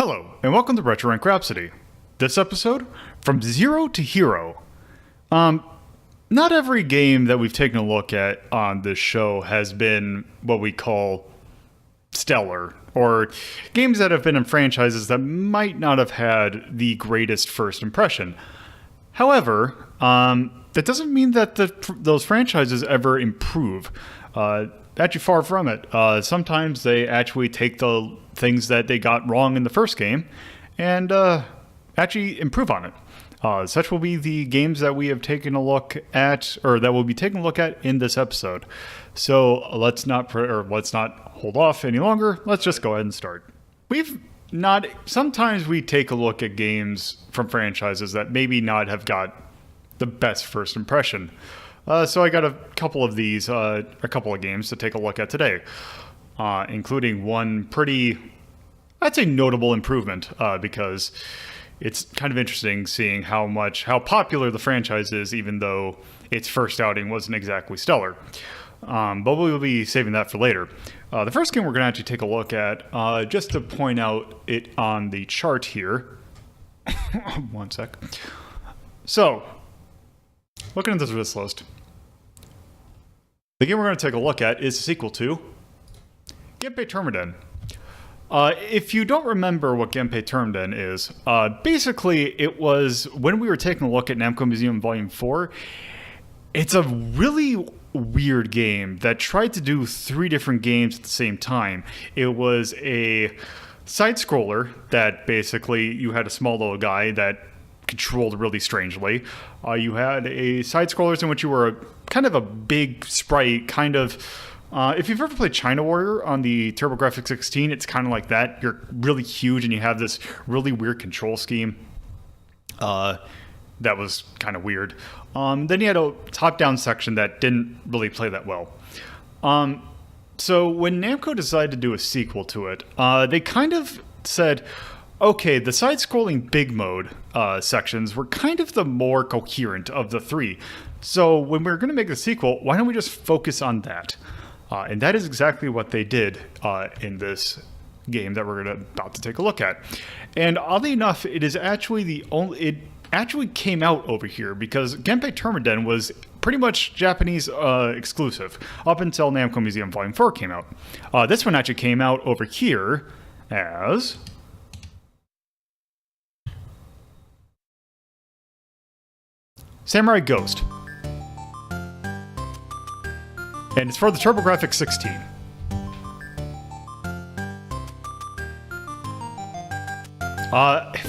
Hello, and welcome to Retro Rank Rhapsody. This episode, From Zero to Hero. Not every game that we've taken a look at on this show has been what we call stellar, or games that have been in franchises that might not have had the greatest first impression. However, that doesn't mean that those franchises ever improve. Actually, far from it. Sometimes they actually take the things that they got wrong in the first game and actually improve on it. Such will be the games that we have taken a look at, or that we'll be taking a look at in this episode. So let's not hold off any longer. Let's just go ahead and start. Sometimes we take a look at games from franchises that maybe not have got the best first impression. So I got a couple of games to take a look at today, including one pretty, I'd say, notable improvement, because it's kind of interesting seeing how popular the franchise is, even though its first outing wasn't exactly stellar. But we'll be saving that for later. The first game we're going to actually take a look at, just to point out it on the chart here. One sec. So, looking at this list, the game we're going to take a look at is a sequel to Genpei Termiden. If you don't remember what Genpei Termiden is, basically it was when we were taking a look at Namco Museum Volume 4, it's a really weird game that tried to do 3 different games at the same time. It was a side-scroller that basically you had a small little guy that controlled really strangely. You had a side-scrollers in which you were kind of a big sprite, kind of... if you've ever played China Warrior on the TurboGrafx 16, it's kind of like that. You're really huge and you have this really weird control scheme. That was kind of weird. Then you had a top-down section that didn't really play that well. So when Namco decided to do a sequel to it, they kind of said, okay, the side-scrolling big mode sections were kind of the more coherent of the 3. So when we're going to make the sequel, why don't we just focus on that? And that is exactly what they did in this game that we're about to take a look at. And oddly enough, it actually came out over here because Genpei Termiden was pretty much Japanese exclusive up until Namco Museum Volume 4 came out. This one actually came out over here as Samurai Ghost. And it's for the TurboGrafx 16.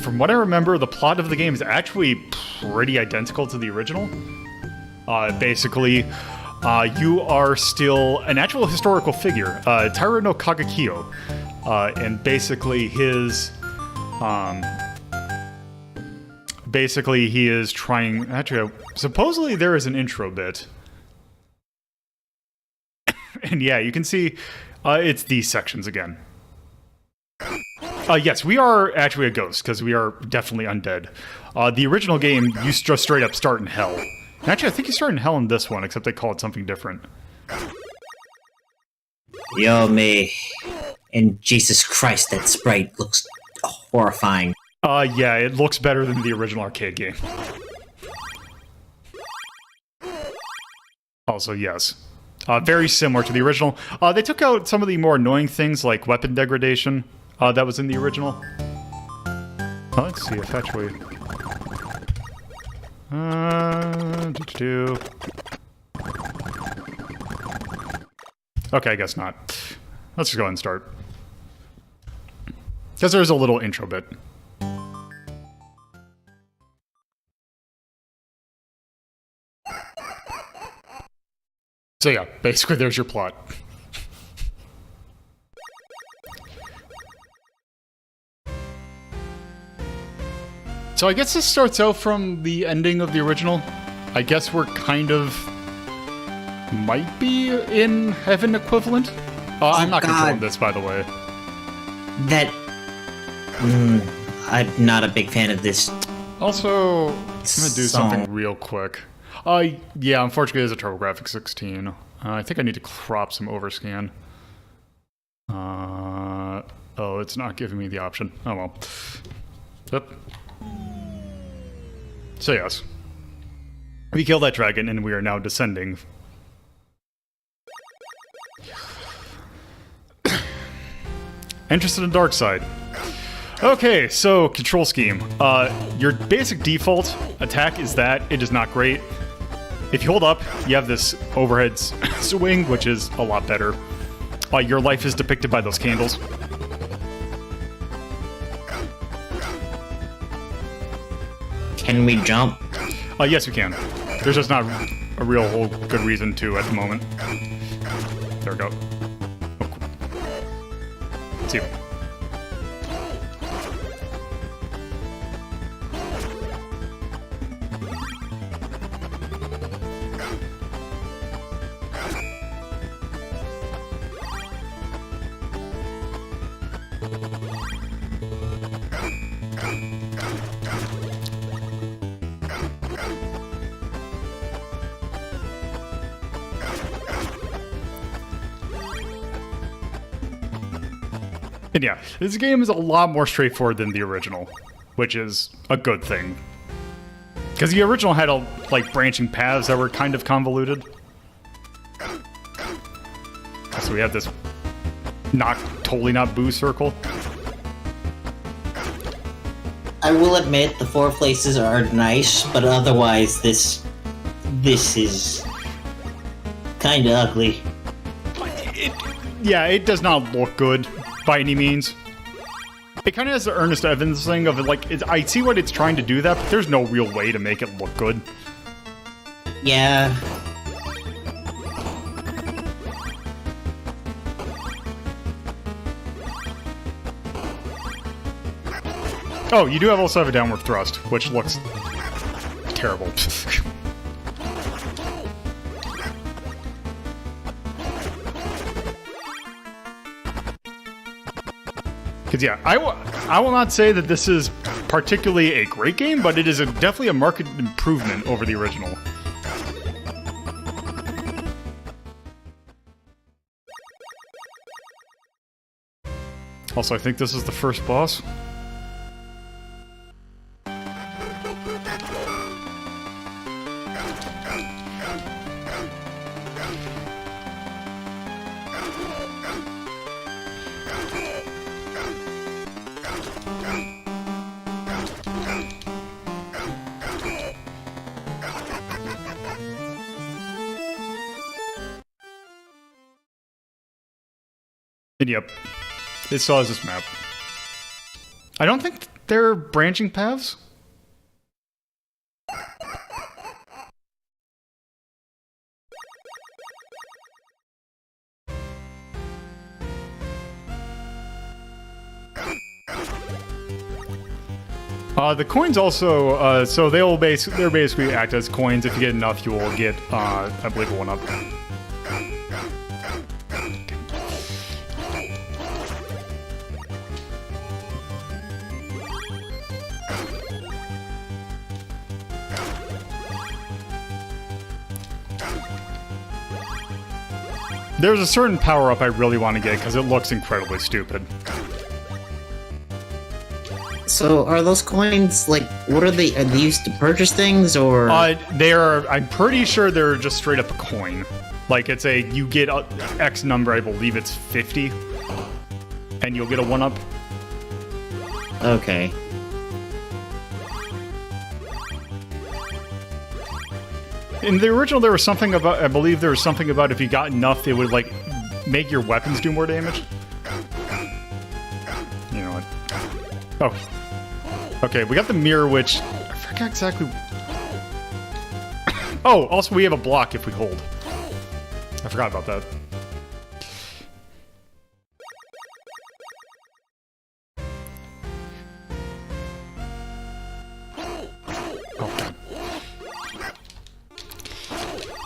From what I remember, the plot of the game is actually pretty identical to the original. Basically, you are still an actual historical figure, Taira no Kagekyo. And basically he is trying... Actually, supposedly there is an intro bit. And yeah, you can see it's these sections again. Yes, we are actually a ghost, because we are definitely undead. The original game, you just straight up start in hell. And actually, I think you start in hell in this one, except they call it something different. Yo, me. And Jesus Christ, that sprite looks horrifying. Yeah, it looks better than the original arcade game. Also, yes. Very similar to the original. They took out some of the more annoying things like weapon degradation that was in the original. Let's see if actually... Okay, I guess not. Let's just go ahead and start. Because there's a little intro bit. So yeah, basically there's your plot. So I guess this starts out from the ending of the original. I guess we're kind of... might be in heaven equivalent? I'm not controlling this, by the way. I'm not a big fan of this. Also, I'm gonna do something real quick. Yeah, unfortunately, there's a TurboGrafx 16. I think I need to crop some overscan. Oh, it's not giving me the option. Oh well. Yep. So yes. We killed that dragon and we are now descending. Interested in dark side. Okay, so control scheme. Your basic default attack is that. It is not great. If you hold up, you have this overhead swing, which is a lot better. Your life is depicted by those candles. Can we jump? Yes, we can. There's just not a real whole good reason to at the moment. There we go. Oh, cool. Let's see. And yeah, this game is a lot more straightforward than the original, which is a good thing. Because the original had like branching paths that were kind of convoluted. So we have this totally not boo circle. I will admit the 4 places are nice, but otherwise this is kind of ugly. Yeah, it does not look good by any means. It kind of has the Ernest Evans thing of like, I see what it's trying to do that, but there's no real way to make it look good. Yeah. Oh, you do have also have a downward thrust, which looks terrible. Because yeah, I will not say that this is particularly a great game, but it is definitely a marked improvement over the original. Also, I think this is the first boss. And yep, it still has this map. I don't think they're branching paths. The coins also, so they're basically act as coins. If you get enough, you will get, I believe, one up. There's a certain power-up I really want to get because it looks incredibly stupid. So, are those coins, like, what are they? Are they used to purchase things, or...? I'm pretty sure they're just straight up a coin. Like, it's you get X number, I believe it's 50, and you'll get a 1-up. Okay. In the original, there was something about, I believe there was something about if you got enough, it would, like, make your weapons do more damage. You know what? Oh. Okay, we got the mirror, which, I forgot exactly. Oh, also we have a block if we hold. I forgot about that.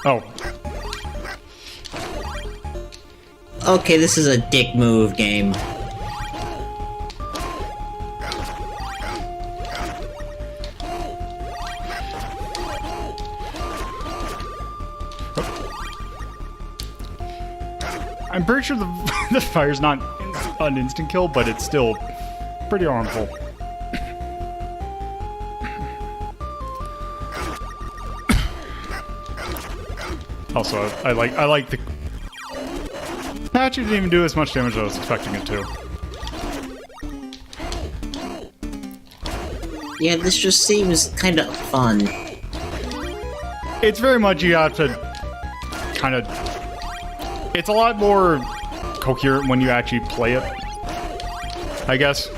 Oh. Okay, this is a dick move game. I'm pretty sure the fire's not an instant kill, but it's still pretty harmful. Also, I like the patch. Didn't even do as much damage as I was expecting it to. Yeah, this just seems kind of fun. It's very much you have to kind of... It's a lot more coherent when you actually play it, I guess.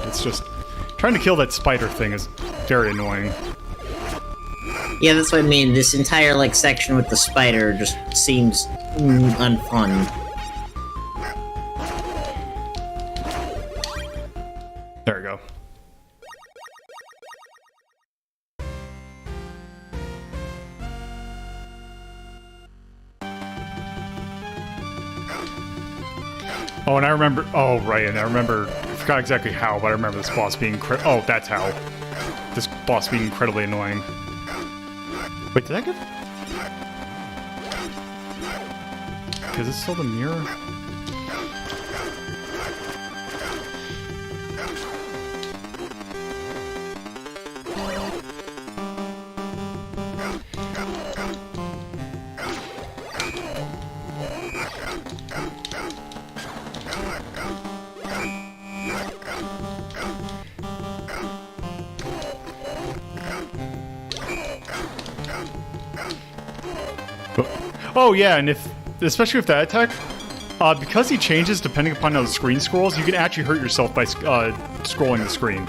It's just... Trying to kill that spider thing is very annoying. Yeah, that's what I mean. This entire, like, section with the spider just seems unfun. There we go. Oh, and I remember... Oh, right, and I remember... I forgot exactly how, but I remember this boss being... Oh, that's how. This boss being incredibly annoying. Wait, did I get... Is it still the mirror? Oh yeah, and especially with that attack, because he changes depending upon how the screen scrolls, you can actually hurt yourself by scrolling the screen.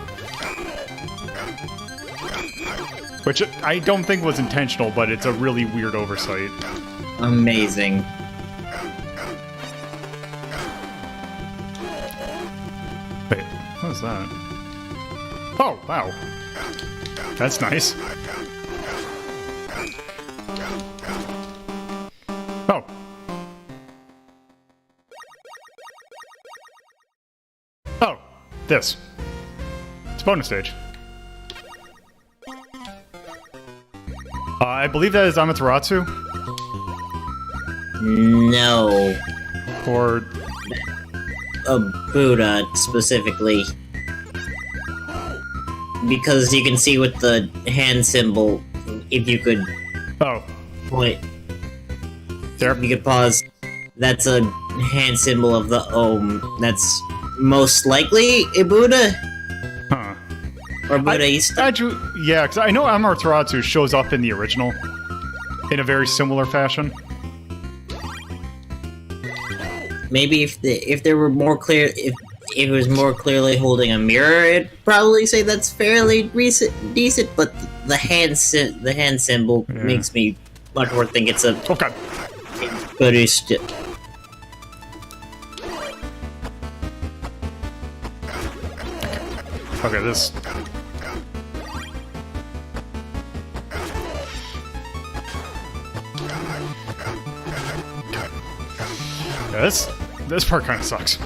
Which I don't think was intentional, but it's a really weird oversight. Amazing. Wait, what was that? Oh, wow. That's nice. Oh. Oh, this. It's a bonus stage. I believe that is Amaterasu. No. Or... Buddha, specifically. Because you can see with the hand symbol, if you could... Oh. Wait. There. You could pause. That's a hand symbol of the Om. That's most likely a Buddha? Huh. Or Buddhista? Yeah, because I know Amaterasu shows up in the original in a very similar fashion. Maybe if there were more clear, if it was more clearly holding a mirror, it'd probably say that's fairly decent. But the hand symbol makes me much more think it's a Buddhist. Okay, this. Yeah, this part kind of sucks.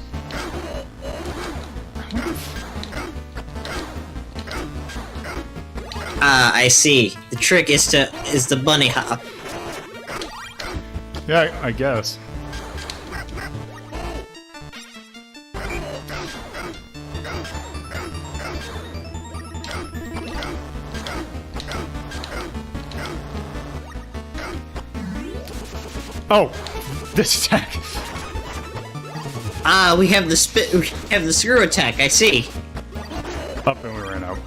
I see. The trick is the bunny hop. Yeah, I guess. Oh, this attack. We have the screw attack. I see. Up and we ran out.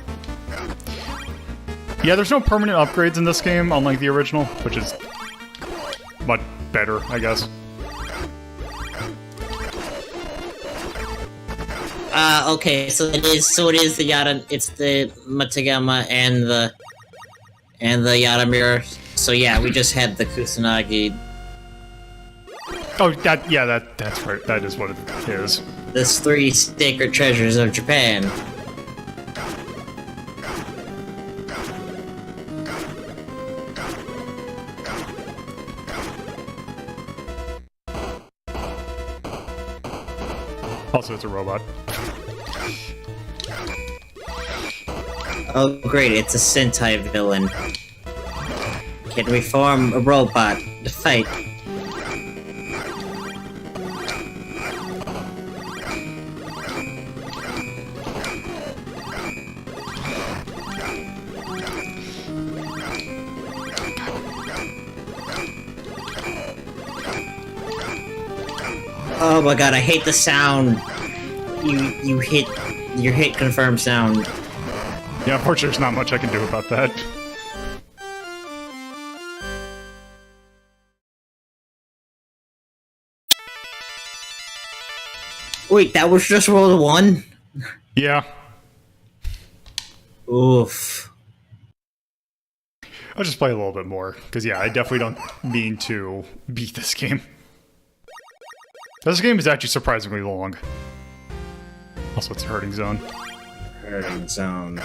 Yeah, there's no permanent upgrades in this game, unlike the original, which is much better, I guess. Okay, so it is the Yada, it's the Matagama and the Yada mirror. So yeah, we just had the Kusanagi. Oh, that's right. That is what it is. The 3 sacred treasures of Japan. Also, it's a robot. Oh, great! It's a Sentai villain. Can we form a robot to fight? Oh my god, I hate the sound. You hit your hit confirm sound. Yeah, unfortunately, there's not much I can do about that. Wait, that was just roll 1? Yeah. Oof. I'll just play a little bit more, because yeah, I definitely don't mean to beat this game. This game is actually surprisingly long. Also, it's a hurting zone. Hurting zone.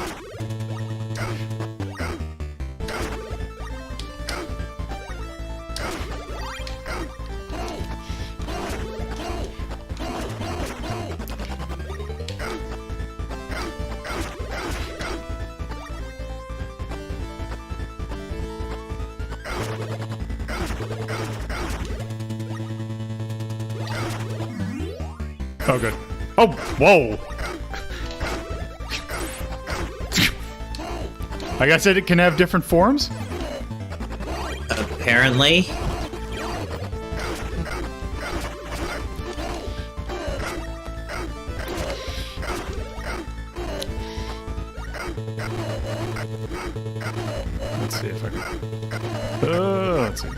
Oh, good. Oh, whoa! I guess it can have different forms? Apparently. Let's see if I can... let's see.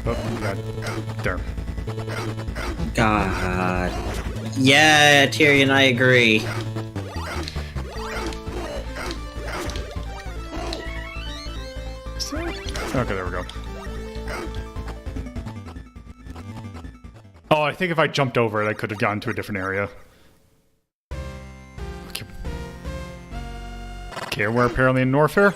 Oh, God. There. God. Yeah, Tyrion, I agree. Okay, there we go. Oh, I think if I jumped over it, I could have gotten to a different area. Okay. Okay, we're apparently in Norfair.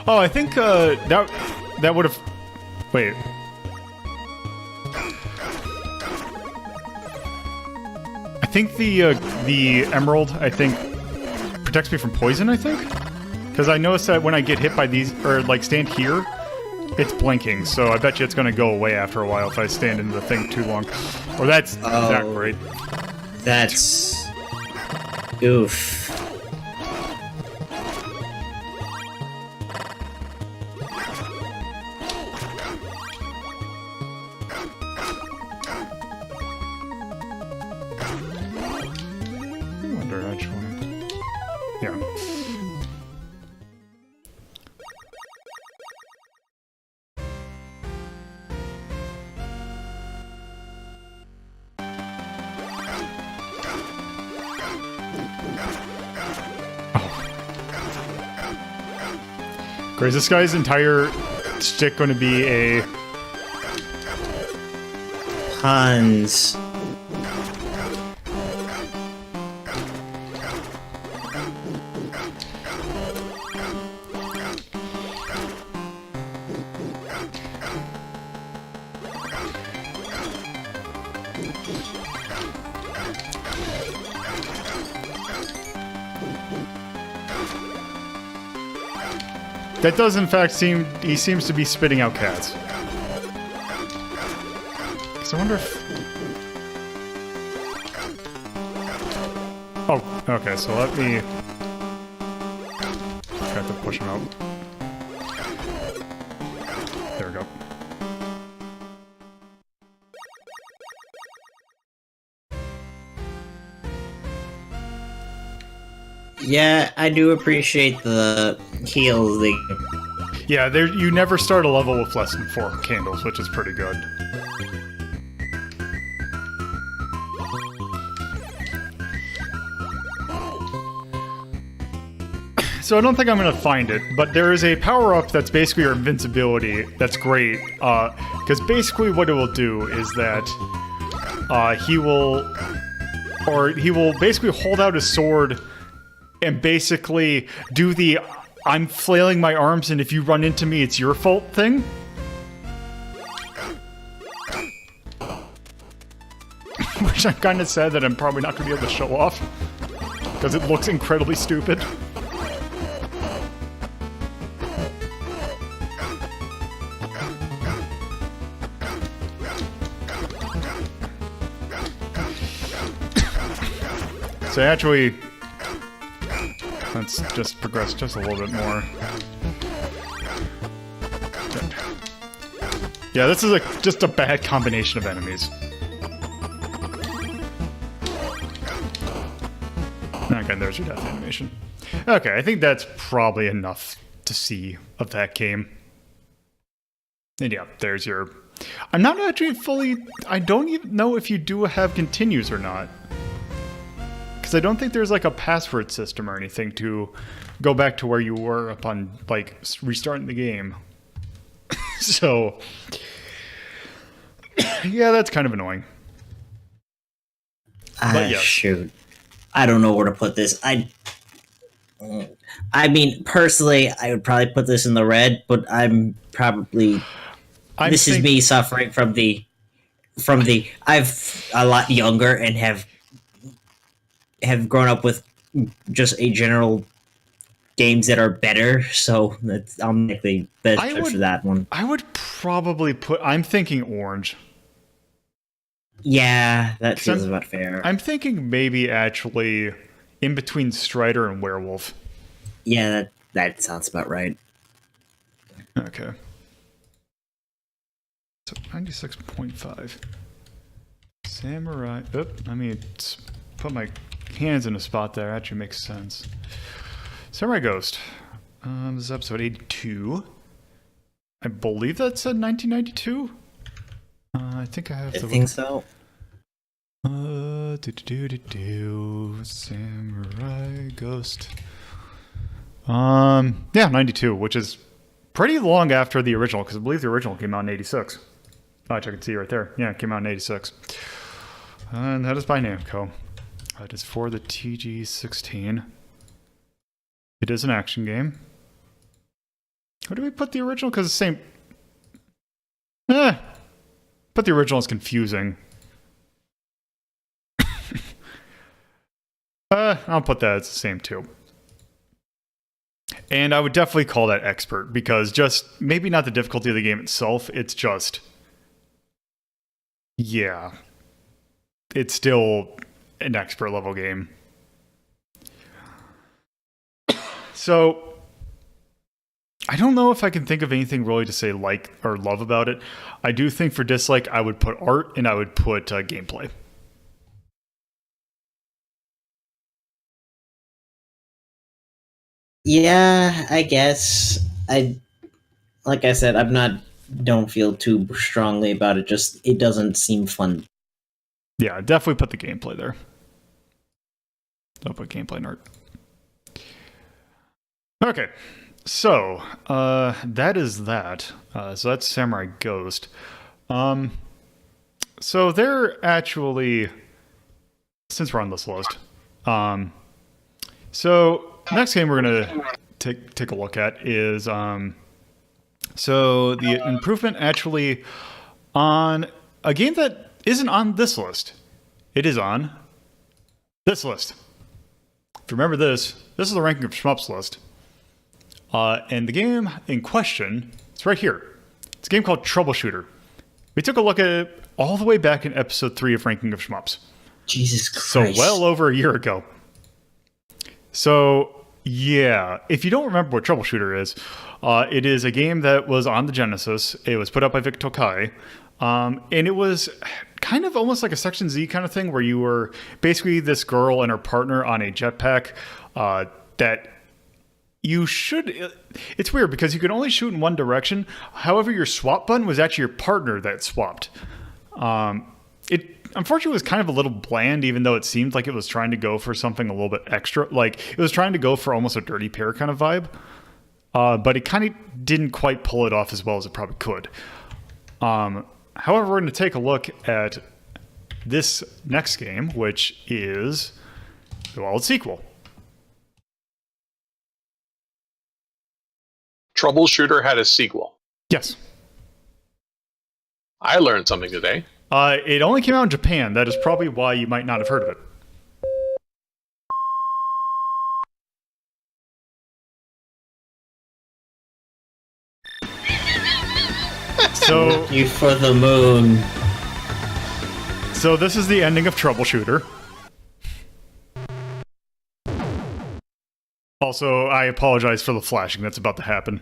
Oh, I think that would have... Wait. I think the emerald, I think, protects me from poison, I think? Because I noticed that when I get hit by these, or like stand here, it's blinking, so I bet you it's going to go away after a while if I stand in the thing too long. Or that's that great. That's... Oof. Is this guy's entire stick going to be a... Puns. That does, in fact, seem... He seems to be spitting out cats. So I wonder if... Oh, okay, so let me... Got to push him out. There we go. Yeah, I do appreciate the heals. Yeah, you never start a level with less than 4 candles, which is pretty good. So I don't think I'm going to find it, but there is a power-up that's basically your invincibility that's great, because basically what it will do is that he will basically hold out his sword and basically do the I'm flailing my arms and if you run into me it's your fault thing. which I'm kind of sad that I'm probably not going to be able to show off, because it looks incredibly stupid. So actually, let's just progress just a little bit more. Yeah, this is just a bad combination of enemies. Okay, there's your death animation. Okay, I think that's probably enough to see of that game. And yeah, there's your... I'm not actually fully... I don't even know if you do have continues or not. Because I don't think there's like a password system or anything to go back to where you were upon like restarting the game. So, yeah, that's kind of annoying. But yes. Shoot. I don't know where to put this. I mean, personally, I would probably put this in the red, but this is me suffering from the I'm a lot younger and have grown up with just a general games that are better, so I'm the best for that one. I would probably I'm thinking orange. Yeah, that feels about fair. I'm thinking maybe actually in between Strider and Werewolf. Yeah, that sounds about right. Okay. So 96.5. Samurai. Let me put my hands in a spot there. Actually makes sense. Samurai Ghost. This is episode 82. I believe that said 1992. I think I have to. I think so. Samurai Ghost. Yeah, 92, which is pretty long after the original, because I believe the original came out in 86. Which I can see right there. Yeah, it came out in 86. And that is by Namco. It is for the TG16. It is an action game. Where do we put the original? Because the same... But the original is confusing. I'll put that as the same too. And I would definitely call that expert, because just maybe not the difficulty of the game itself, it's just... Yeah. It's still an expert level game. So, I don't know if I can think of anything really to say like or love about it. I do think for dislike, I would put art and I would put gameplay. Yeah, I guess. Like I said, don't feel too strongly about it. Just, it doesn't seem fun. Yeah, definitely put the gameplay there. Don't put gameplay and art. Okay, so that is that. So that's Samurai Ghost. So they're actually, since we're on this list, so next game we're gonna take a look at is so the improvement actually on a game that isn't on this list. It is on this list. If you remember this is the ranking of shmups list. And the game in question, it's right here. It's a game called Troubleshooter. We took a look at it all the way back in episode 3 of Ranking of Shmups. Jesus Christ. So well over a year ago. So, yeah. If you don't remember what Troubleshooter is, it is a game that was on the Genesis. It was put out by Vic Tokai. And it was kind of almost like a Section Z kind of thing, where you were basically this girl and her partner on a jetpack that... You should... It's weird because you could only shoot in one direction. However, your swap button was actually your partner that swapped. It unfortunately was kind of a little bland, even though it seemed like it was trying to go for something a little bit extra. Like, it was trying to go for almost a Dirty Pair kind of vibe. But it kind of didn't quite pull it off as well as it probably could. However, we're going to take a look at this next game, which is... Well, its sequel. Troubleshooter had a sequel. Yes. I learned something today. It only came out in Japan. That is probably why you might not have heard of it. So You for the moon. So this is the ending of Troubleshooter. Also, I apologize for the flashing that's about to happen.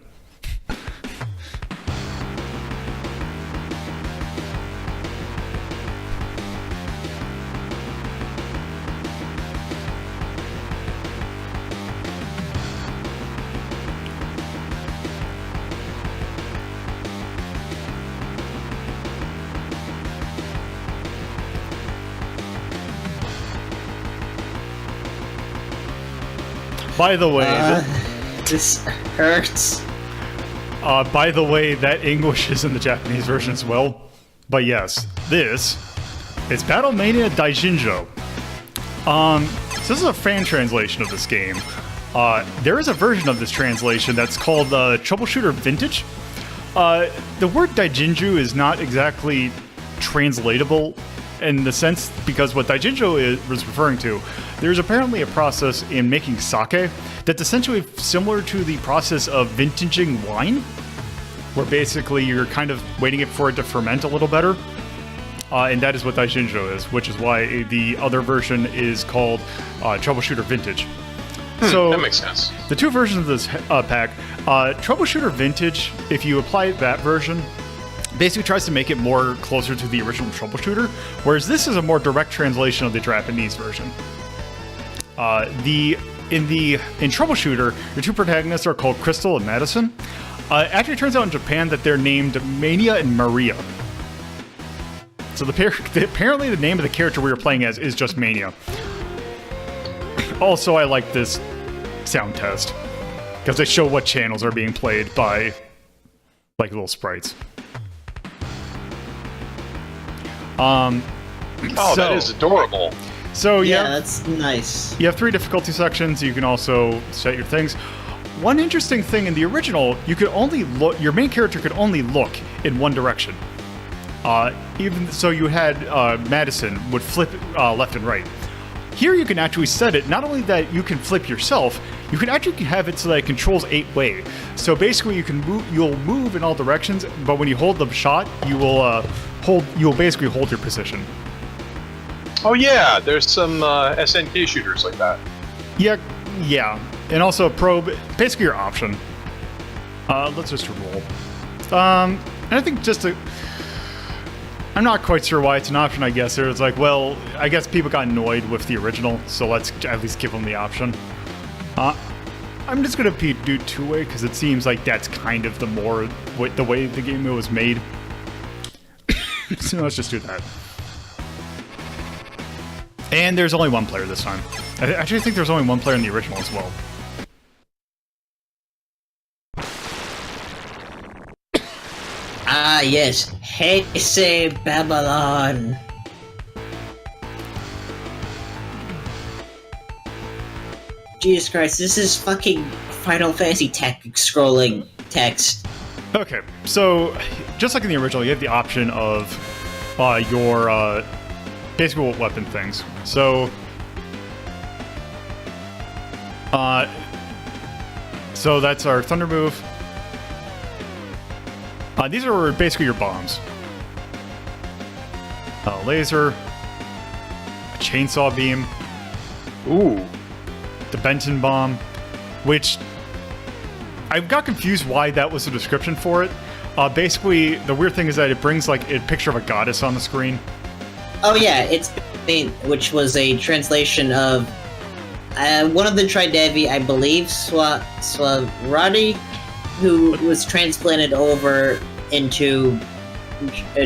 By the way, this hurts. by the way, that English is in the Japanese version as well. But yes, this is Battle Mania Daiginjou. So this is a fan translation of this game. There is a version of this translation that's called Troubleshooter Vintage. The word Daiginjou is not exactly translatable in the sense because what Daiginjou was referring to, there's apparently a process in making sake that's essentially similar to the process of vintaging wine, where basically you're kind of waiting for it to ferment a little better. And that is what Daiginjou is, which is why the other version is called Troubleshooter Vintage. So that makes sense. The two versions of this pack, Troubleshooter Vintage, if you apply that version, basically tries to make it more closer to the original Troubleshooter, whereas this is a more direct translation of the Japanese version. In Troubleshooter, your two protagonists are called Crystal and Madison. Actually, it turns out in Japan that they're named Mania and Maria. So apparently the name of the character we were playing as is just Mania. Also, I like this sound test because they show what channels are being played by like little sprites. That is adorable. So Yeah, that's nice. you have 3 difficulty sections. You can also set your things. One interesting thing in the original, you could only look. Your main character could only look in one direction. Even so, you had Madison would flip left and right. Here, you can actually set it. Not only that, you can flip yourself. You can actually have it so that it controls 8-way. So basically, you'll move in all directions. But when you hold the shot, you will basically hold your position. Oh yeah, there's some SNK shooters like that. Yeah. And also probe, basically your option. Let's just roll. And I think I'm not quite sure why it's an option, I guess. It was like, well, I guess people got annoyed with the original, so let's at least give them the option. I'm just going to do 2-way, because it seems like that's kind of the way the game was made. So let's just do that. And there's only one player this time. I actually think there's only one player in the original as well. Ah, yes. Hey, say Babylon. Jesus Christ, this is fucking Final Fantasy scrolling text. Okay, so just like in the original, you have the option of your basically weapon things. So, so that's our thunder move. These are basically your bombs. A laser, a chainsaw beam. Ooh. The Benton bomb, which I got confused why that was the description for it. Basically, the weird thing is that it brings like a picture of a goddess on the screen. Oh yeah, which was a translation of one of the Tridevi, I believe, Swarati, who was transplanted over into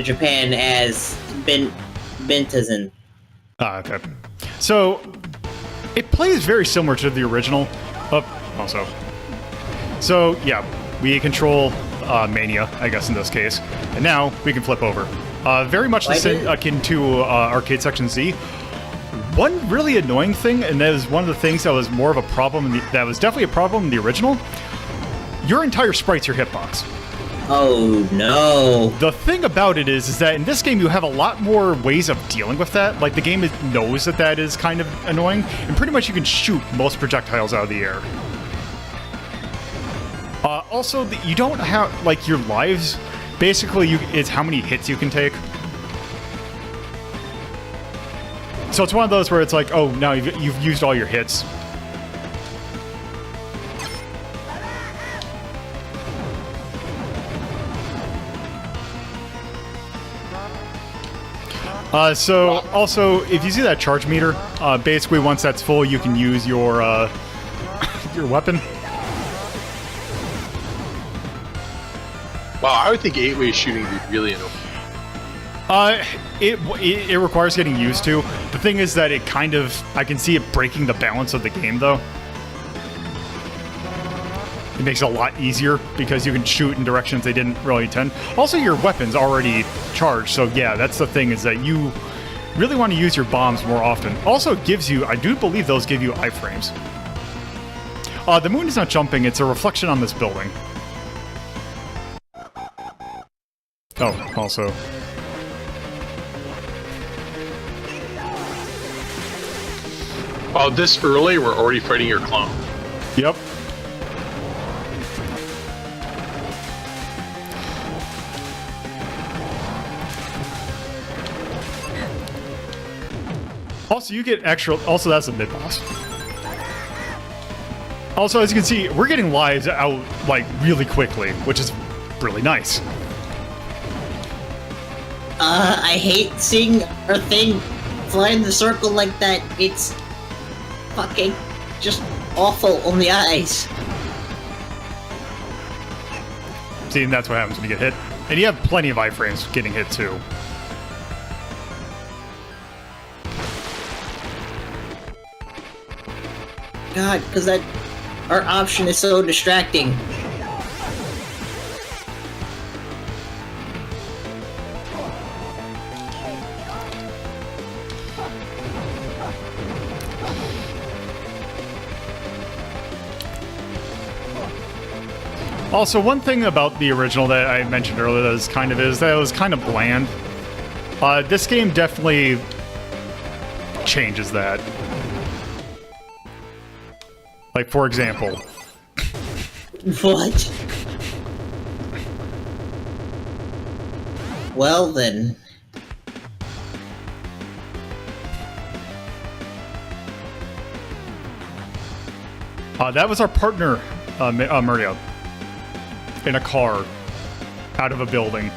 Japan as Bentazin. Okay. So it plays very similar to the original. Also. So yeah, we control Mania, I guess in this case, and now we can flip over. Very much the same, akin to Arcade Section Z. One really annoying thing, and that is one of the things that was more of a problem. That was definitely a problem in the original. Your entire sprite's your hitbox. Oh no. The thing about it is that in this game you have a lot more ways of dealing with that. Like, the game knows that is kind of annoying, and pretty much you can shoot most projectiles out of the air. Also, you don't have, like, your lives, basically it's how many hits you can take. So it's one of those where it's like, oh, now you've used all your hits. So also, if you see that charge meter, basically once that's full, you can use your your weapon. Wow, I would think 8-way shooting would be really annoying. It requires getting used to. The thing is that it kind of, I can see it breaking the balance of the game, though. It makes it a lot easier because you can shoot in directions they didn't really intend. Also, your weapon's already charged, so yeah, that's the thing, is that you really want to use your bombs more often. Also, it gives you, I do believe those give you iframes. The moon is not jumping, it's a reflection on this building. Oh, also. Oh, this early, we're already fighting your clone. Yep. Also, you get extra... Also, that's a mid-boss. Also, as you can see, we're getting lives out, like, really quickly, which is really nice. I hate seeing our thing fly in the circle like that. It's fucking just awful on the eyes. See, and that's what happens when you get hit. And you have plenty of iframes getting hit, too. God, because that our option is so distracting. Also, one thing about the original that I mentioned earlier that it was kind of bland. This game definitely changes that. Like, for example... What? Well then. That was our partner, Mania, in a car, out of a building.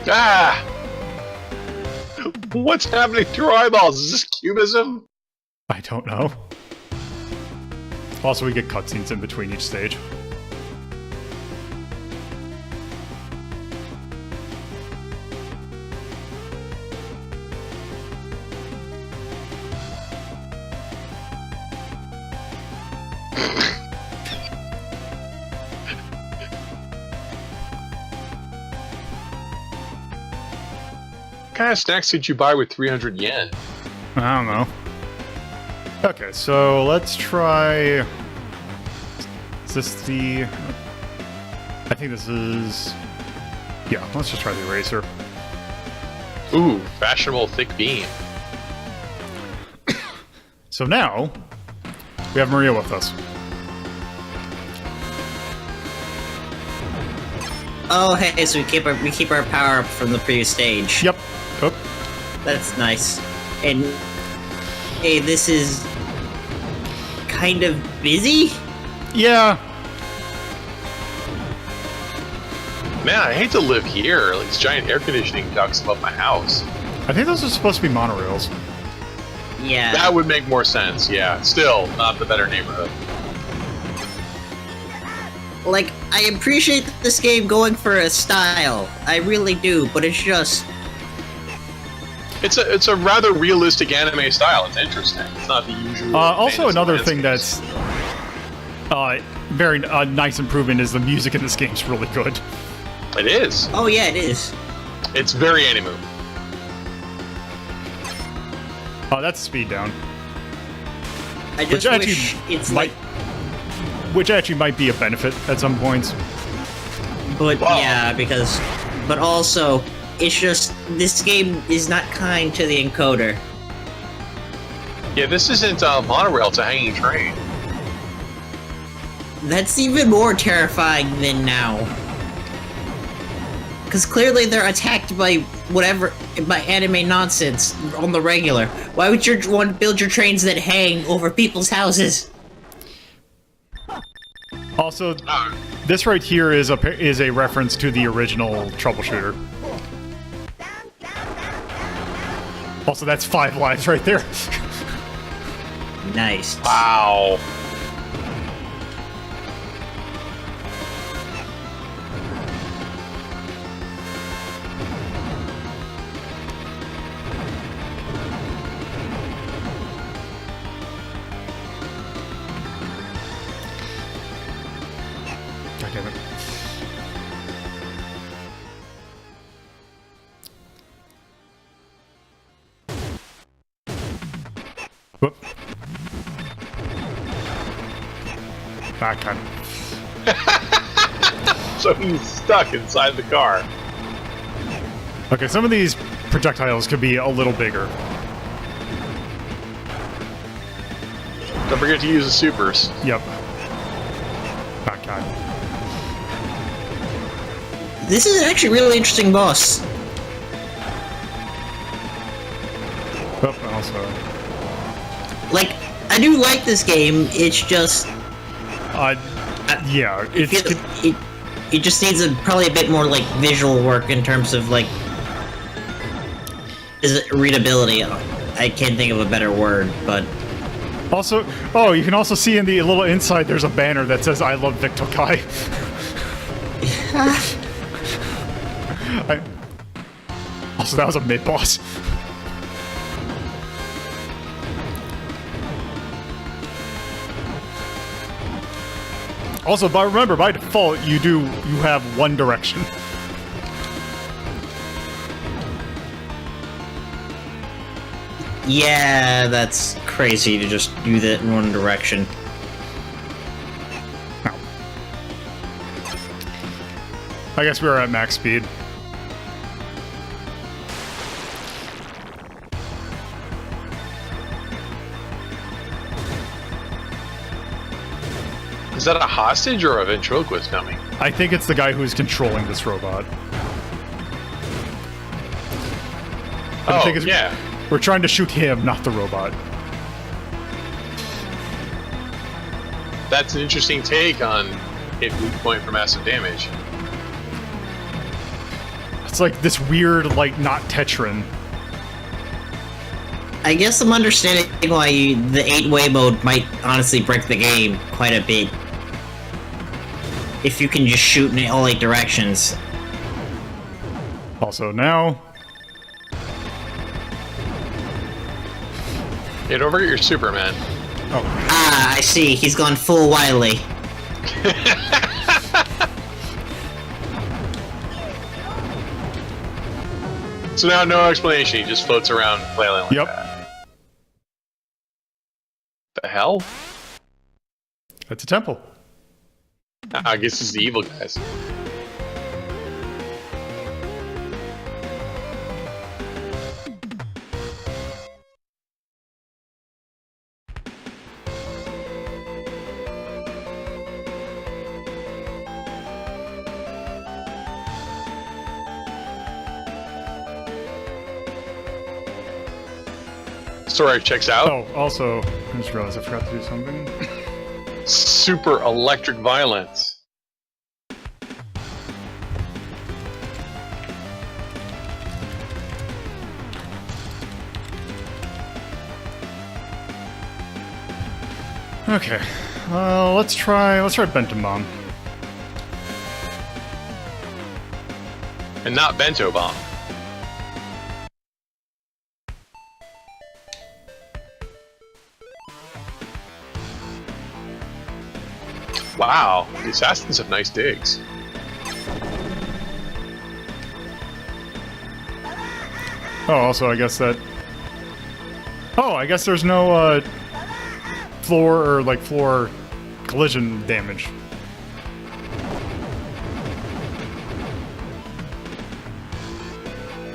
Ah! What's happening to your eyeballs? Is this cubism? I don't know. Also, we get cutscenes in between each stage. What kind of snacks did you buy with 300 yen? I don't know. Okay, so let's try... Is this the... I think this is... Yeah, let's just try the eraser. Ooh, fashionable thick beam. So now, we have Maria with us. Oh, hey, so we keep our power up from the previous stage. Yep. Oh. That's nice. And hey, this is kind of busy. Yeah. Man, I hate to live here. Like, this giant air conditioning ducts above my house. I think those are supposed to be monorails. Yeah. That would make more sense, yeah. Still, not the better neighborhood. Like, I appreciate this game going for a style. I really do, but it's just... It's a rather realistic anime style. It's interesting. It's not the usual. Also, another thing landscapes. that's very nice improvement is the music in this game's really good. It is. Oh yeah, it is. It's very anime. Oh, that's speed down. I just wish it's which actually might be a benefit at some points. But yeah, but also, it's just, this game is not kind to the encoder. Yeah, this isn't a monorail, it's a hanging train. That's even more terrifying than now. Because clearly they're attacked by by anime nonsense on the regular. Why would you want to build your trains that hang over people's houses? Also, this right here is a reference to the original Troubleshooter. Also, that's 5 lives right there. Nice. Wow. God damn it. Whoop. Back time. So he's stuck inside the car. Okay, some of these projectiles could be a little bigger. Don't forget to use the supers. Yep. Back time. This is actually a really interesting boss. Oh, also. Like, I do like this game, it's just... Yeah, it just needs probably a bit more, like, visual work in terms of, like... readability. I can't think of a better word, but... Also, you can also see in the little inside there's a banner that says I love Victor Kai. Also, that was a mid-boss. Also, but remember, by default, you have one direction. Yeah, that's crazy to just do that in one direction. Oh. I guess we were at max speed. Is that a hostage or a ventriloquist coming? I think it's the guy who's controlling this robot. Yeah. We're trying to shoot him, not the robot. That's an interesting take on hit weak point for massive damage. It's like this weird, like, not Tetrin. I guess I'm understanding why the 8-way mode might honestly break the game quite a bit. If you can just shoot in all 8 directions. Also, now... Yeah, don't forget your Superman. Oh. Ah, I see. He's gone full Wily. So now no explanation, he just floats around flailing like Yep. that. The hell? It's a temple. I guess it's the evil guys. Story checks out. Oh, also, I just realized I forgot to do something. Super electric violence. Okay, let's try Benton Bomb. And not bento bomb. Wow, the assassins have nice digs. Oh, also, I guess that... Oh, I guess there's no, floor or like floor collision damage.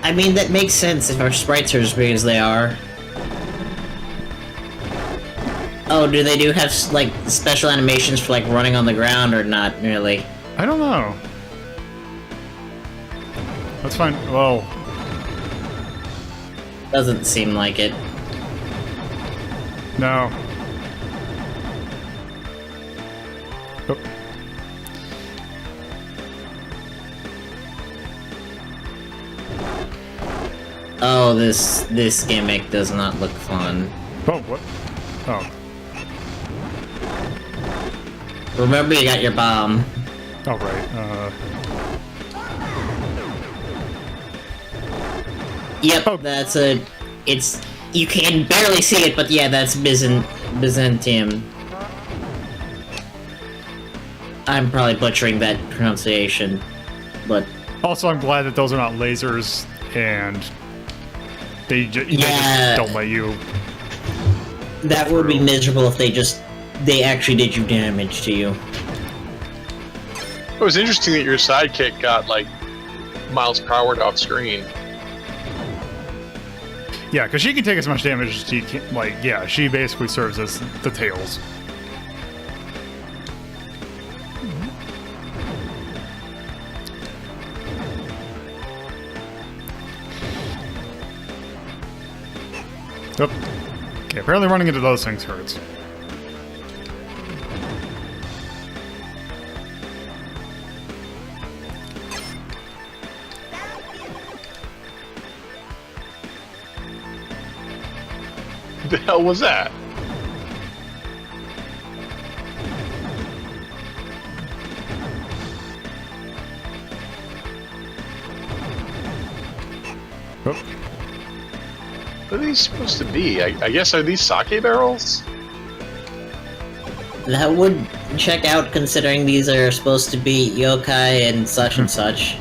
I mean, that makes sense if our sprites are as big as they are. Oh, do they have, like, special animations for, like, running on the ground or not, really? I don't know. That's fine. Well... Doesn't seem like it. No. Oh. Oh, this gimmick does not look fun. Oh, what? Oh. Remember, you got your bomb. Oh, right. Yep, Oh. that's a... It's... You can barely see it, but yeah, that's Byzantium. I'm probably butchering that pronunciation, but... Also, I'm glad that those are not lasers, and they just don't let you... That would be miserable if they actually did you damage to you. It was interesting that your sidekick got, like, miles per hour off screen. Yeah, because she can take as much damage as she can. Like, yeah, she basically serves as the tails. Oh. Okay, apparently running into those things hurts. What the hell was that? Oh. What are these supposed to be? I guess, are these sake barrels? That would check out, considering these are supposed to be yokai and such and such.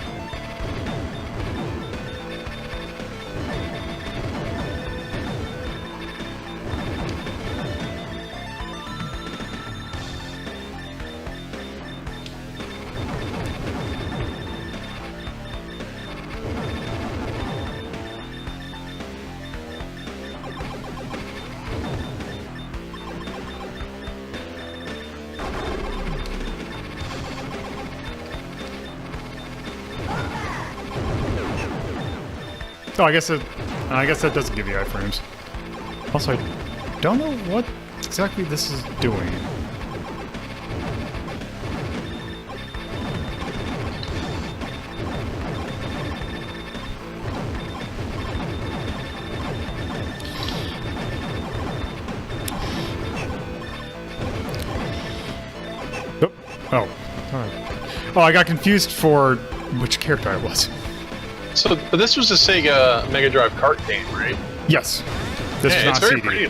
Oh, I guess that doesn't give you iframes. Also, I don't know what exactly this is doing. Oh, oh, I got confused for which character I was. So, but this was a Sega Mega Drive kart game, right? Yes. This is Yeah, not it's very CD. pretty.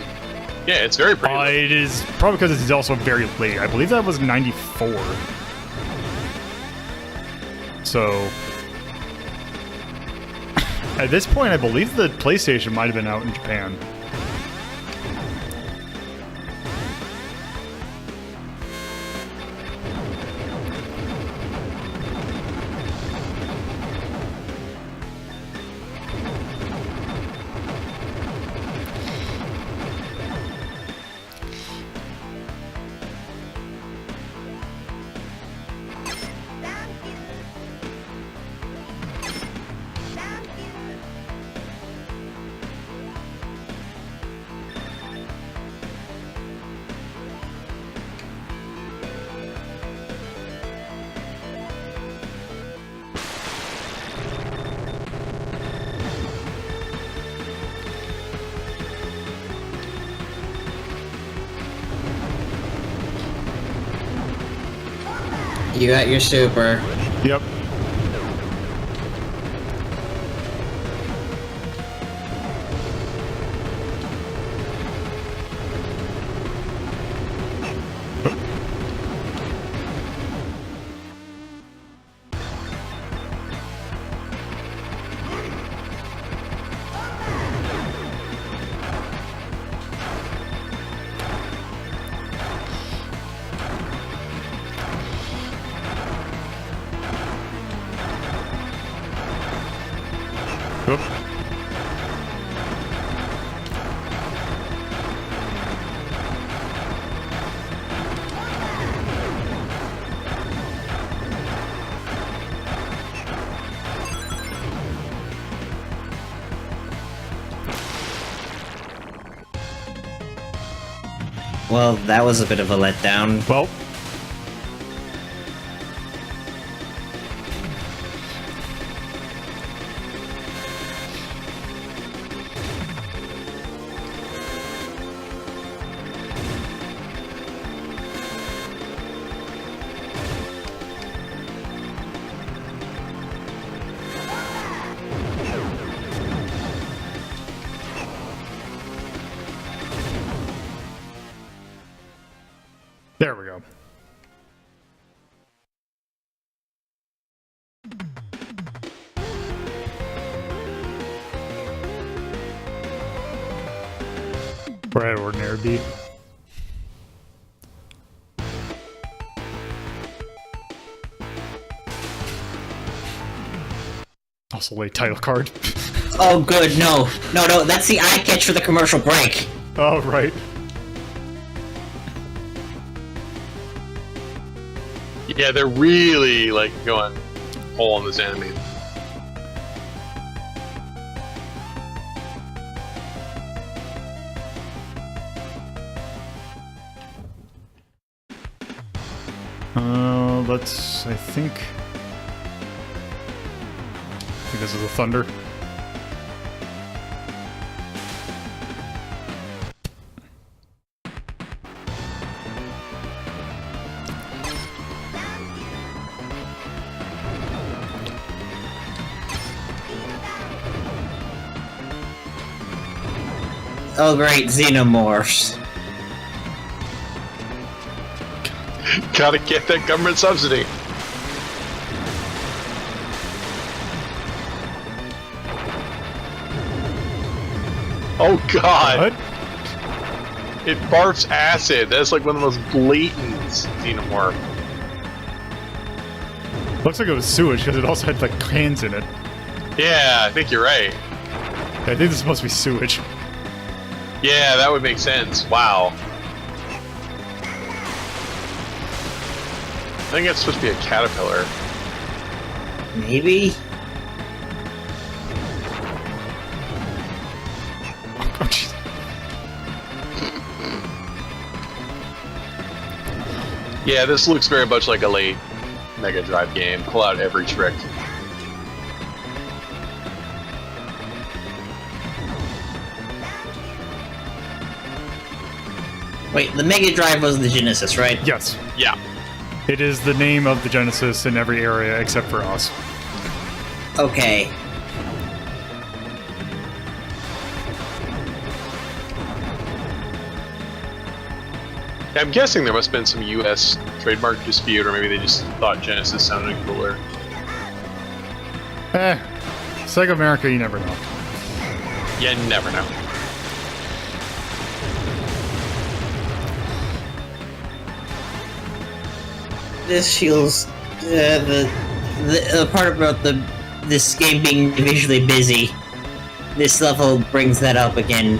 Yeah, it's very pretty. It is probably because it's also very late. I believe that was 94. So, at this point, I believe the PlayStation might have been out in Japan. You got your super. Yep. Oop. Well, that was a bit of a letdown. Well. There we go. We're at ordinary beat. Also late title card. Oh, good, no. No, that's the eye catch for the commercial break. Oh, right. Yeah, they're really like going whole on this enemy. Let's, I think this is the thunder. Oh, great, xenomorphs. Gotta get that government subsidy. Oh god! What? It barfs acid. That's like one of the most blatant xenomorph. Looks like it was sewage because it also had like cans in it. Yeah, I think you're right. I think this is supposed to be sewage. Yeah, that would make sense. Wow. I think it's supposed to be a caterpillar. Maybe? Oh, jeez. Yeah, this looks very much like a late Mega Drive game. Pull out every trick. Wait, the Mega Drive was the Genesis, right? Yes. Yeah. It is the name of the Genesis in every area except for us. Okay. I'm guessing there must have been some US trademark dispute, or maybe they just thought Genesis sounded cooler. Sega America, you never know. You never know. This feels the part about this game being visually busy. This level brings that up again.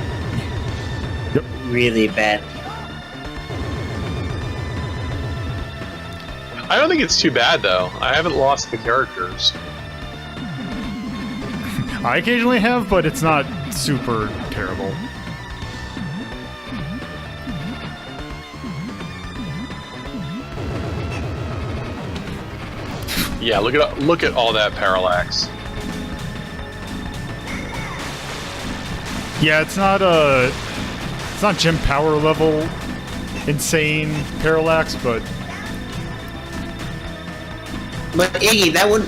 Yep. Really bad. I don't think it's too bad though. I haven't lost the characters. I occasionally have, but it's not super terrible. Yeah, look at all that parallax. Yeah, it's not Jim Power level insane parallax, but Iggy, that would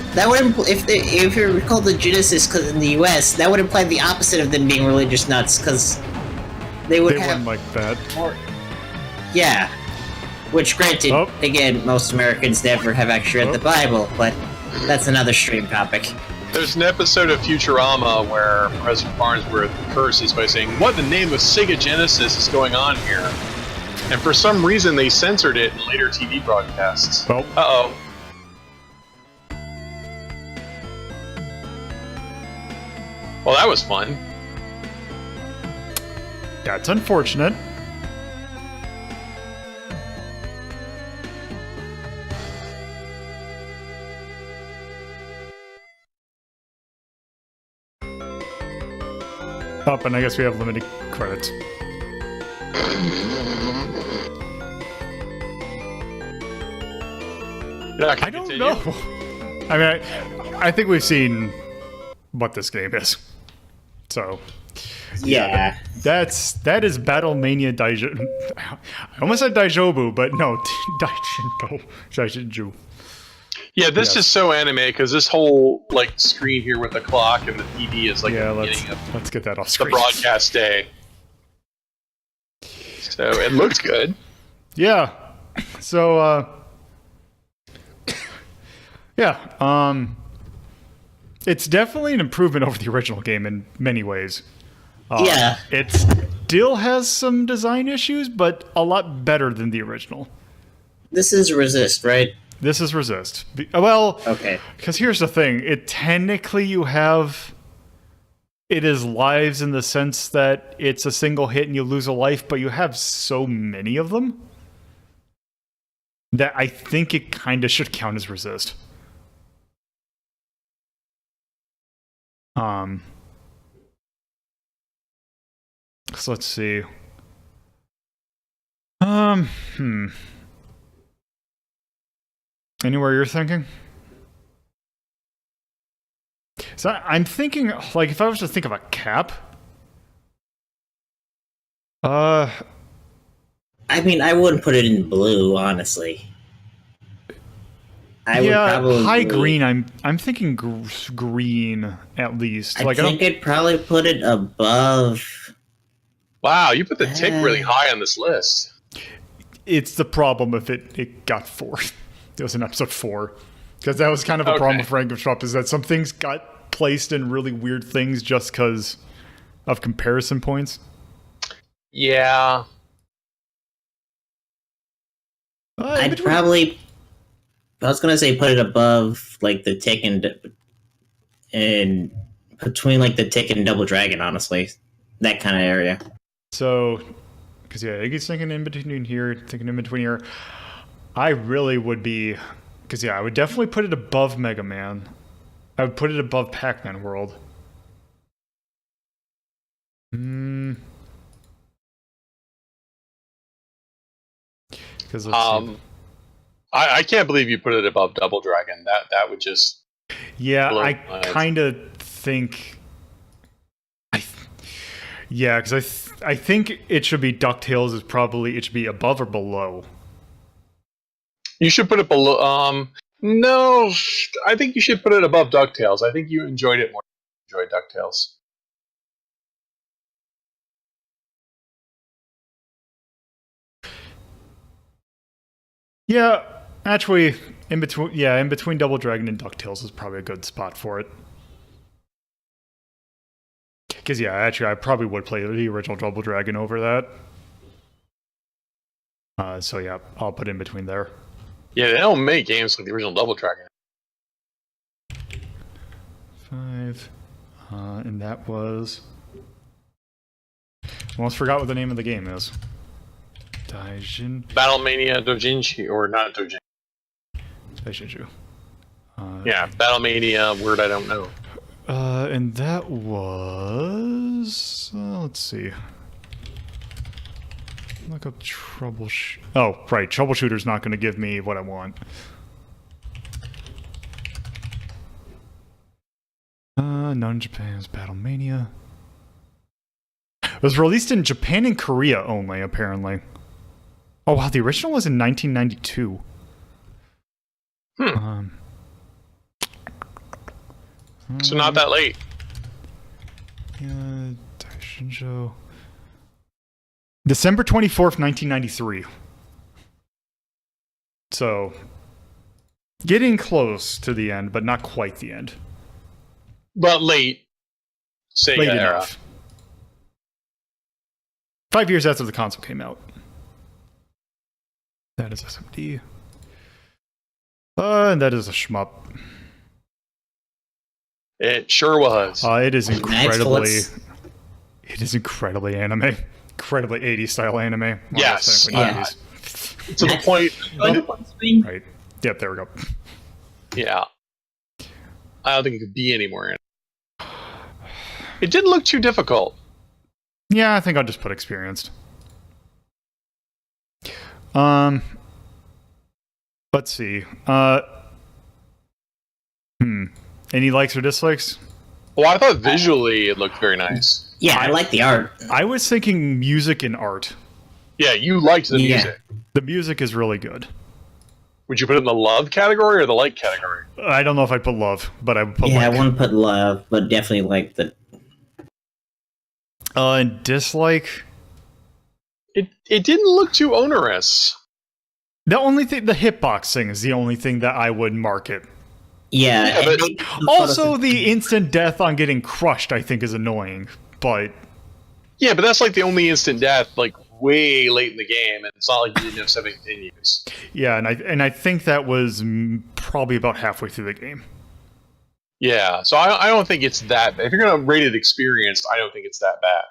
if you recall the Genesis in the U.S., that would imply the opposite of them being religious nuts, because they would they have wouldn't like that. more. Yeah. Which, granted, again, most Americans never have actually read the Bible, but that's another stream topic. There's an episode of Futurama where President Farnsworth curses by saying, "What in the name of Sega Genesis is going on here?" And for some reason, they censored it in later TV broadcasts. Oh. Well, that was fun. That's unfortunate. Oh, and I guess we have limited credits. I don't know. I mean, I think we've seen what this game is. So, Yeah. that is Battle Mania Daiginjou. I almost said Daijobu, but no, Daiginjou. Yeah, this is so anime because this whole like screen here with the clock and the TV is like the beginning of let's get that off the screen. broadcast day. So it looks good. Yeah. So yeah, it's definitely an improvement over the original game in many ways. Yeah. It still has some design issues, but a lot better than the original. This is Resist, right? This is Resist. Well, okay. Because here's the thing. It is lives in the sense that it's a single hit and you lose a life, but you have so many of them that I think it kind of should count as Resist. So let's see. Anywhere you're thinking? So I'm thinking, like, if I was to think of a cap. I mean, I wouldn't put it in blue, honestly. I would probably high green. I'm thinking green at least. I think I'd probably put it above. Wow, you put the tick really high on this list. It's the problem if it got 4. It was in episode 4. Because that was kind of a problem with Rank of Shop, is that some things got placed in really weird things just because of comparison points. Yeah. I'd probably... I was gonna say put it above, like, the tick and between, like, the tick and Double Dragon, honestly. That kind of area. So, because, Iggy's thinking in between here, I really would be... Because, I would definitely put it above Mega Man. I would put it above Pac-Man World. Because I can't believe you put it above Double Dragon. That would just... Yeah, I kind of think... because I think it should be DuckTales is probably... It should be above or below. You should put it below... no, I think you should put it above DuckTales. I think you enjoyed it more than you enjoyed DuckTales. Yeah, actually, in between Double Dragon and DuckTales is probably a good spot for it. Because, actually, I probably would play the original Double Dragon over that. So, I'll put in between there. Yeah, they don't make games like the original Double Dragon. 5. And that was... Almost forgot what the name of the game is. Battle Mania Dojinshi, or not Dojinshi. Daiginjou. Battle Mania, word I don't know. And that was... let's see. Look up troubleshoot. Oh, right. Troubleshooter's not going to give me what I want. None Japan's Battle Mania. It was released in Japan and Korea only, apparently. Oh, wow. The original was in 1992. So not that late. Yeah, Daiginjou. December 24th, 1993. So, getting close to the end, but not quite the end. But late. Sega Late era. enough. 5 years after the console came out. That is SMD. And that is a shmup. It sure was. It is incredibly. Nice. It is incredibly anime, incredibly 80s style anime. Well, Yes. technically Yeah. 90s. To the point. Right. Yep. There we go. Yeah. I don't think it could be any more. It didn't look too difficult. Yeah, I think I'll just put experienced. Let's see. Any likes or dislikes? Well, I thought visually it looked very nice. Yeah, I like the art. I was thinking music and art. Yeah, you liked the Yeah. music. The music is really good. Would you put it in the love category or the like category? I don't know if I'd put love, but I would put Yeah, I like. wouldn't put love, but definitely like the. And dislike. It didn't look too onerous. The only thing, the hitbox thing is the only thing that I would mark it. Yeah, Yeah, and but- maybe the Also, photos- the instant death on getting crushed, I think, is annoying. But Yeah, but that's like the only instant death, like way late in the game, and it's not like you didn't know something continues. yeah, and I think that was probably about halfway through the game. Yeah, so I don't think it's that. If you're gonna rate it experienced, I don't think it's that bad.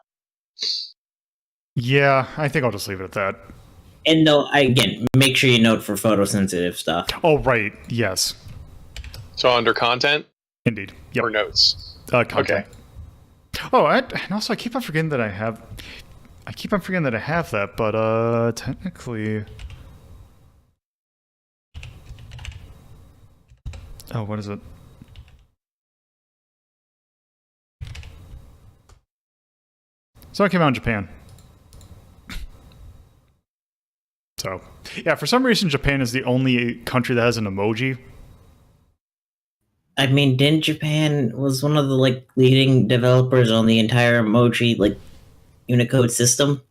Yeah, I think I'll just leave it at that. And no, again, make sure you note for photosensitive stuff. Oh, right. Yes. So under content Indeed. Yep. or notes. Content. Oh, and also I keep on forgetting that I have. I keep on forgetting that I have that, but technically. Oh, what is it? So it came out in Japan. So, yeah, for some reason, Japan is the only country that has an emoji. I mean, didn't Japan was one of the like leading developers on the entire emoji like Unicode system?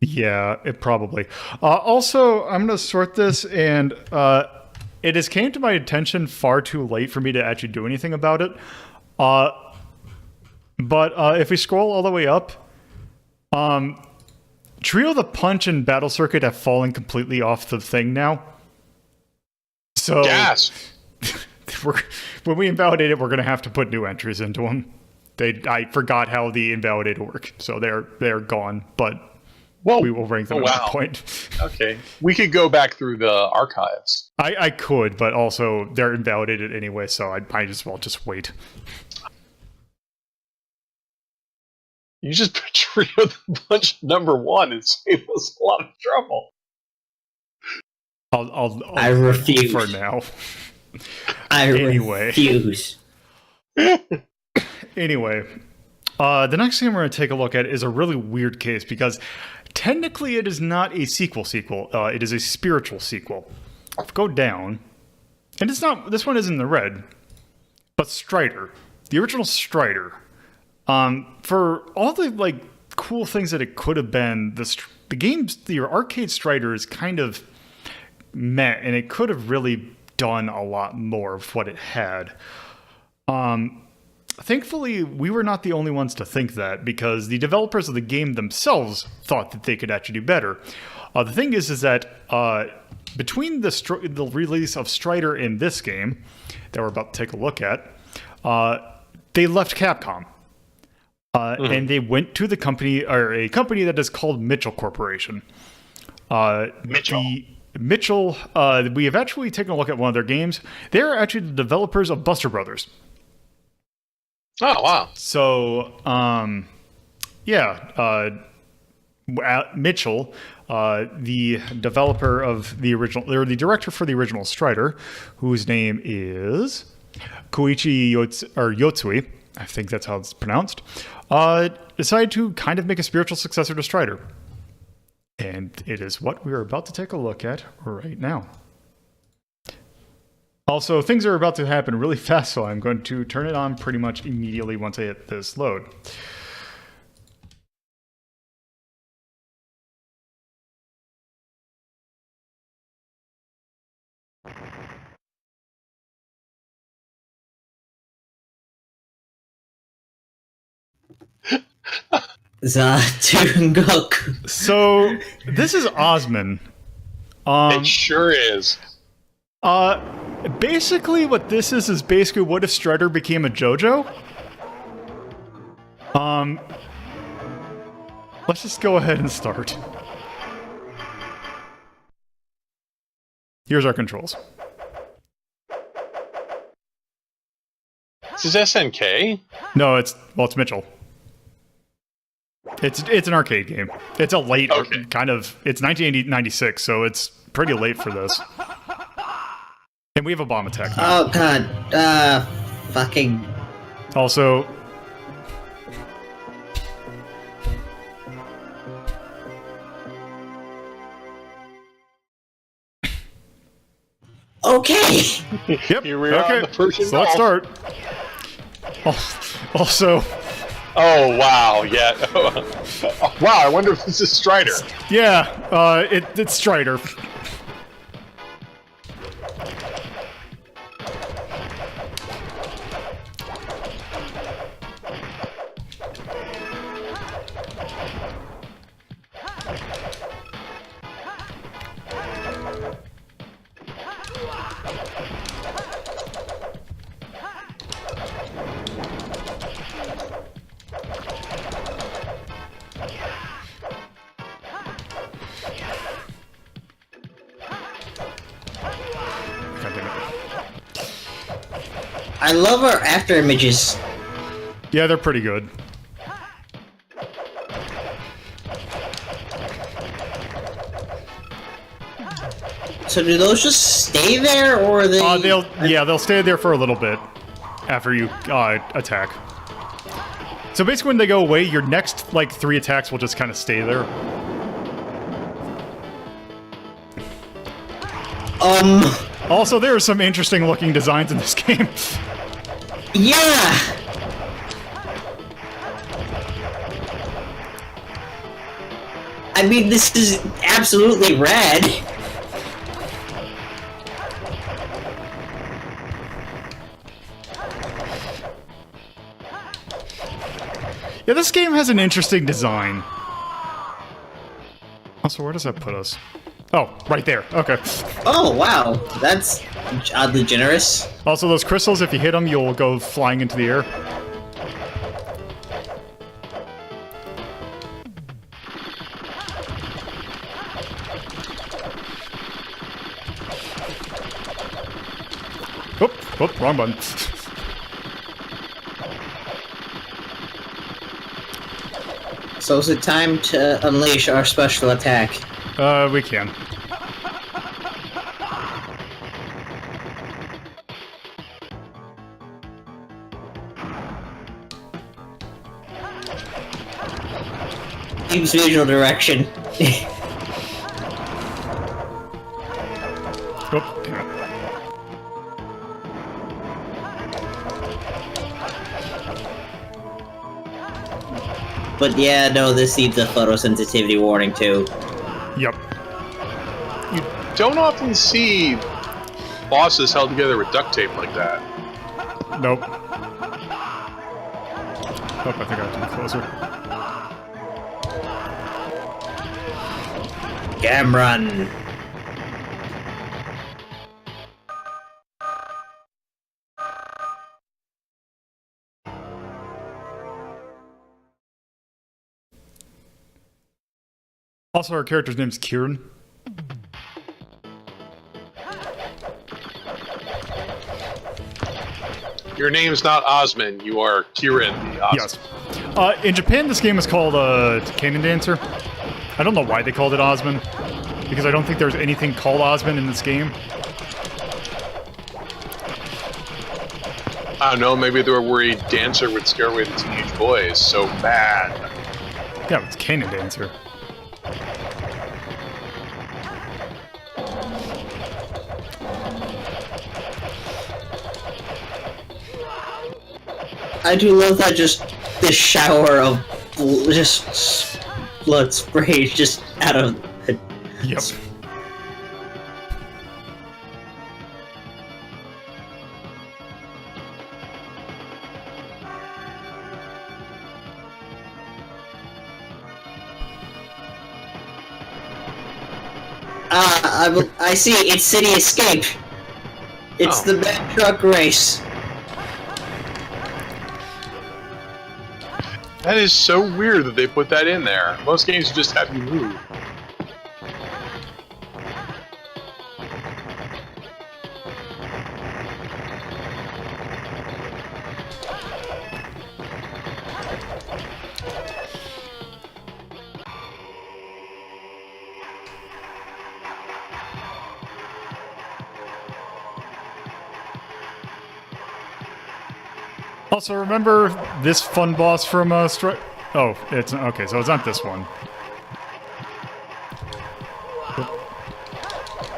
Yeah, it probably. Also, I'm going to sort this, and it has came to my attention far too late for me to actually do anything about it. But if we scroll all the way up, Trio the Punch and Battle Circuit have fallen completely off the thing now. So Gas. when we invalidate it, we're going to have to put new entries into them. I forgot how the invalidated work, so they're gone. But Whoa. we will rank them Oh, at that wow. point. Okay. We could go back through the archives. I could, but also they're invalidated anyway, so I might as well just wait. You just put Trio the Punch #1 and save us a lot of trouble. I'll I refuse. for now. Anyway. Anyway. Refuse. Anyway, the next game we're going to take a look at is a really weird case because technically it is not a sequel. It is a spiritual sequel. Go down, and it's not. This one isn't the red, but Strider, the original Strider. For all the like cool things that it could have been, the arcade Strider is kind of meh, and it could have really done a lot more of what it had. Thankfully, we were not the only ones to think that, because the developers of the game themselves thought that they could actually do better. The thing is that between the release of Strider and this game that we're about to take a look at, they left Capcom. And they went to a company that is called Mitchell Corporation. Mitchell, we have actually taken a look at one of their games. They're actually the developers of Buster Brothers. Oh, wow. So, Mitchell, the developer of the original, or the director for the original Strider, whose name is Koichi Yotsui, I think that's how it's pronounced, decided to kind of make a spiritual successor to Strider. And it is what we are about to take a look at right now. Also, things are about to happen really fast, so I'm going to turn it on pretty much immediately once I hit this load. Goku. So, this is Osman. It sure is. Basically, what this is basically what if Strider became a JoJo? Let's just go ahead and start. Here's our controls. This is SNK? No, it's Mitchell. It's an arcade game. It's a late kind of. It's 1996, so it's pretty late for this. And we have a bomb attack now. Oh god. Fucking. Also. Okay. Yep. Here we are on the Persian so let's Gulf. start. Also. Oh, wow, yeah. Wow, I wonder if this is Strider. Yeah, it's Strider. I love our after images. Yeah, they're pretty good. So do those just stay there, or are they? They'll stay there for a little bit after you attack. So basically, when they go away, your next like 3 attacks will just kind of stay there. Also, there are some interesting looking designs in this game. Yeah. I mean, this is absolutely rad. Yeah, this game has an interesting design. Also, where does that put us? Oh, right there. Okay. Oh, wow. That's oddly generous. Also, those crystals, if you hit them, you'll go flying into the air. Oop, wrong button. So is it time to unleash our special attack? We can. Use visual direction. Oop, damn it. But yeah, no, this needs a photosensitivity warning too. Yep. You don't often see bosses held together with duct tape like that. Nope. Oh, I think I have to be closer. Gamrun. Also, our character's name's Kieran. Your name's not Osman, you are Kieran the Osman. Yes. In Japan, this game is called Cannon Dancer. I don't know why they called it Osman, because I don't think there's anything called Osman in this game. I don't know, maybe they were worried Dancer would scare away the teenage boys so bad. Yeah, it's Cannon Dancer. I do love that this shower of just blood sprays just out of it. Yep. I see, it's City Escape. It's the bad truck race. That is so weird that they put that in there. Most games just have you move. Also, remember this fun boss from Oh, it's okay. So it's not this one.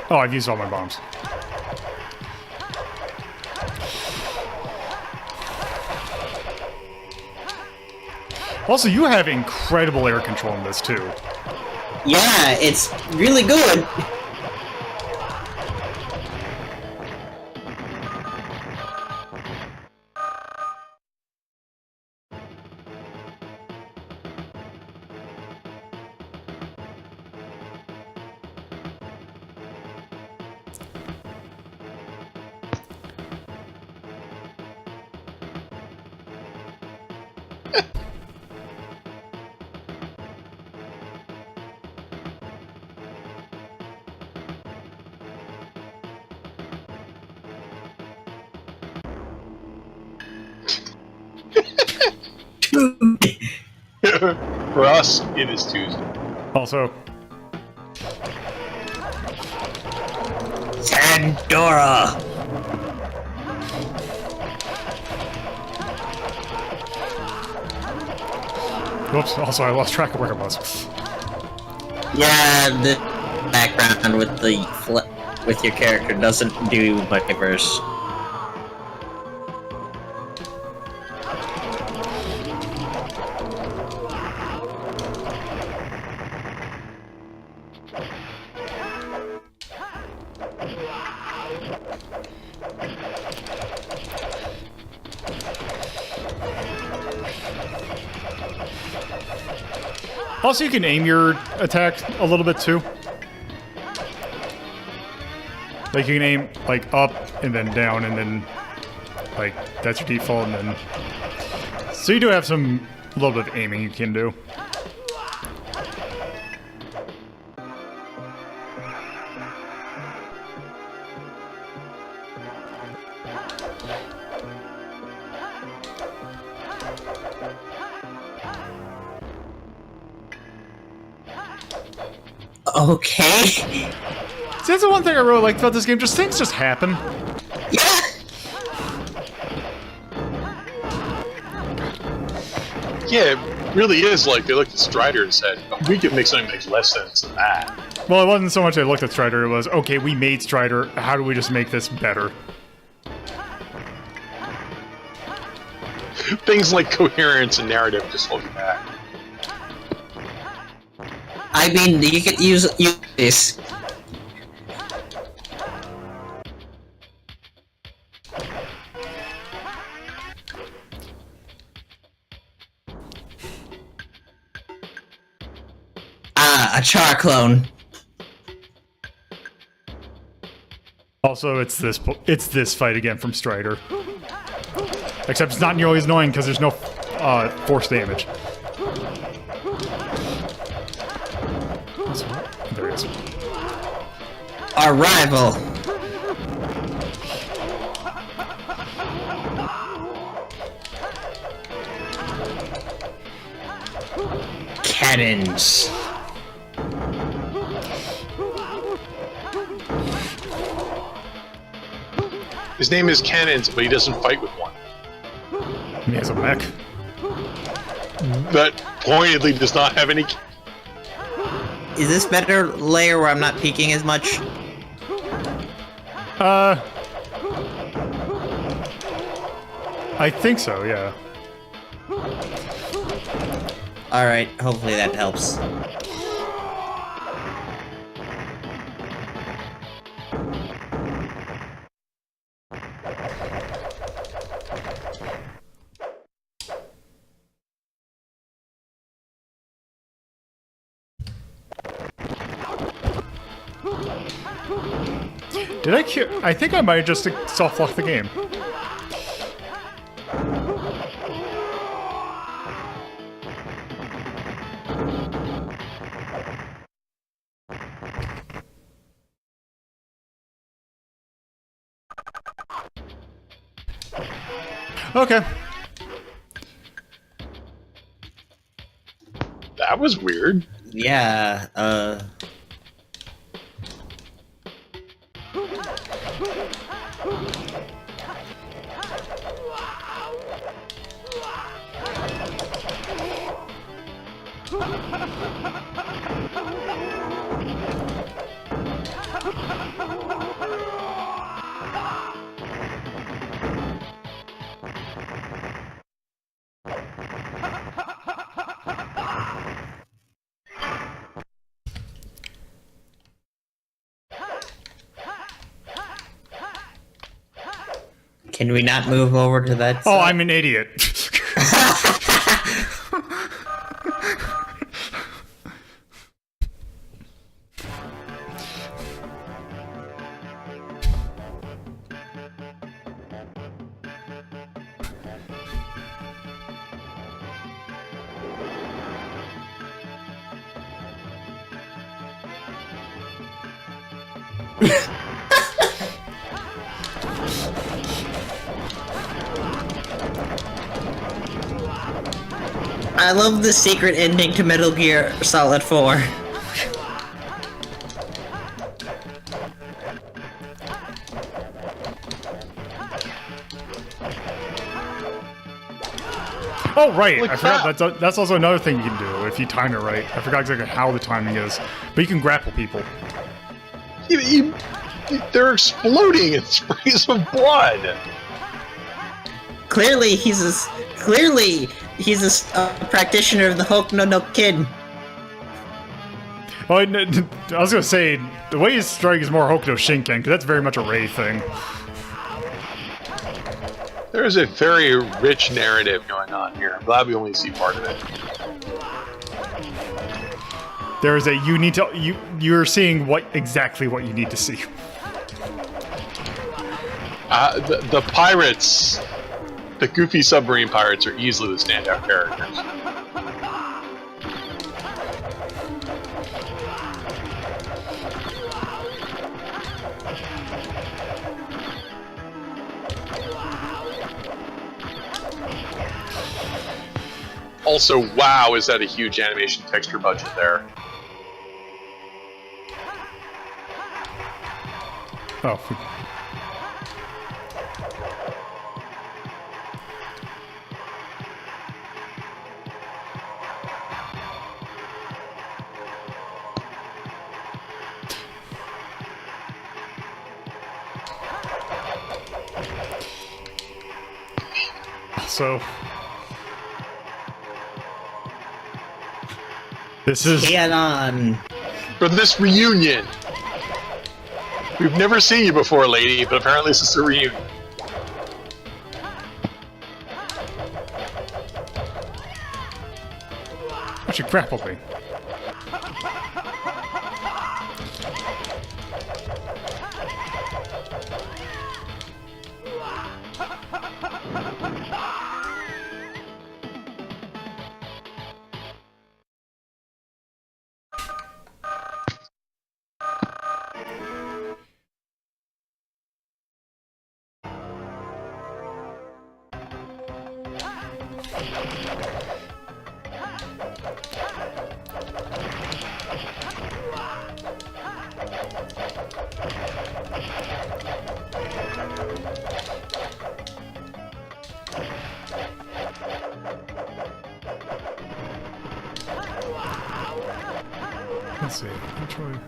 Oh, I've used all my bombs. Also, you have incredible air control in this too. Yeah, it's really good. For us, it is Tuesday. Also, Pandora. whoops. Also, I lost track of where it was. Yeah, the background with with your character doesn't do multiverse. Also, you can aim your attack a little bit too. Like you can aim like up and then down and then like that's your default and then. So you do have some little bit of aiming you can do. Okay. See, that's the one thing I really liked about this game. Just things just happen. Yeah. Yeah, it really is like they looked at Strider and said, we could make something that makes less sense than that. Well, it wasn't so much they looked at Strider. It was, okay, we made Strider. How do we just make this better? Things like coherence and narrative just look bad. I mean, you could use this. Ah, a Char clone. Also, it's this fight again from Strider. Except it's not nearly as annoying because there's no force damage. There it is. Our rival. Cannons. His name is Cannons, but he doesn't fight with one. He has a mech. That pointedly does not have any. Is this better layer where I'm not peeking as much? I think so, yeah. Alright, hopefully that helps. Did I kill? I think I might have just soft-locked the game. Okay. That was weird. Yeah, can we not move over to that Oh, side? I'm an idiot. I love the secret ending to Metal Gear Solid 4. Oh, right. Holy I forgot crap. that's also another thing you can do if you time it right. I forgot exactly how the timing is. But you can grapple people. They're exploding in sprays of blood. Clearly, he's a practitioner of the Hokuno no Kid. Oh, I was going to say, the way you strike is more Hokuto Shinken, because that's very much a Ray thing. There's a very rich narrative going on here. I'm glad we only see part of it. There is a you're seeing exactly what you need to see. The pirates, the goofy submarine pirates, are easily the standout characters. Also, wow, is that a huge animation texture budget there? Oh. So this is Get on. For this reunion! We've never seen you before, lady, but apparently this is a reunion. actually grappled me. Let's see. Which way?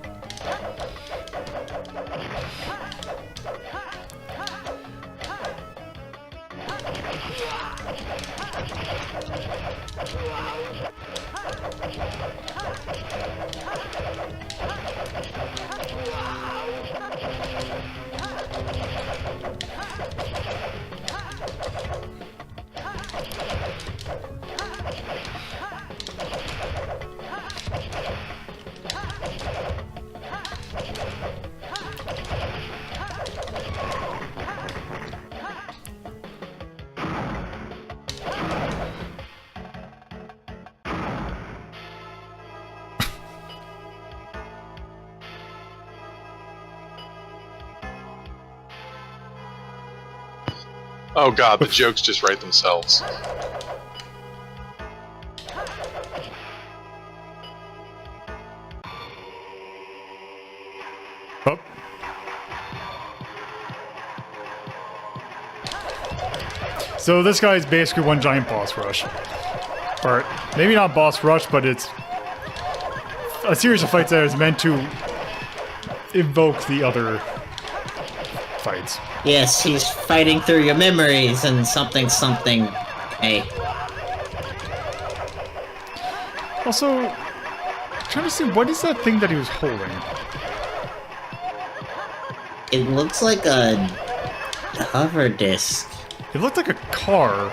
Oh god, the jokes just write themselves. Oh. So this guy is basically one giant boss rush. Or maybe not boss rush, but it's a series of fights that is meant to evoke the other fights. Yes, he's fighting through your memories and something. Hey. Also, I'm trying to see, what is that thing that he was holding? It looks like a hover disc. It looked like a car.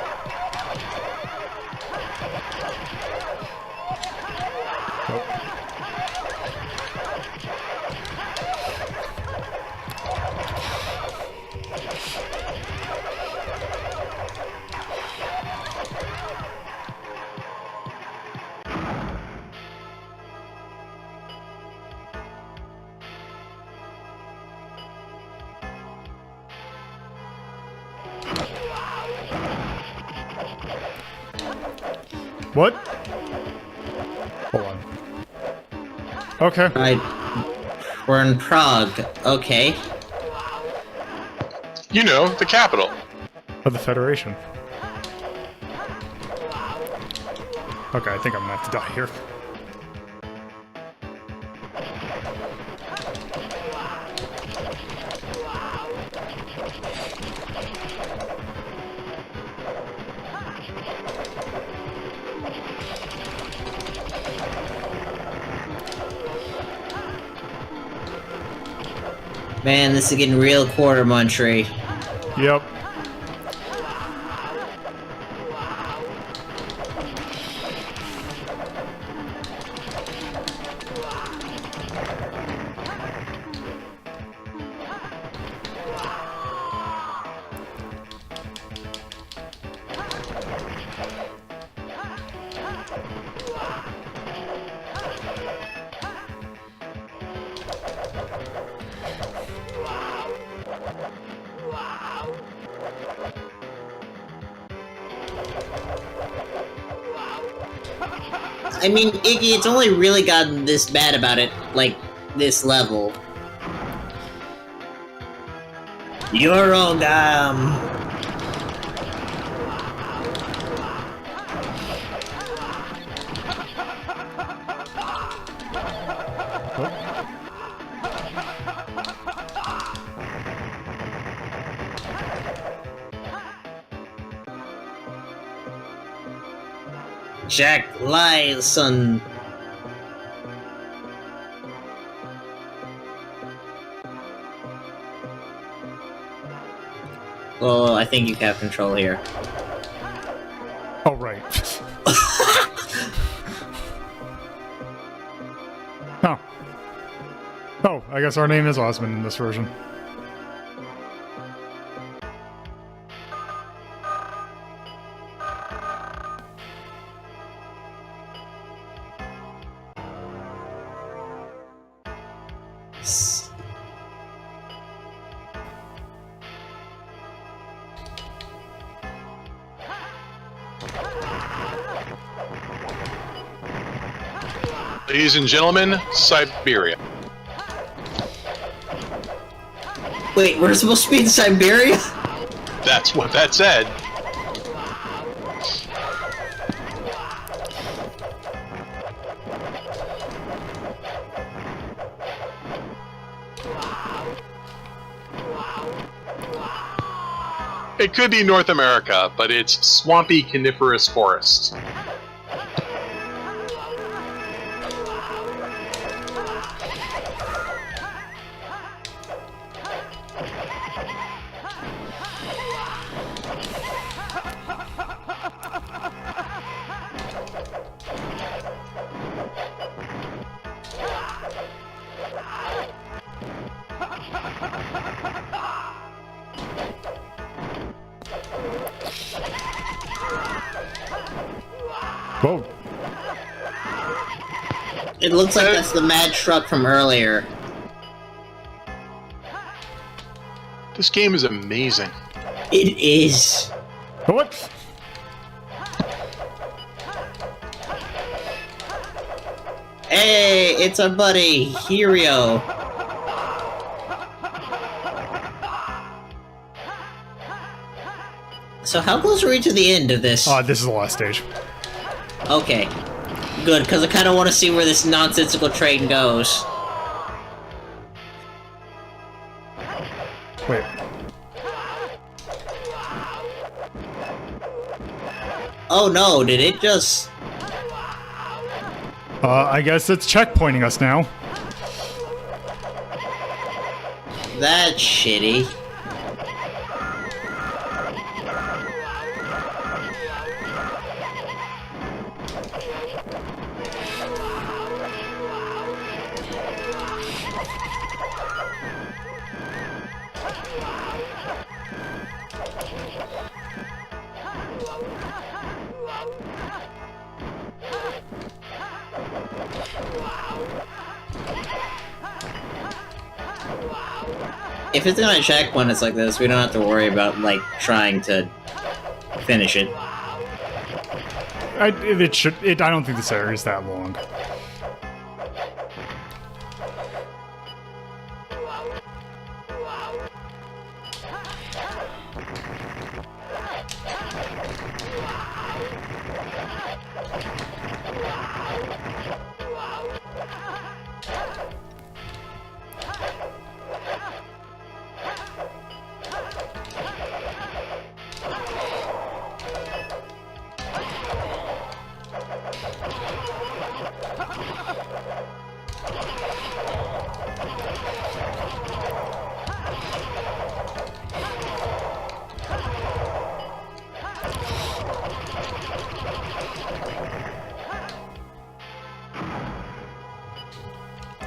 What? Hold on. Okay. Right. We're in Prague. Okay. You know, the capital. Of the Federation. Okay, I think I'm gonna have to die here. Man, this is getting real quarter munchy. Yep. I mean, Iggy, it's only really gotten this bad about it, like, this level. Eurogam! Jack Lyson. Well, I think you have control here. Oh, right. Oh. Oh, I guess our name is Osman in this version. Ladies and gentlemen, Siberia. Wait, we're supposed to be in Siberia? That's what that said. It could be North America, but it's swampy coniferous forest. Whoa. It looks like that's the mad truck from earlier. This game is amazing. It is. What? Hey, it's our buddy, Hirio. So how close are we to the end of this? This is the last stage. Okay. Good, because I kind of want to see where this nonsensical train goes. Wait. Oh no, did it just... I guess it's checkpointing us now. That's shitty. If it's gonna check when it's like this, we don't have to worry about, like, trying to finish it. I don't think this area is that long.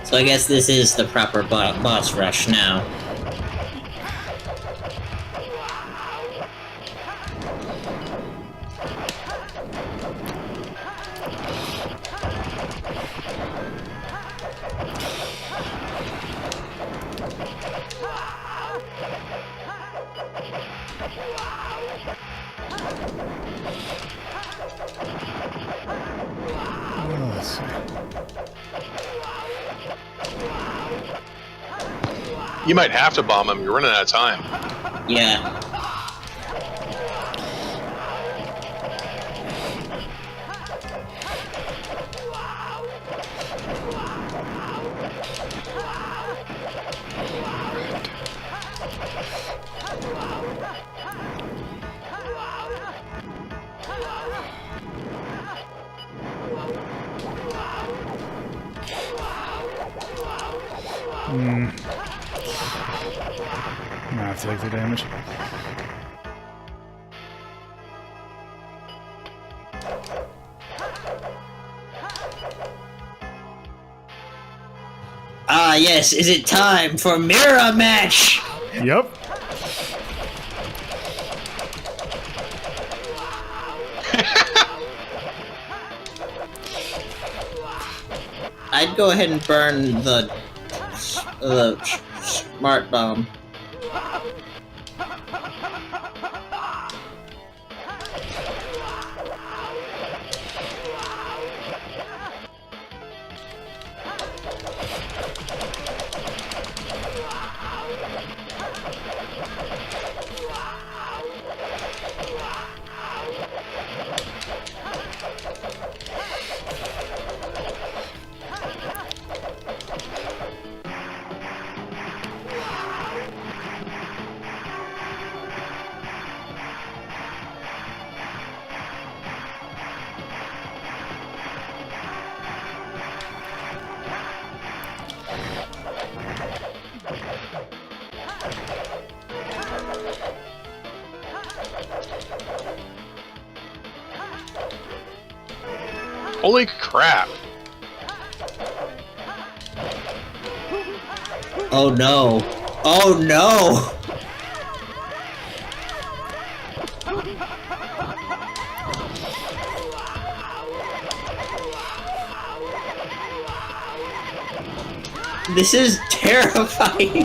So I guess this is the proper boss rush now. Let's see. You might have to bomb him. You're running out of time. Yeah. I'm gonna have to take the damage. Ah, yes, is it time for mirror match? Yep. I'd go ahead and burn the smart bomb. Holy crap. Oh no. Oh no! This is terrifying.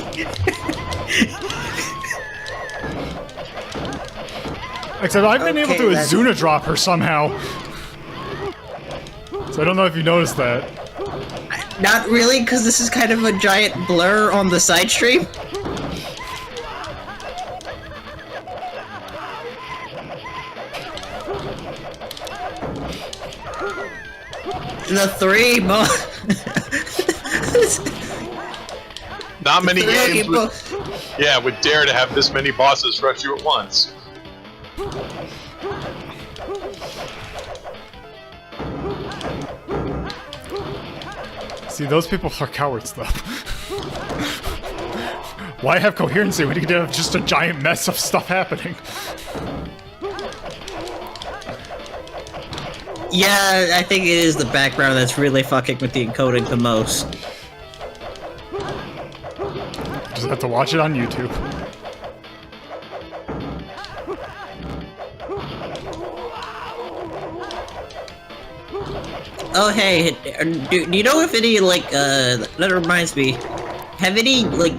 Except I've been able to Azuna drop her somehow. So I don't know if you noticed that. Not really, because this is kind of a giant blur on the side stream. The three Not many games would dare to have this many bosses rush you at once. See, those people are cowards, though. Why have coherency when you can have just a giant mess of stuff happening? Yeah, I think it is the background that's really fucking with the encoding the most. Just have to watch it on YouTube. Oh hey, do you know if any, like, that reminds me, have any, like,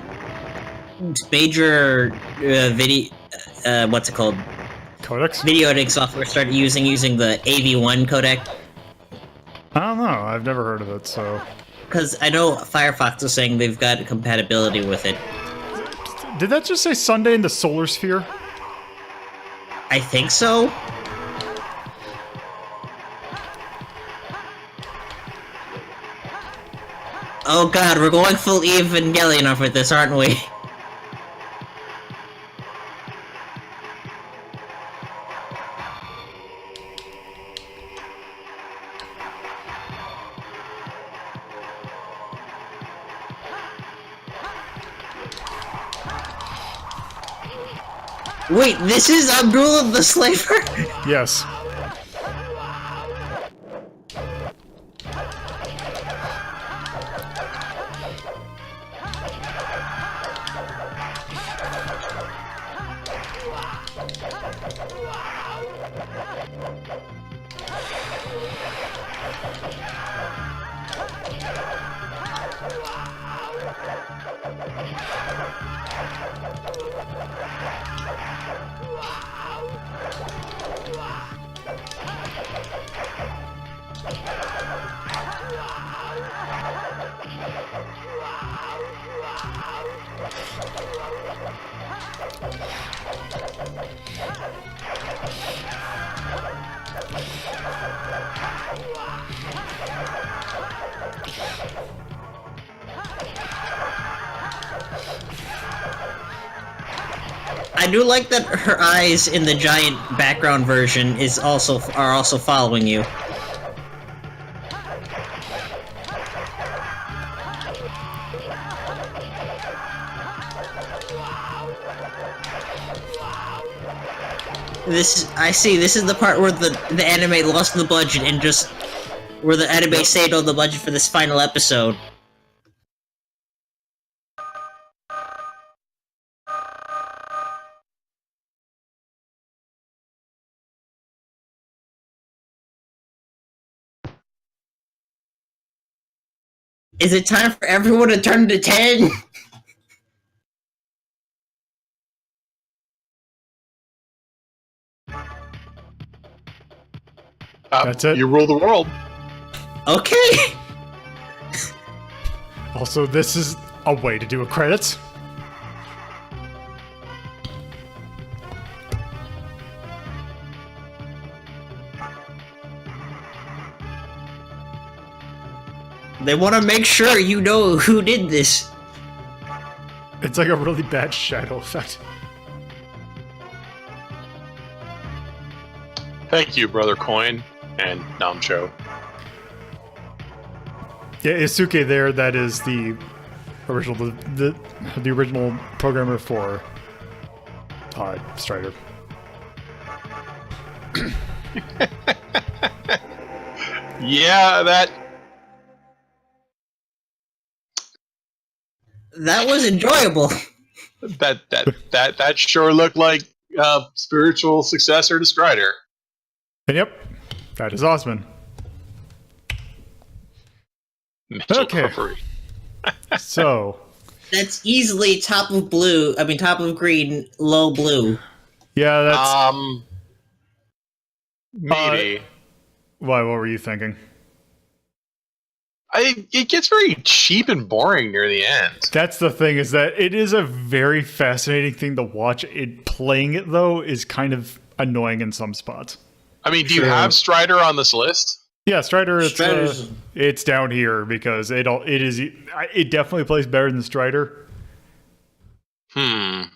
major, what's it called? Codecs? Video editing software started using the AV1 codec? I don't know, I've never heard of it, so... Because I know Firefox is saying they've got compatibility with it. Did that just say Sunday in the Solar Sphere? I think so. Oh god, we're going full Evangelion off with this, aren't we? Wait, this is Abdullah the Slaver? Yes. I do like that her eyes in the giant background version are also following you. This is the part where the anime lost the budget and just where the anime saved all the budget for this final episode. Is it time for everyone to turn to 10? That's it. You rule the world. Okay. Also, this is a way to do a credits. They want to make sure you know who did this. It's like a really bad shadow effect. Thank you, Brother Coin and Namcho. Yeah, Isuke there, that is the original the original programmer for Strider. Yeah, that was enjoyable. That sure looked like a spiritual successor to Strider. And yep, that is Osman. Mental Okay. cookery. So That's easily top of green, low blue. yeah, that's Maybe. Why? What were you thinking? It gets very cheap and boring near the end. That's the thing, is that it is a very fascinating thing to watch. Playing it, though, is kind of annoying in some spots. I mean, do you have Strider on this list? Yeah, Strider, it's down here because it definitely plays better than Strider. I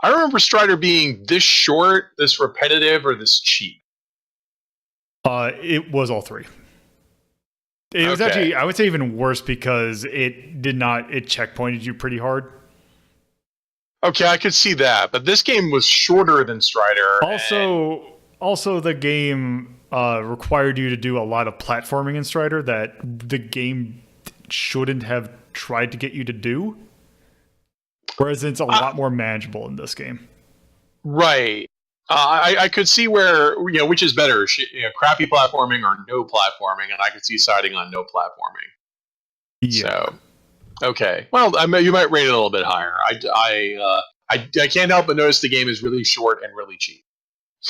remember Strider being this short, this repetitive, or this cheap. It was all three. It was actually, I would say, even worse because it checkpointed you pretty hard. Okay, I could see that, but this game was shorter than Strider. Also, the game required you to do a lot of platforming in Strider that the game shouldn't have tried to get you to do. Whereas it's a lot more manageable in this game. Right. I could see where, which is better, crappy platforming or no platforming, and I could see siding on no platforming. Yeah. So, okay. Well, you might rate it a little bit higher. I can't help but notice the game is really short and really cheap.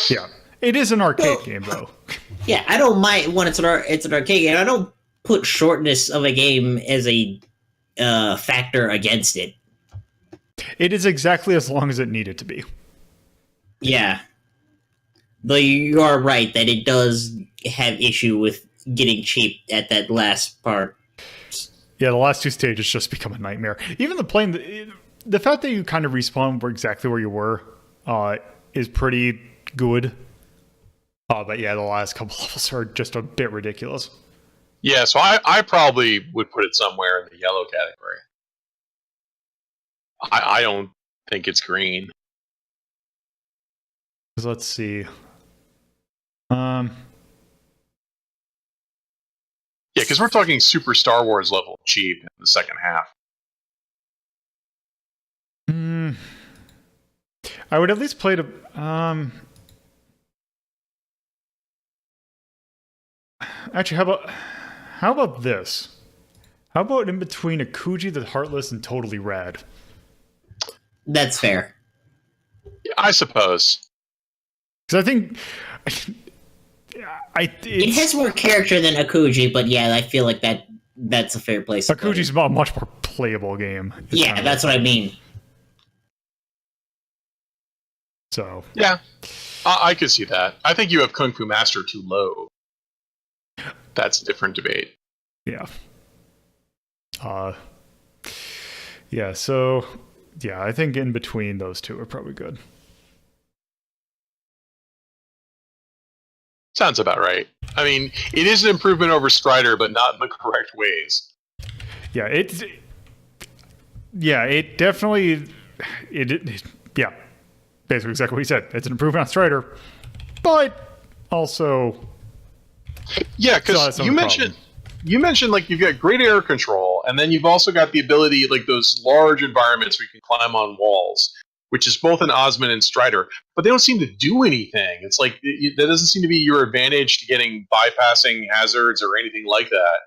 Yeah. It is an arcade game, though. Yeah, I don't mind when it's an arcade game. I don't put shortness of a game as a factor against it. It is exactly as long as it needed to be. Yeah. Though you are right that it does have issue with getting cheap at that last part. Yeah, the last two stages just become a nightmare. Even the fact that you kind of respawn exactly where you were is pretty good. But yeah, the last couple levels are just a bit ridiculous. Yeah, so I probably would put it somewhere in the yellow category. I don't think it's green. Let's see. Yeah, because we're talking Super Star Wars level cheap in the second half. I would at least play to. Actually, how about this? How about in between Akuji the Heartless and Totally Rad? That's fair. Yeah, I suppose. Because I think it has more character than Akuji, but yeah, I feel like that's a fair place. Akuji's a much more playable game. Yeah, that's what I mean. So yeah, I could see that. I think you have Kung Fu Master too low. That's a different debate. Yeah. Yeah. So yeah, I think in between those two are probably good. Sounds about right. I mean, it is an improvement over Strider, but not in the correct ways. Yeah, it definitely yeah, basically exactly what he said. It's an improvement on Strider, but also because you mentioned like you've got great air control, and then you've also got the ability, like those large environments where you can climb on walls, which is both in Osman and Strider, but they don't seem to do anything. It's like that doesn't seem to be your advantage to getting bypassing hazards or anything like that.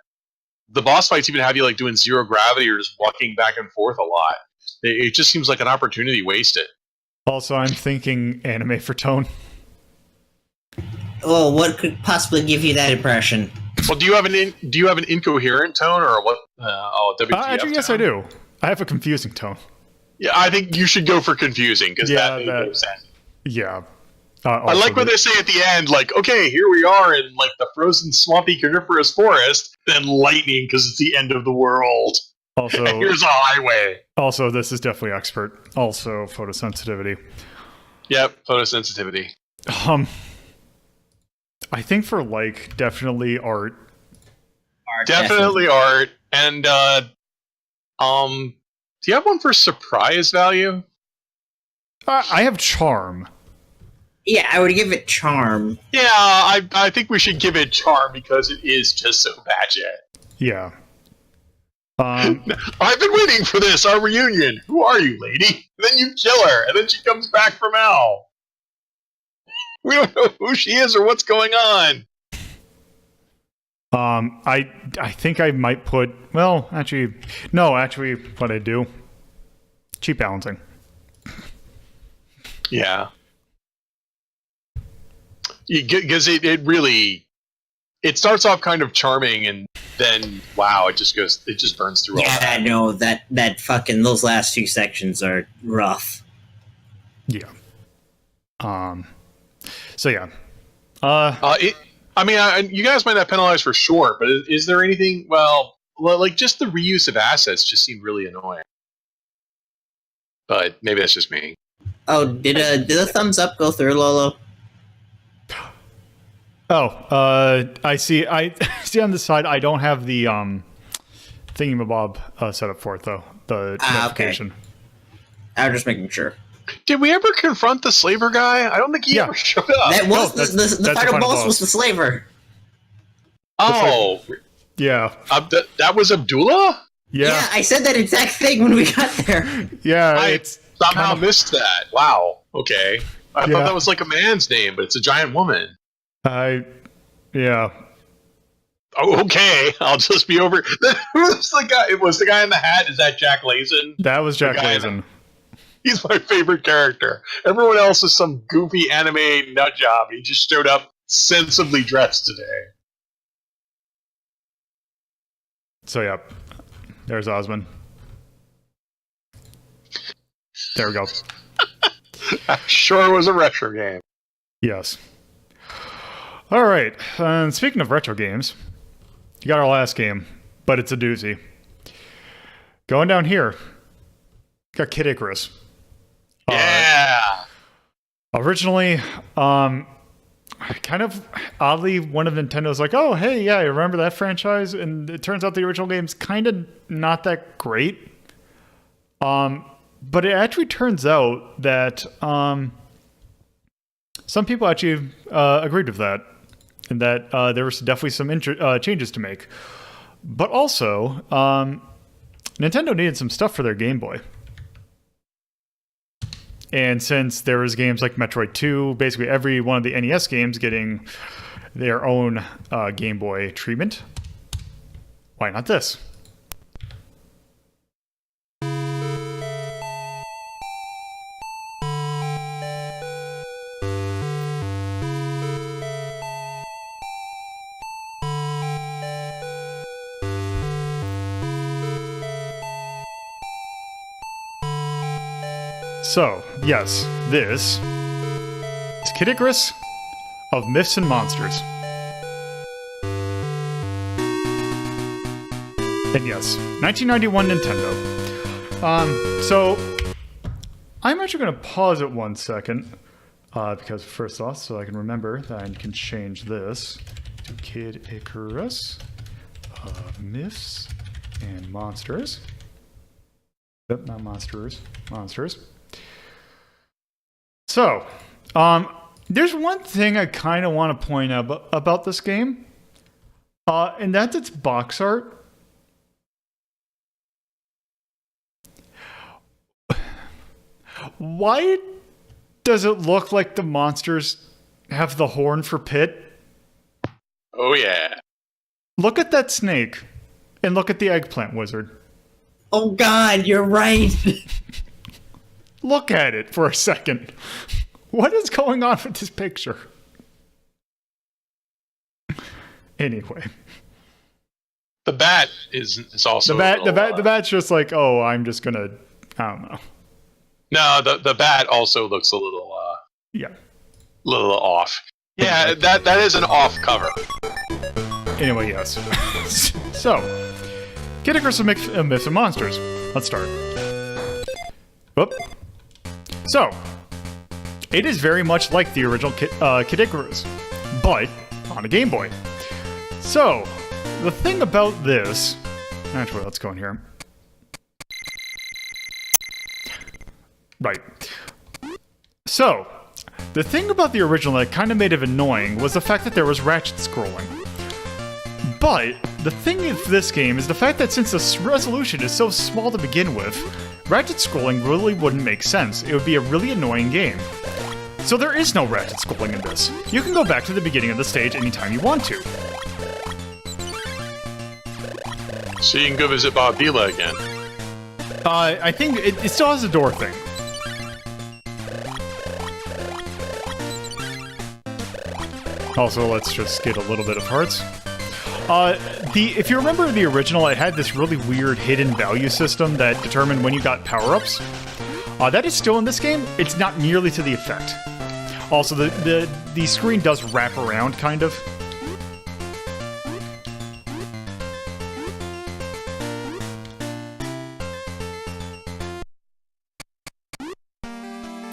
The boss fights even have you like doing zero gravity or just walking back and forth a lot. It just seems like an opportunity wasted. Also, I'm thinking anime for tone. Oh, what could possibly give you that impression? Well, do you have an incoherent tone or what? WTF actually, yes, tone? I do. I have a confusing tone. Yeah, I think you should go for confusing because that makes no sense. Yeah. I like what they say at the end, like, okay, here we are in like the frozen, swampy, coniferous forest, then lightning because it's the end of the world. Also, and here's a highway. Also, this is definitely expert. Also, photosensitivity. Yep, photosensitivity. I think for like definitely art. Definitely art, and do you have one for surprise value? I have charm. Yeah, I would give it charm. Yeah, I think we should give it charm because it is just so batshit. Yeah. I've been waiting for this, our reunion. Who are you, lady? And then you kill her, and then she comes back from hell. We don't know who she is or what's going on. I think I might put. Well, actually, what I do. Cheap balancing. Yeah. it really, it starts off kind of charming, and then wow, it just burns through all that. Yeah, no, that fucking, those last two sections are rough. Yeah. So yeah. You guys might not penalize for short, but is there anything? Well, like just the reuse of assets just seemed really annoying. But maybe that's just me. Oh, did the thumbs up go through, Lolo? Oh, I see. I see on the side. I don't have the thingamabob set up for it though. The notification. Okay. I was just making sure. Did we ever confront the slaver guy? I don't think he ever showed up. That was the final boss was the slaver. Oh, yeah. That was Abdullah? Yeah, I said that exact thing when we got there. Yeah, I somehow missed that. Wow. Okay. I thought that was like a man's name, but it's a giant woman. Yeah. Oh, okay. I'll just be over. Who's the guy? It was the guy in the hat. Is that Jack Layson? That was Jack Layson. He's my favorite character. Everyone else is some goofy anime nut job. He just showed up sensibly dressed today. So yeah, there's Osman. There we go. Sure was a retro game. Yes. All right. Speaking of retro games, you got our last game, but it's a doozy. Going down here, got Kid Icarus. Yeah. Originally, kind of oddly, one of Nintendo's like, oh, hey, yeah, I remember that franchise? And it turns out the original game's kind of not that great. But it actually turns out that some people actually agreed with that, and that there was definitely some changes to make. But also, Nintendo needed some stuff for their Game Boy. And since there was games like Metroid 2, basically every one of the NES games getting their own Game Boy treatment, why not this? So, yes, this is Kid Icarus of Myths and Monsters. And yes, 1991 Nintendo. So, I'm actually going to pause it 1 second, because first off, so I can remember that I can change this to Kid Icarus of Myths and Monsters. Yep, not Monsters. Monsters. So, there's one thing I kind of want to point out about this game, and that's its box art. Why does it look like the monsters have the horn for Pit? Oh, yeah. Look at that snake, and look at the eggplant wizard. Oh, God, you're right. Look at it for a second. What is going on with this picture? Anyway. The bat is also the bat's just like, oh, I'm just gonna, I don't know. No, the bat also looks a little little off. Yeah, that is an off cover. Anyway, yes. So, Kid Icarus of Myths and Monsters. Let's start. Whoop. So, it is very much like the original Kid Icarus, but on a Game Boy. So, the thing about this... Actually, let's go in here. Right. So, the thing about the original that kind of made it annoying was the fact that there was ratchet scrolling. But, the thing with this game is the fact that since the resolution is so small to begin with, ratchet scrolling really wouldn't make sense. It would be a really annoying game. So there is no ratchet scrolling in this. You can go back to the beginning of the stage anytime you want to. So you can go visit Bob Vila again. I think it still has a door thing. Also, let's just get a little bit of hearts. If you remember the original, it had this really weird hidden value system that determined when you got power-ups. That is still in this game. It's not nearly to the effect. Also, the screen does wrap around, kind of.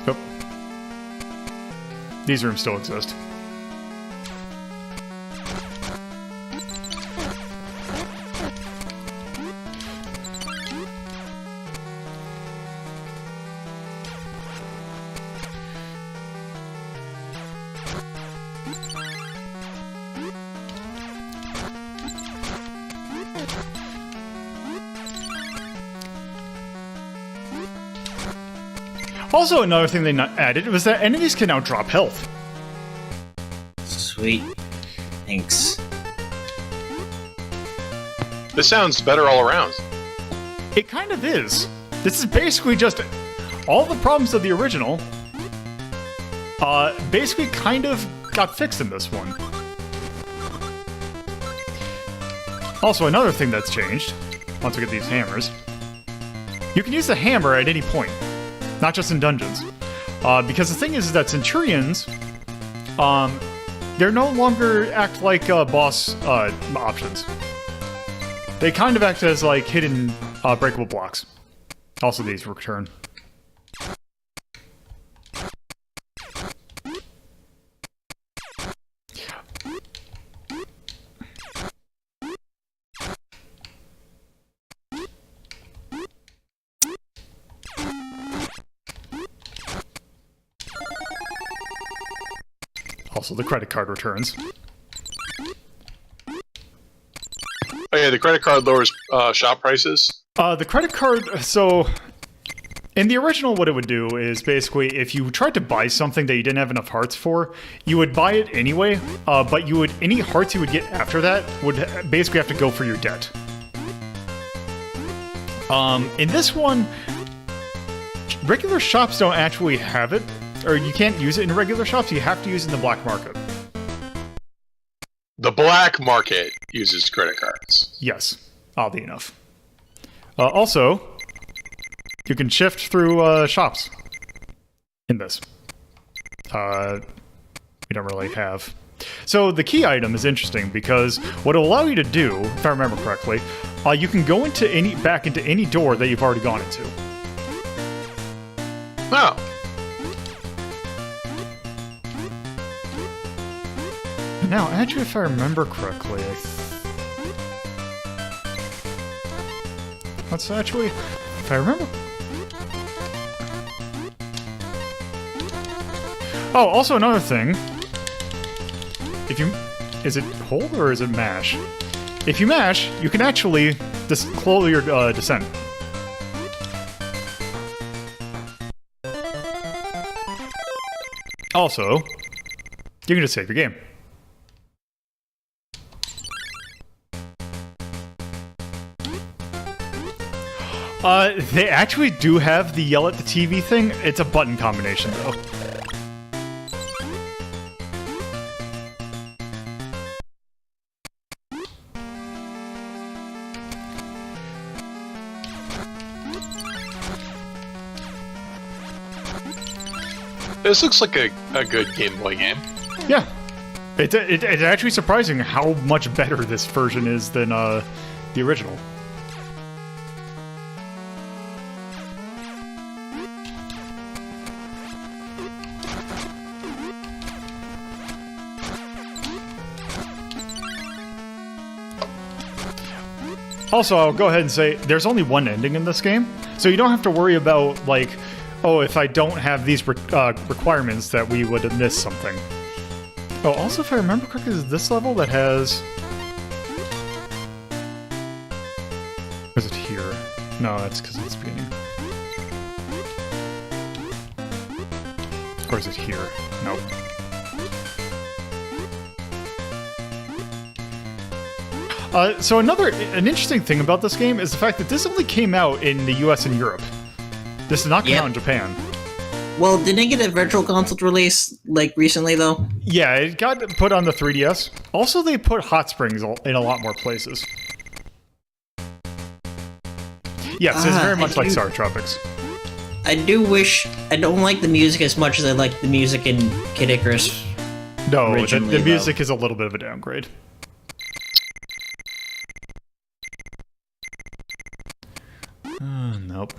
Oh. These rooms still exist. Also, another thing they added was that enemies can now drop health. Sweet. Thanks. This sounds better all around. It kind of is. This is basically just all the problems of the original. Basically kind of got fixed in this one. Also, another thing that's changed, once we get these hammers, you can use the hammer at any point. Not just in dungeons. Because the thing is that Centurions, they no longer act like boss options. They kind of act as like hidden breakable blocks. Also these return. Also, the credit card returns. Oh yeah, the credit card lowers shop prices. The credit card, so... In the original, what it would do is basically, if you tried to buy something that you didn't have enough hearts for, you would buy it anyway, but you would any hearts you would get after that would basically have to go for your debt. In this one, regular shops don't actually have it. Or you can't use it in regular shops, you have to use it in the black market. The black market uses credit cards. Yes, oddly enough. Also, you can shift through shops in this. We don't really have. So the key item is interesting because what it'll allow you to do, if I remember correctly, you can go back into any door that you've already gone into. Oh. Now, actually, if I remember correctly, let's actually, if I remember. Oh, also another thing. Is it hold or is it mash? If you mash, you can actually slow your descent. Also, you can just save your game. They actually do have the yell at the TV thing. It's a button combination, though. This looks like a good Game Boy game. Yeah. It's actually surprising how much better this version is than the original. Also, I'll go ahead and say, there's only one ending in this game, so you don't have to worry about, like, oh, if I don't have these requirements that we would have missed something. Oh, also, if I remember correctly, is this level that has... Or is it here? No, that's because it's the beginning. Or is it here? Nope. So an interesting thing about this game is the fact that this only came out in the US and Europe. This did not come out in Japan. Well, didn't it get a virtual console release like recently though? Yeah, it got put on the 3DS. Also, they put hot springs in a lot more places. Yes, it's very much like Star Tropics. I do wish I don't like the music as much as I like the music in Kid Icarus. No, the music is a little bit of a downgrade. Nope.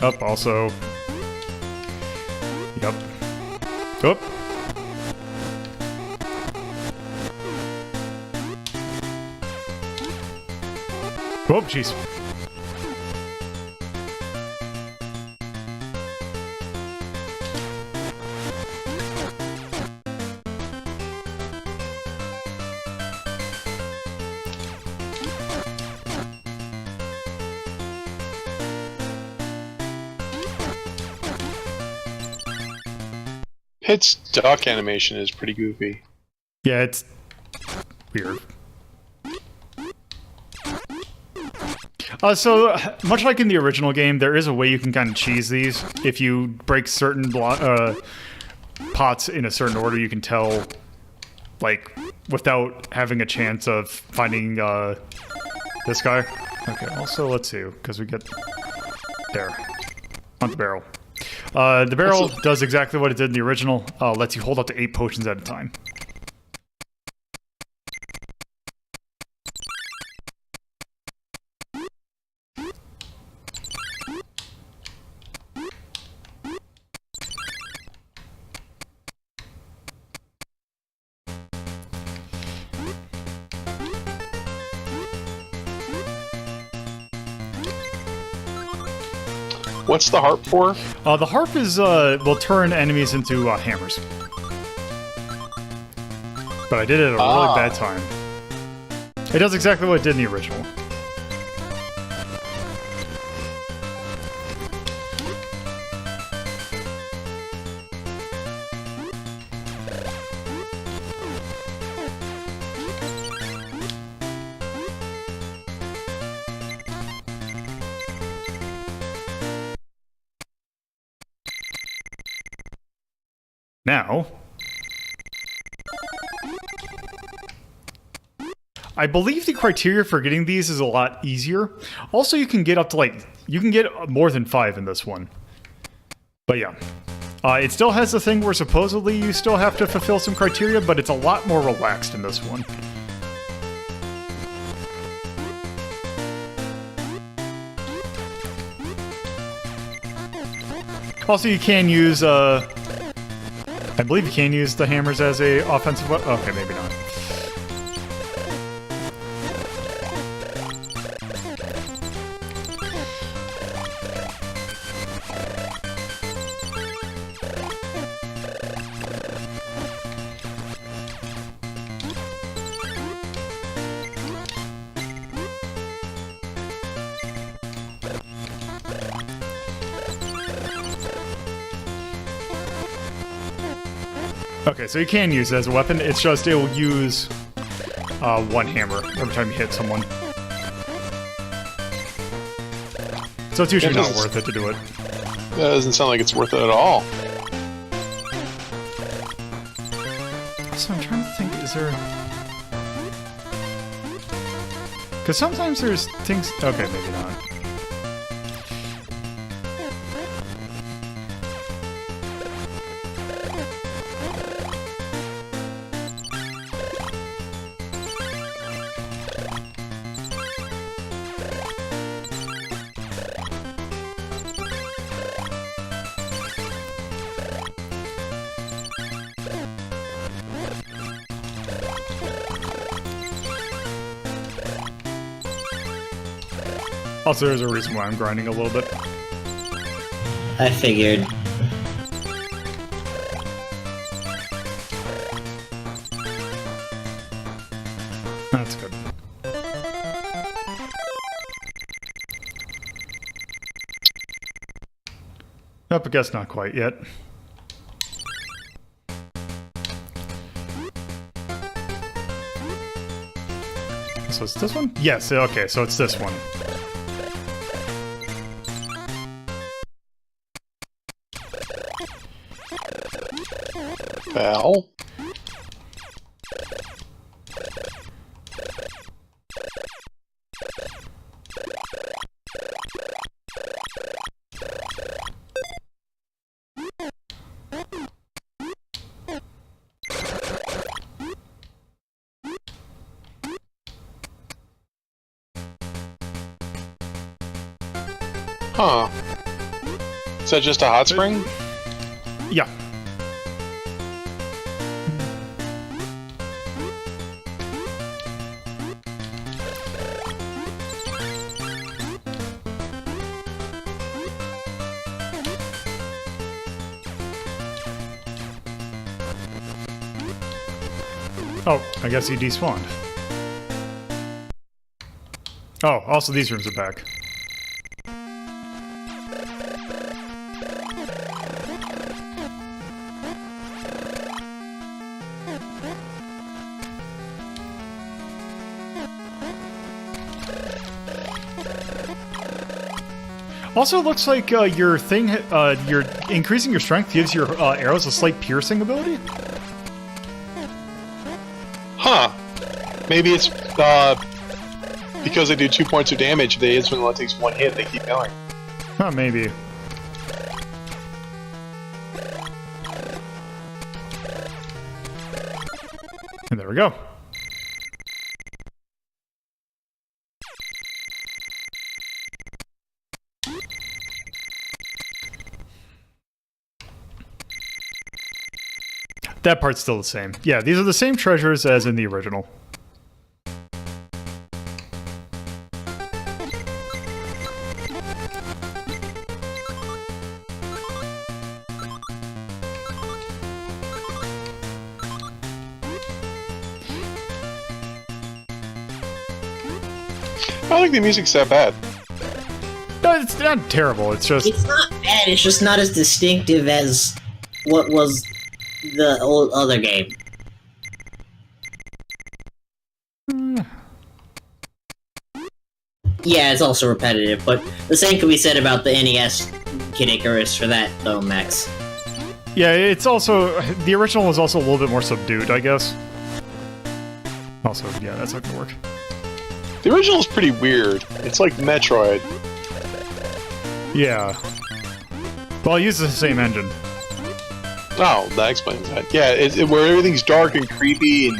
Up, also. Yep. Oop. Oh, jeez. Its duck animation is pretty goofy. Yeah, it's weird. So, much like in the original game, there is a way you can kind of cheese these. If you break certain pots in a certain order, you can tell, like, without having a chance of finding this guy. Okay, also, let's see, because we get there. On the barrel. The barrel does exactly what it did in the original. Lets you hold up to 8 potions at a time. What's the harp for? The harp is will turn enemies into hammers. But I did it at a really bad time. It does exactly what it did in the original. Now, I believe the criteria for getting these is a lot easier. Also, you can get up to you can get more than 5 in this one. But yeah, it still has the thing where supposedly you still have to fulfill some criteria, but it's a lot more relaxed in this one. Also, you can use, I believe you can use the hammers as a offensive weapon. Okay, maybe not. Okay, so you can use it as a weapon. It's just it will use one hammer every time you hit someone. So it's usually not worth it to do it. That doesn't sound like it's worth it at all. So I'm trying to think, is there... Because sometimes there's things... Okay, maybe not. Also, there's a reason why I'm grinding a little bit. I figured. That's good. Nope, I guess not quite yet. So it's this one? Yes, okay, so it's this one. Well. Huh. Is that just a hot spring? Yeah. Oh, I guess he despawned. Oh, also these rooms are back. Also, it looks like your thing, you're increasing your strength gives your arrows a slight piercing ability. Huh. Maybe it's because they do 2 points of damage. If they hit someone that takes one hit, they keep going. Huh, maybe. And there we go. That part's still the same. Yeah, these are the same treasures as in the original. I don't think the music's that bad. No, it's not terrible. It's just... It's not bad, it's just not as distinctive as what was the old other game. Yeah, it's also repetitive, but the same can be said about the NES Kid Icarus for that, though, Max. Yeah, it's also... The original was also a little bit more subdued, I guess. Also, yeah, that's not gonna work. The original's pretty weird. It's like Metroid. Yeah. Well, it uses the same engine. Oh, that explains that. Yeah, where everything's dark and creepy, and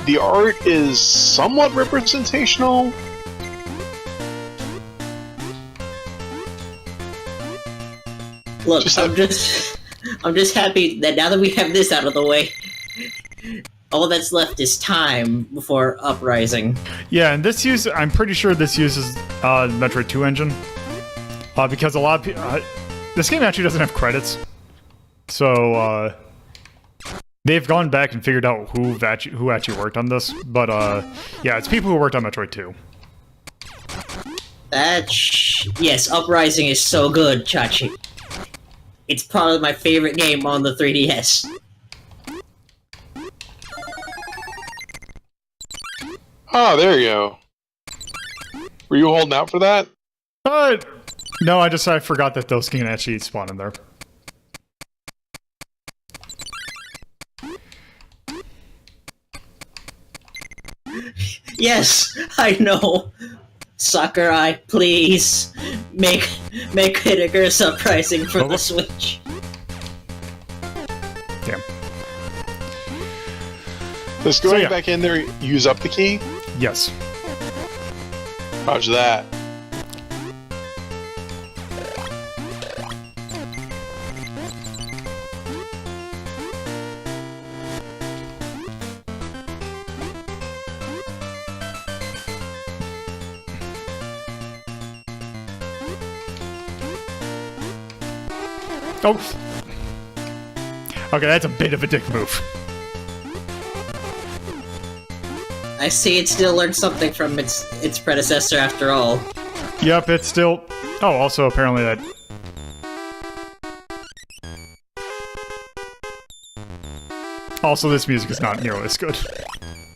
the art is somewhat representational. Look, I'm just happy that now that we have this out of the way, all that's left is time before Uprising. Yeah, and I'm pretty sure this uses Metroid 2 engine. Because a lot of people... this game actually doesn't have credits. So, they've gone back and figured out who actually worked on this. But, yeah, it's people who worked on Metroid 2. Yes, Uprising is so good, Chachi. It's probably my favorite game on the 3DS. Oh, there you go. Were you holding out for that? No, I forgot that those can actually spawn in there. Yes, I know. Sakurai, please make Icarus Uprising for the Switch. Damn. Does going back in there use up the key? Yes. Roger that. Oh. Okay, that's a bit of a dick move. I see it still learned something from its predecessor after all. Yep, it's still... Oh, also apparently that... Also, this music is not nearly as good.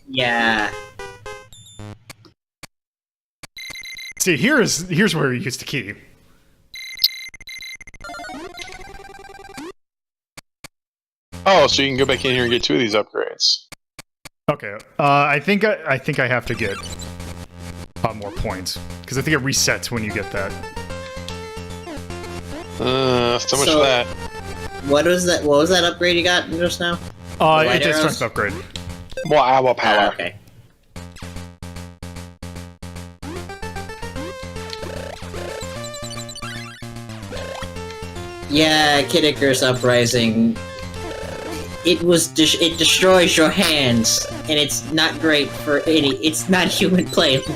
Yeah. see, here's where you use the key. Oh, so you can go back in here and get 2 of these upgrades. Okay. I think I have to get more points because I think it resets when you get that. So much for that. What was that? What was that upgrade you got just now? It did strength upgrade. More hour power. Okay. Yeah, Kid Icarus Uprising. It destroys your hands, and it's not great for any. It's not human playable.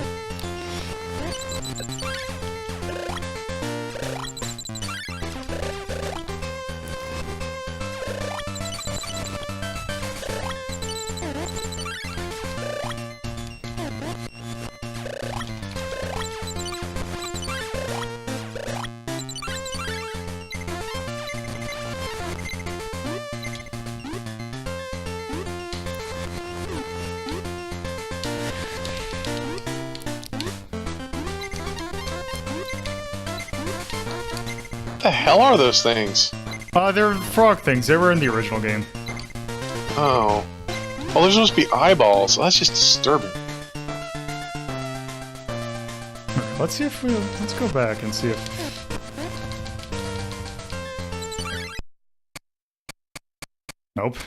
What the hell are those things? They're frog things. They were in the original game. Oh. Well, there's supposed to be eyeballs. That's just disturbing. Okay, let's see if let's go back and see if... Nope.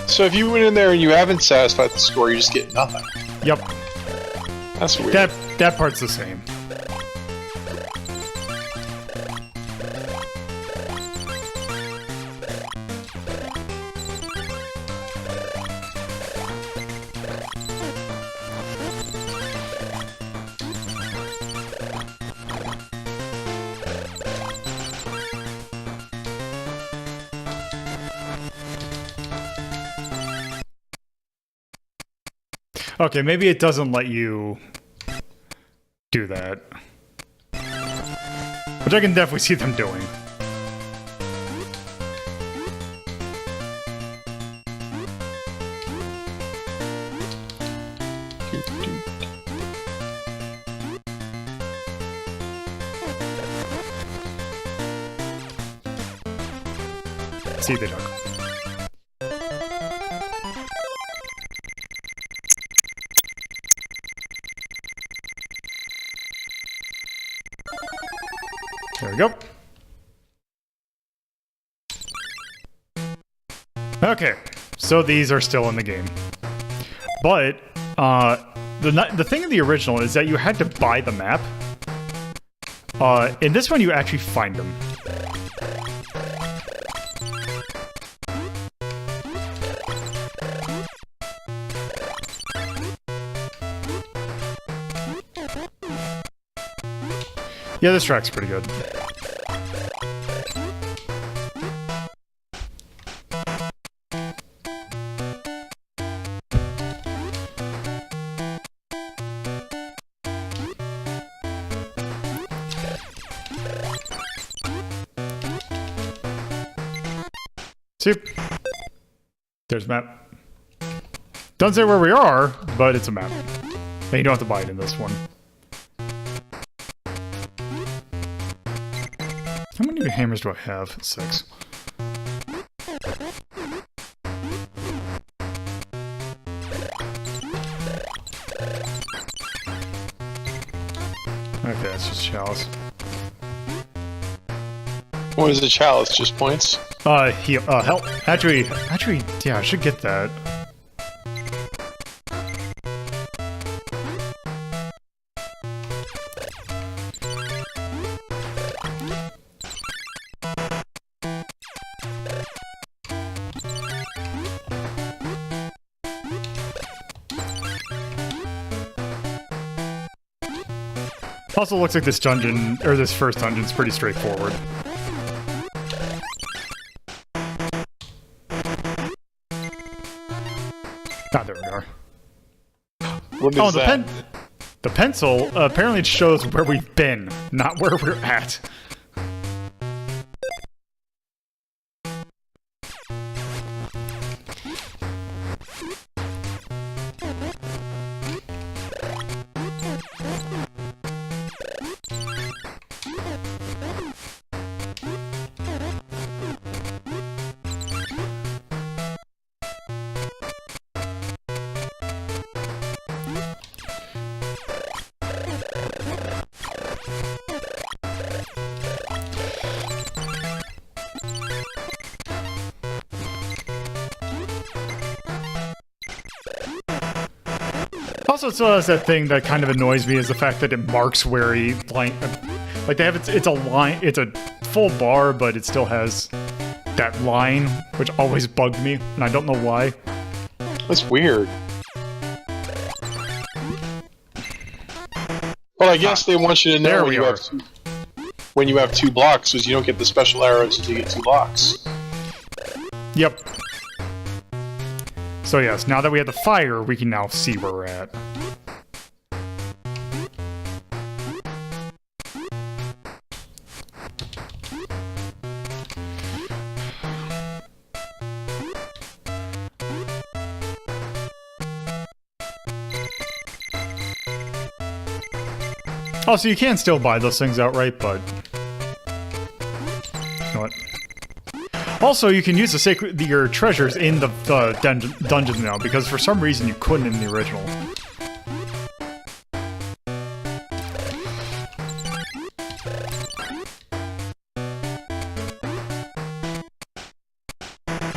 So if you went in there and you haven't satisfied the score, you just get nothing. Yep. That's weird. That part's the same. Okay, maybe it doesn't let you do that. Which I can definitely see them doing. See, they don't. There we go. Okay, so these are still in the game. But, the thing in the original is that you had to buy the map. In this one, you actually find them. Yeah, this track's pretty good. See? There's a map. Doesn't say where we are, but it's a map. And you don't have to buy it in this one. How many hammers do I have? 6. Okay, that's just chalice. What is the chalice? Just points? Heal. Help. Actually, yeah, I should get that. Also looks like this dungeon, or this first dungeon's pretty straightforward. Ah, there we are. What is Oh, that? the pencil apparently it shows where we've been, not where we're at. Also, it still has that thing that kind of annoys me is the fact that it marks where he like they have it's a line, it's a full bar, but it still has that line, which always bugged me, and I don't know why. That's weird. Well, I guess they want you to know when you have two blocks, because you don't get the special arrows until you get two blocks. Yep. So yes, now that we have the fire, we can now see where we're at. Oh, so you can still buy those things outright, but... You know what? Also, you can use your treasures in the dungeons now, because for some reason you couldn't in the original.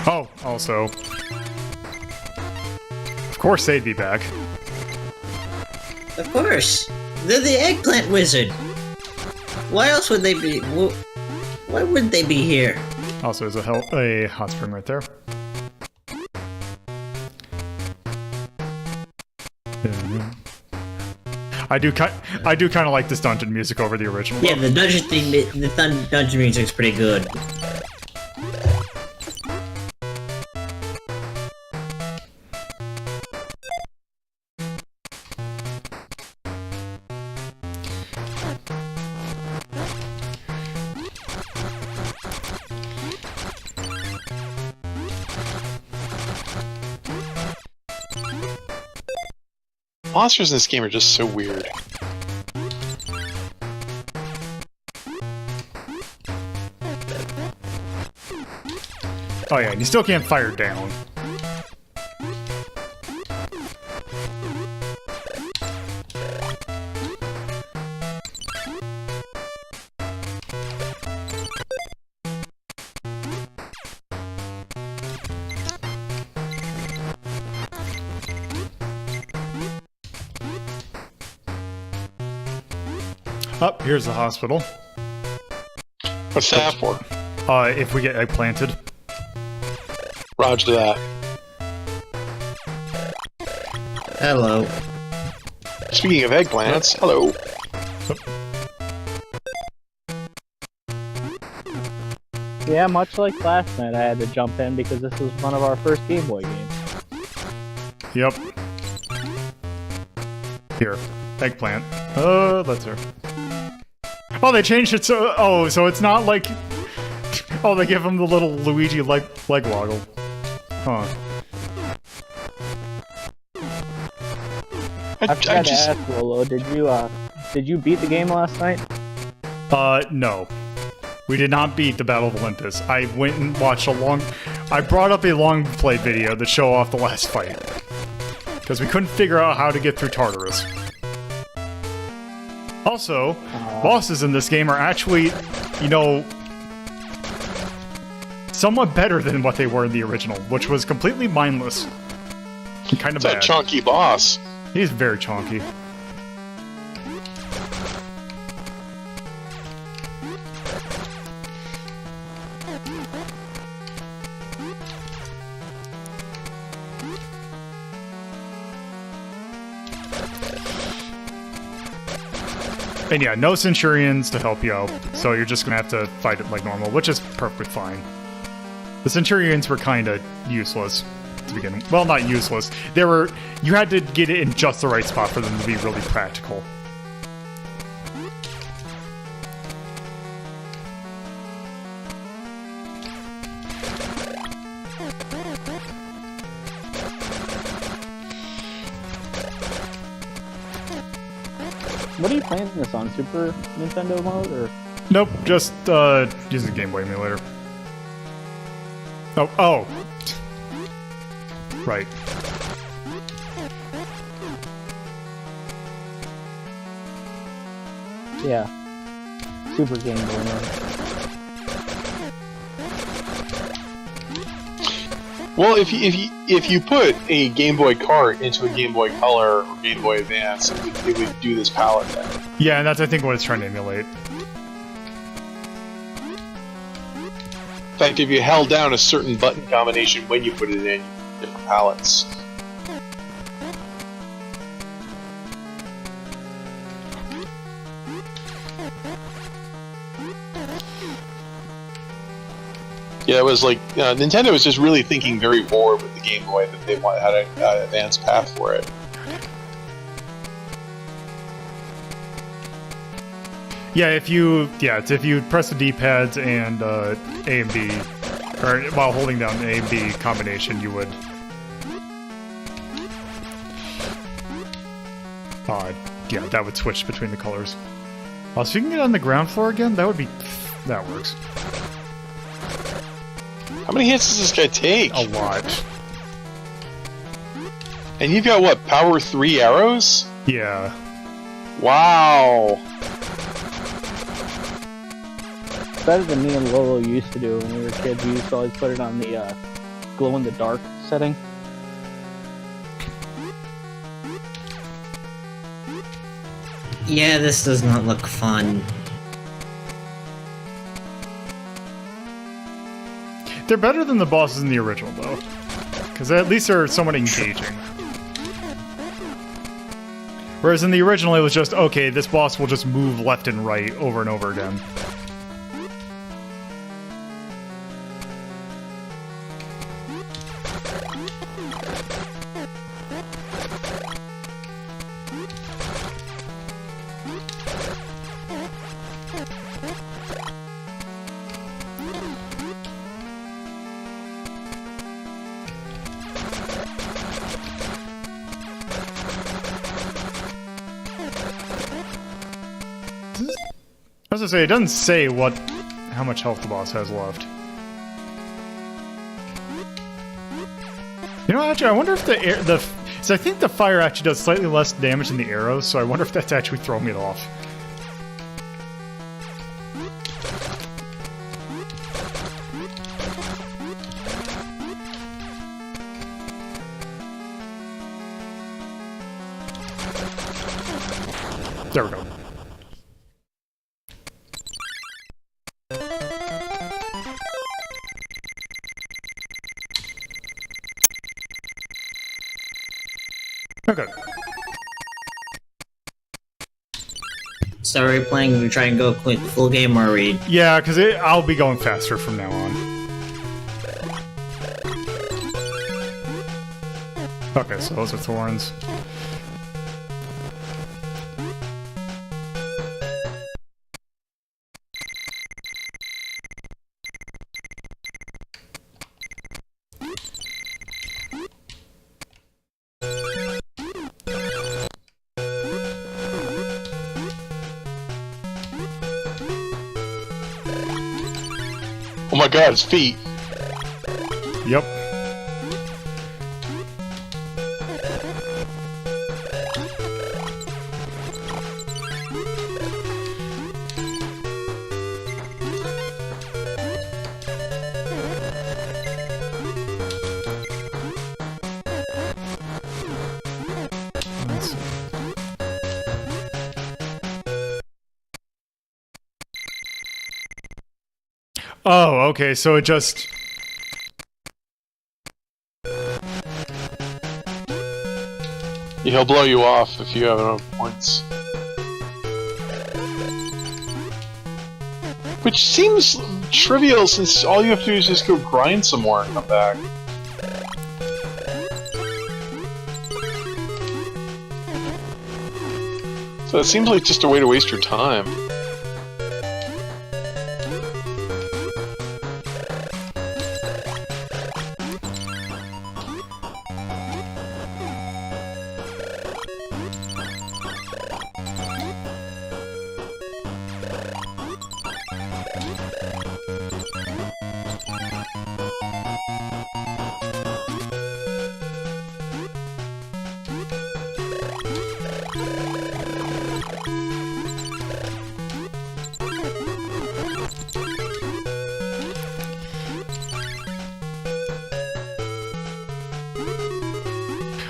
Oh, also... Of course they'd be back. Of course! They're the eggplant wizard! Why else would they be... Why would they be here? Also, there's a hot spring right there. I do kind of like this dungeon music over the original. Yeah, the dungeon theme, the dungeon music's pretty good. Monsters in this game are just so weird. Oh yeah, and you still can't fire down. Oh, here's the hospital. What's that for? If we get eggplanted. Roger that. Hello. Speaking of eggplants, hello. Yeah, much like last night, I had to jump in because this was one of our first Game Boy games. Yep. Here, eggplant. That's her. Oh, they changed it so... Oh, so it's not like... Oh, they give him the little Luigi leg woggle. Huh. I forgot to ask, Lolo, did you beat the game last night? No. We did not beat the Battle of Olympus. I went and watched I brought up a long play video to show off the last fight. Because we couldn't figure out how to get through Tartarus. Also, bosses in this game are actually, you know, somewhat better than what they were in the original, which was completely mindless. Kind of bad. That chunky boss. He's very chunky. And yeah, no Centurions to help you out, so you're just gonna have to fight it like normal, which is perfectly fine. The Centurions were kinda useless. to begin. Well, not useless. They were. You had to get it in just the right spot for them to be really practical. What are you playing this on? Super Nintendo mode or? Nope, just using Game Boy emulator. Oh. Right. Yeah. Super Game Boy mode. Well, if you put a Game Boy Cart into a Game Boy Color or Game Boy Advance, it would do this palette thing. Yeah, and that's, I think, what it's trying to emulate. In fact, if you held down a certain button combination when you put it in, different palettes. Yeah, it was like Nintendo was just really thinking very forward with the Game Boy that they had an advanced path for it. Yeah, if you press the D-pads and A and B, or while holding down A and B combination, you would. Yeah, that would switch between the colors. Oh, so you can get on the ground floor again? That works. How many hits does this guy take? A lot. And you've got what, power 3 arrows? Yeah. Wow. Better than me and Lolo used to do when we were kids. We used to always put it on the glow-in-the-dark setting. Yeah, this does not look fun. They're better than the bosses in the original, though. Because at least they're somewhat engaging. Whereas in the original, it was just, okay, this boss will just move left and right over and over again. I was gonna say, it doesn't say how much health the boss has left. You know, actually, I wonder if so I think the fire actually does slightly less damage than the arrows, so I wonder if that's actually throwing it off. There we go. Okay. So are we planning to try and go quick full game, or are we? Yeah, because I'll be going faster from now on. Okay, so those are thorns. Oh my god, his feet. Yep. Let's see. Oh, okay, so it just... He'll blow you off if you have enough points. Which seems trivial since all you have to do is just go grind some more and come back. So it seems like just a way to waste your time.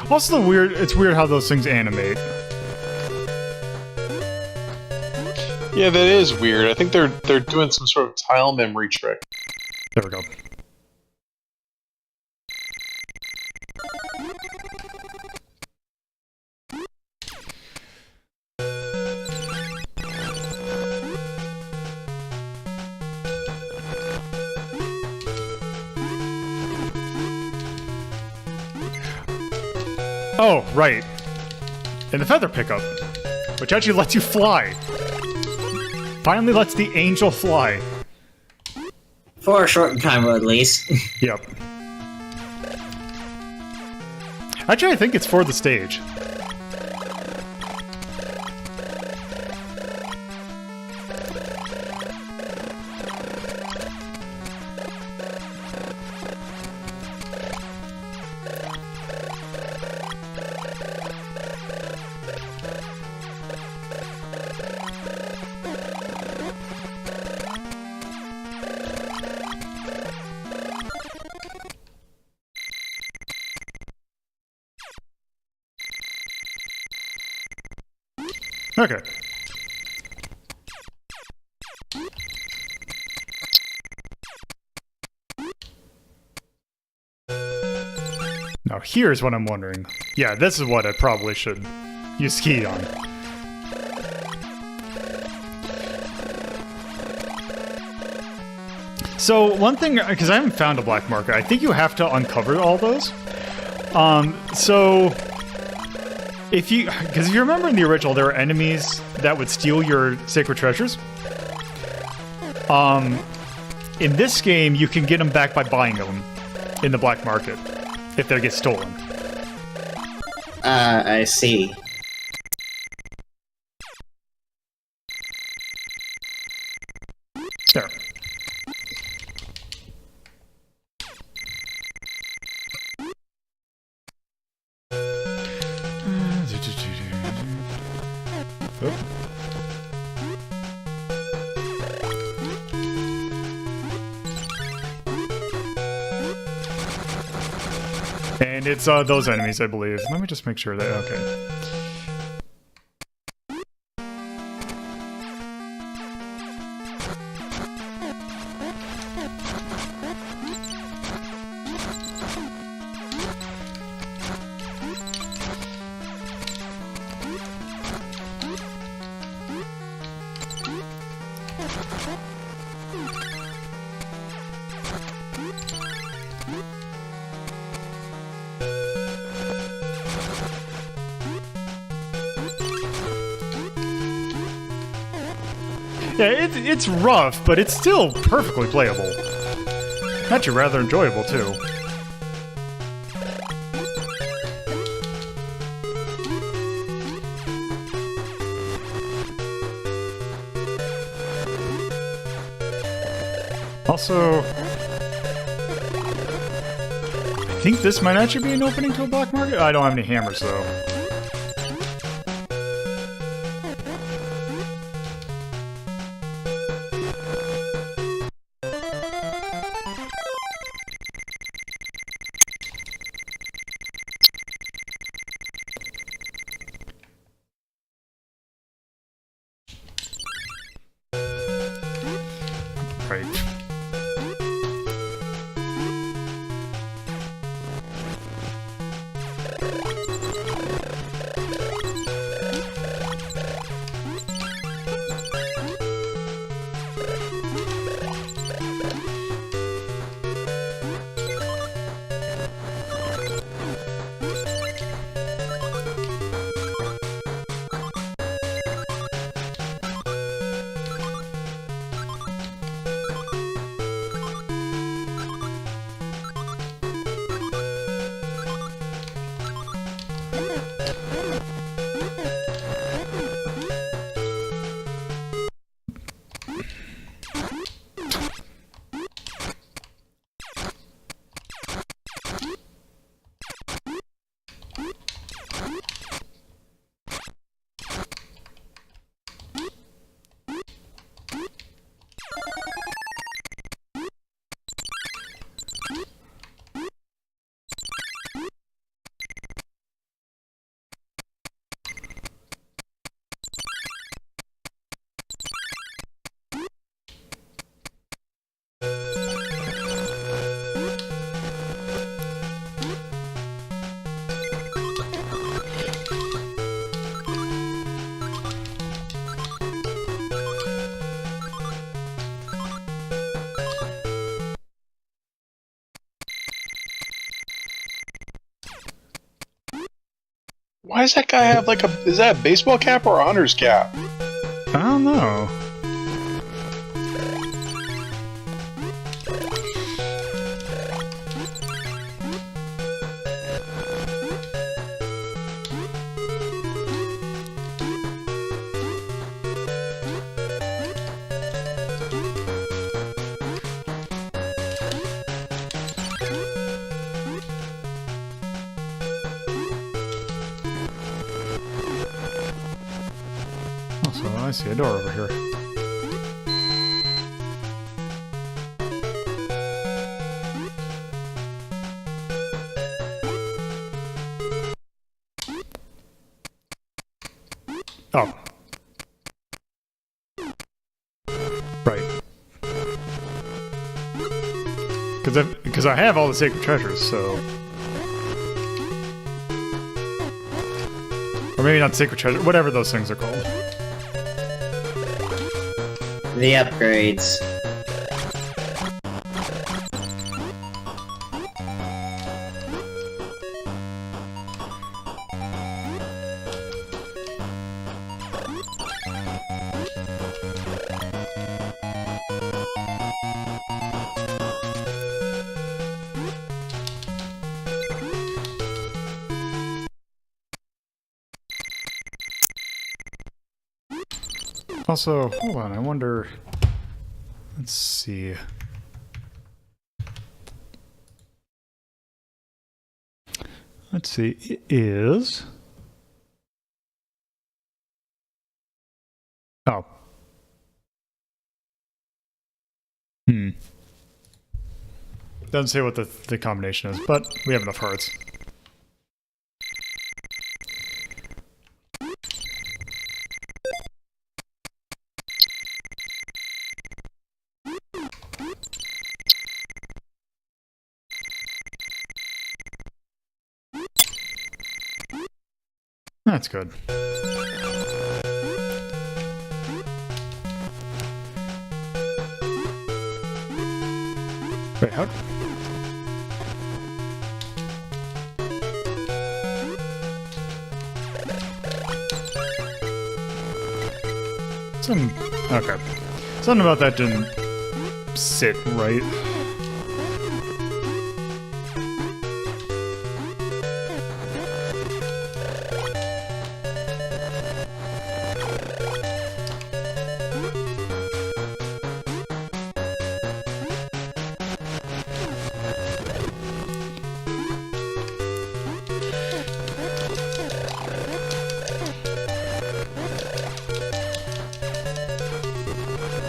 Also, it's weird how those things animate. Yeah, that is weird. I think they're doing some sort of tile memory trick. There we go. Oh, right. And the feather pickup, which actually lets you fly. Finally lets the angel fly. For a short time, at least. Yep. Actually, I think it's for the stage. Okay. Now here's what I'm wondering. Yeah, this is what I probably should use key on. So one thing, because I haven't found a black market, I think you have to uncover all those. So if you remember in the original, there were enemies that would steal your sacred treasures. In this game, you can get them back by buying them in the black market if they get stolen. I see. There. Oh. And it's those enemies, I believe. Let me just make sure that... Okay. Yeah, it's rough, but it's still perfectly playable. Actually, rather enjoyable, too. Also, I think this might actually be an opening to a black market. I don't have any hammers, though. Right. Why does that guy have like a... Is that a baseball cap or a hunter's cap? I don't know. Also, I see a door over here. Oh. Right. Because I have all the sacred treasures, so... Or maybe not sacred treasure, whatever those things are called. The upgrades. Also, hold on, I wonder... Let's see... Let's see, it is... Oh. Doesn't say what the combination is, but we have enough hearts. That's good. Wait, how? Okay. Something about that didn't sit right.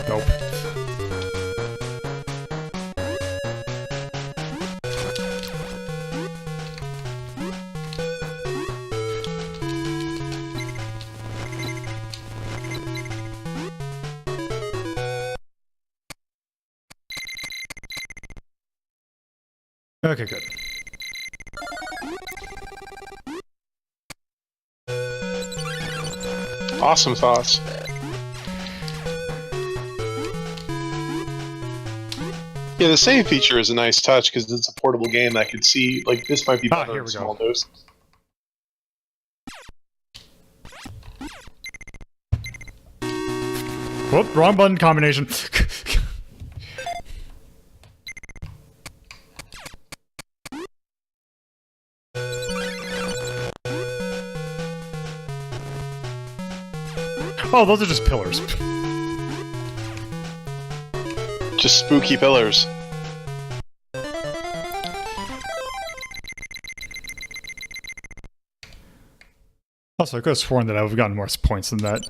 Nope. Okay, good. Awesome sauce. Yeah, the save feature is a nice touch because it's a portable game that could see, like, this might be better here in we small go. doses. Whoop, wrong button combination. Oh, those are just pillars. Just spooky pillars. Also, I could have sworn that I would have gotten more points than that.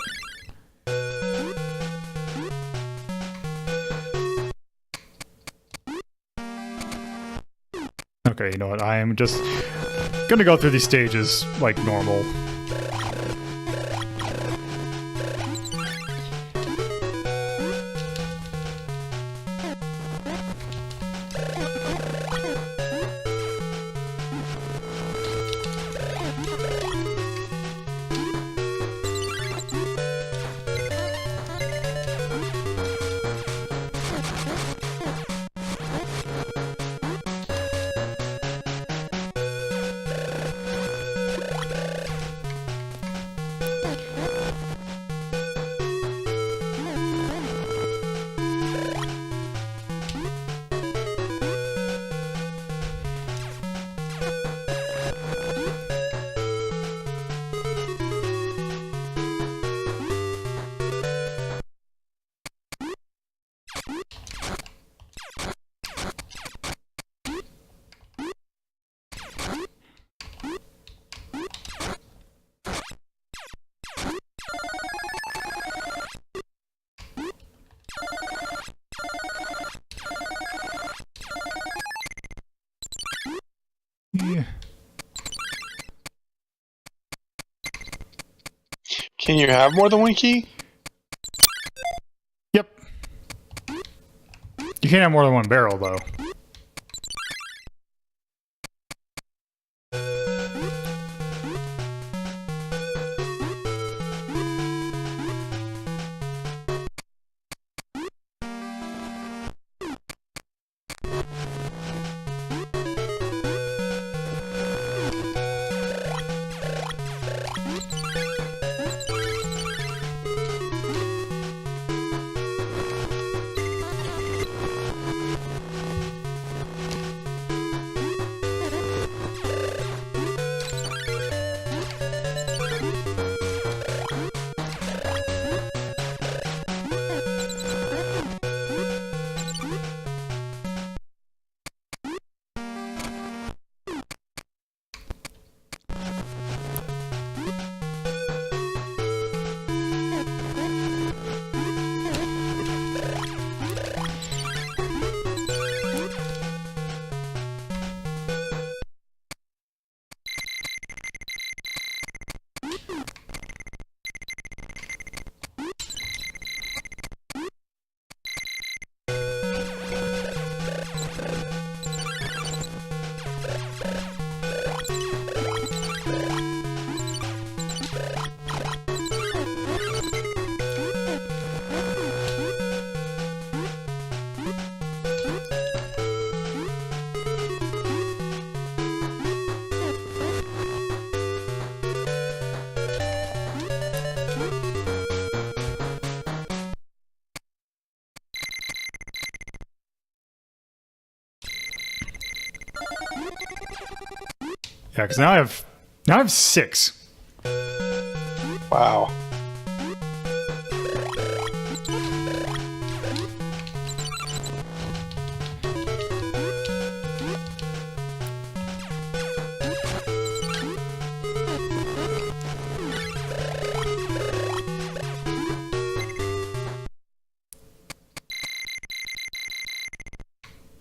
Okay, you know what? I am just gonna go through these stages like normal. Yeah. Can you have more than one key? Yep. You can't have more than one barrel, though. Yeah, because now I have 6. Wow.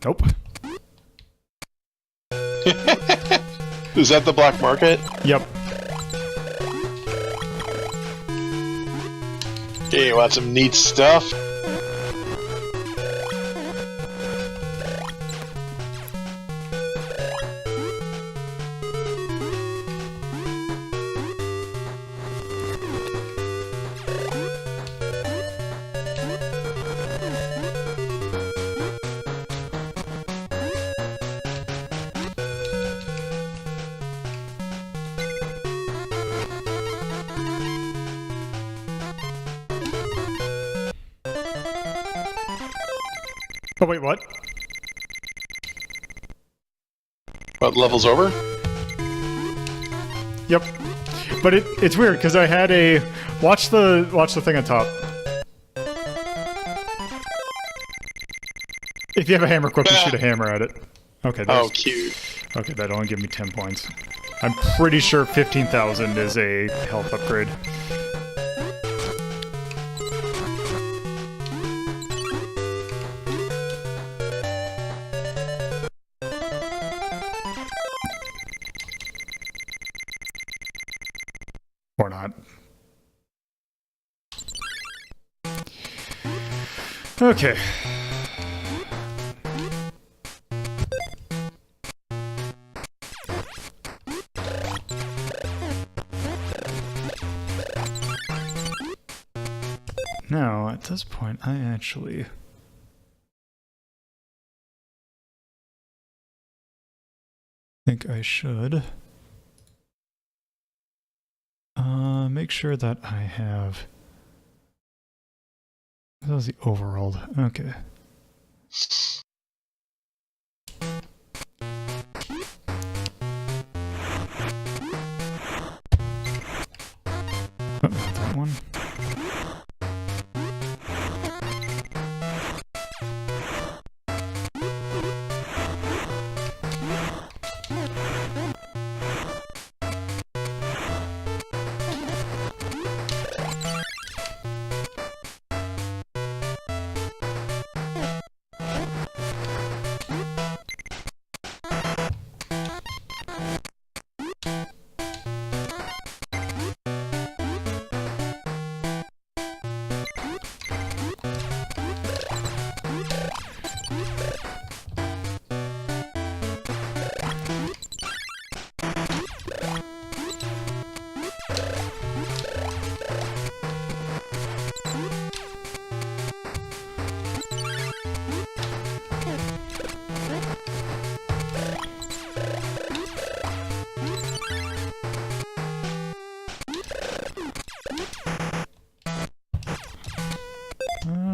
Nope. Is that the black market? Yep. Okay, you want some neat stuff? Oh, wait, what? What, level's over? Yep. But it's weird, because I had a... Watch the thing on top. If you have a hammer equipped, you shoot a hammer at it. Okay, Oh, cute. Okay, that'll only give me 10 points. I'm pretty sure 15,000 is a health upgrade. Or not. Okay. Now, at this point, I actually... think I should... make sure that I have... That was the overworld. Okay. Oh, not that one.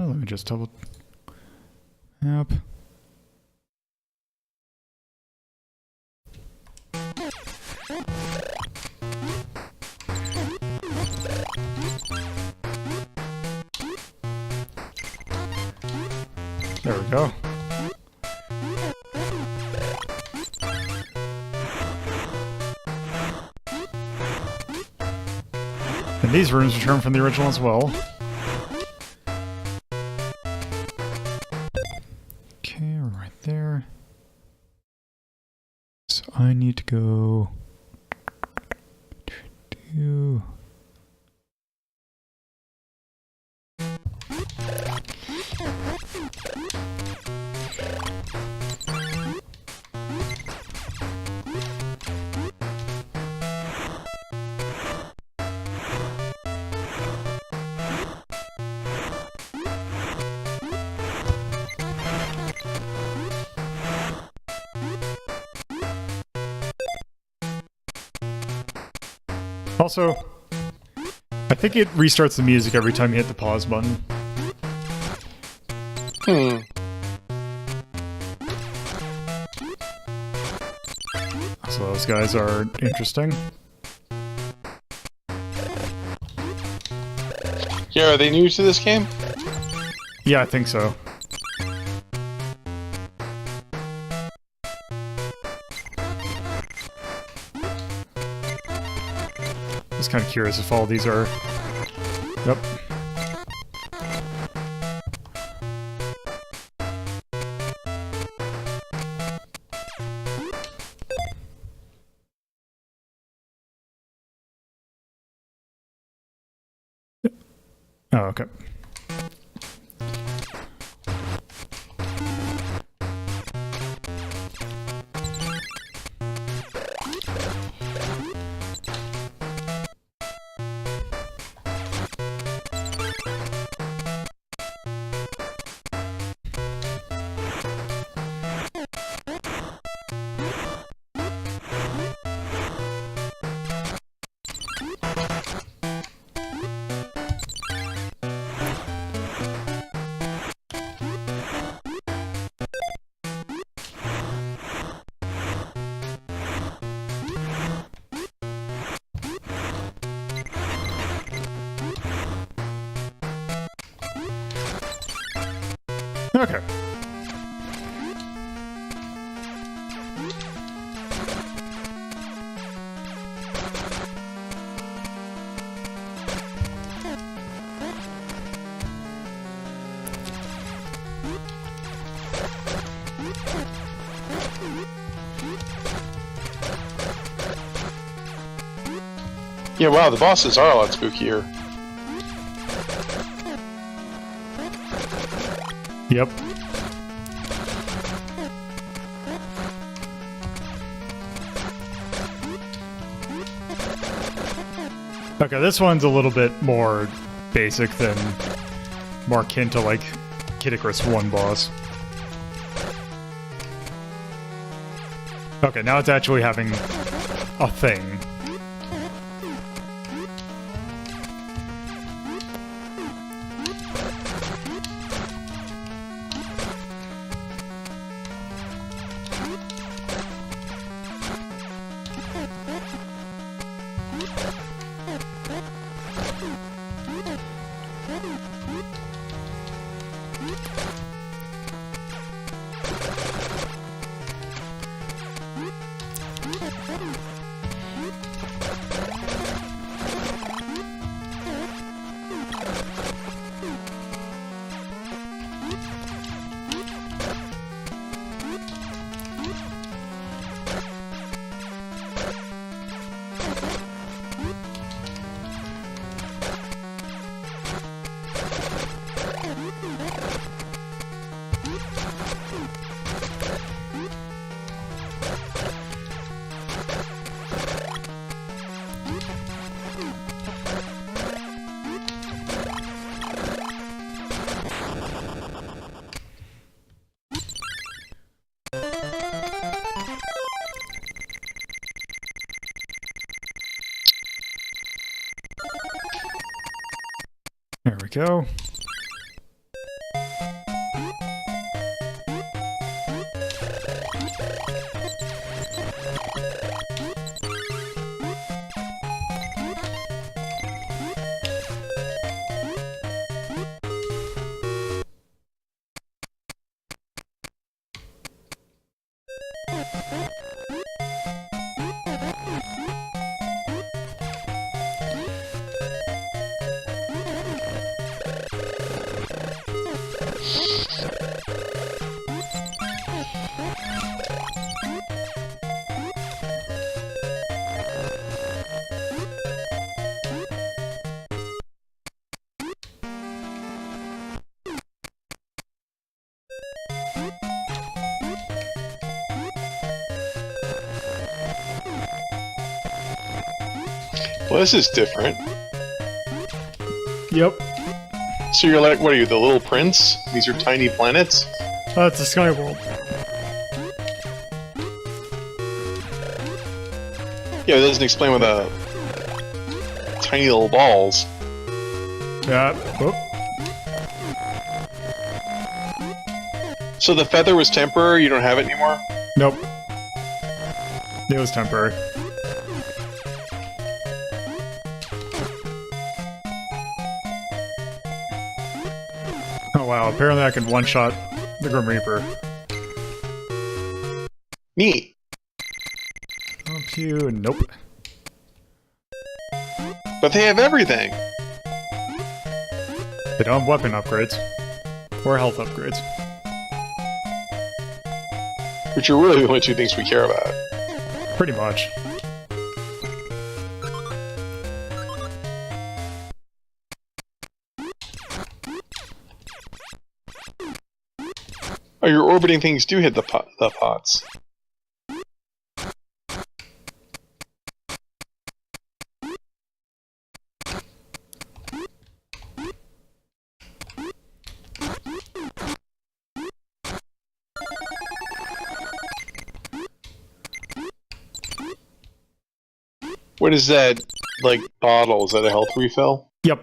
Let me just double... Yep. There we go. And these rooms return from the original as well. Okay, right there. So I need to go to... Also, I think it restarts the music every time you hit the pause button. So those guys are interesting. Yeah, are they new to this game? Yeah, I think so. Just kind of curious if all these are... Yep. Oh, okay. Okay. Yeah, wow, the bosses are a lot spookier. Yep. Okay, this one's a little bit more basic than more akin to like Kid Icarus 1 boss. Okay, now it's actually having a thing. There we go. Well, this is different. Yep. So you're like, what are you, the little prince? These are tiny planets? That's a sky world. Yeah, it doesn't explain what the tiny little balls. Yeah. Whoop. So the feather was temporary, you don't have it anymore? Nope. It was temporary. Oh wow, apparently I can one-shot the Grim Reaper. Neat. Up you, nope. But they have everything. They don't have weapon upgrades. Or health upgrades. Which are really the only two things we care about. Pretty much. Oh, your orbiting things do hit the pots. What is that, like, bottle? Is that a health refill? Yep.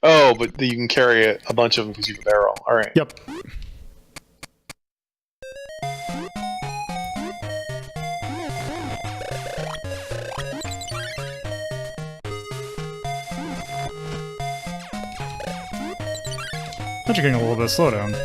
Oh, but you can carry a bunch of them because you have a barrel. Alright. Yep. Actually getting a little bit of slowdown.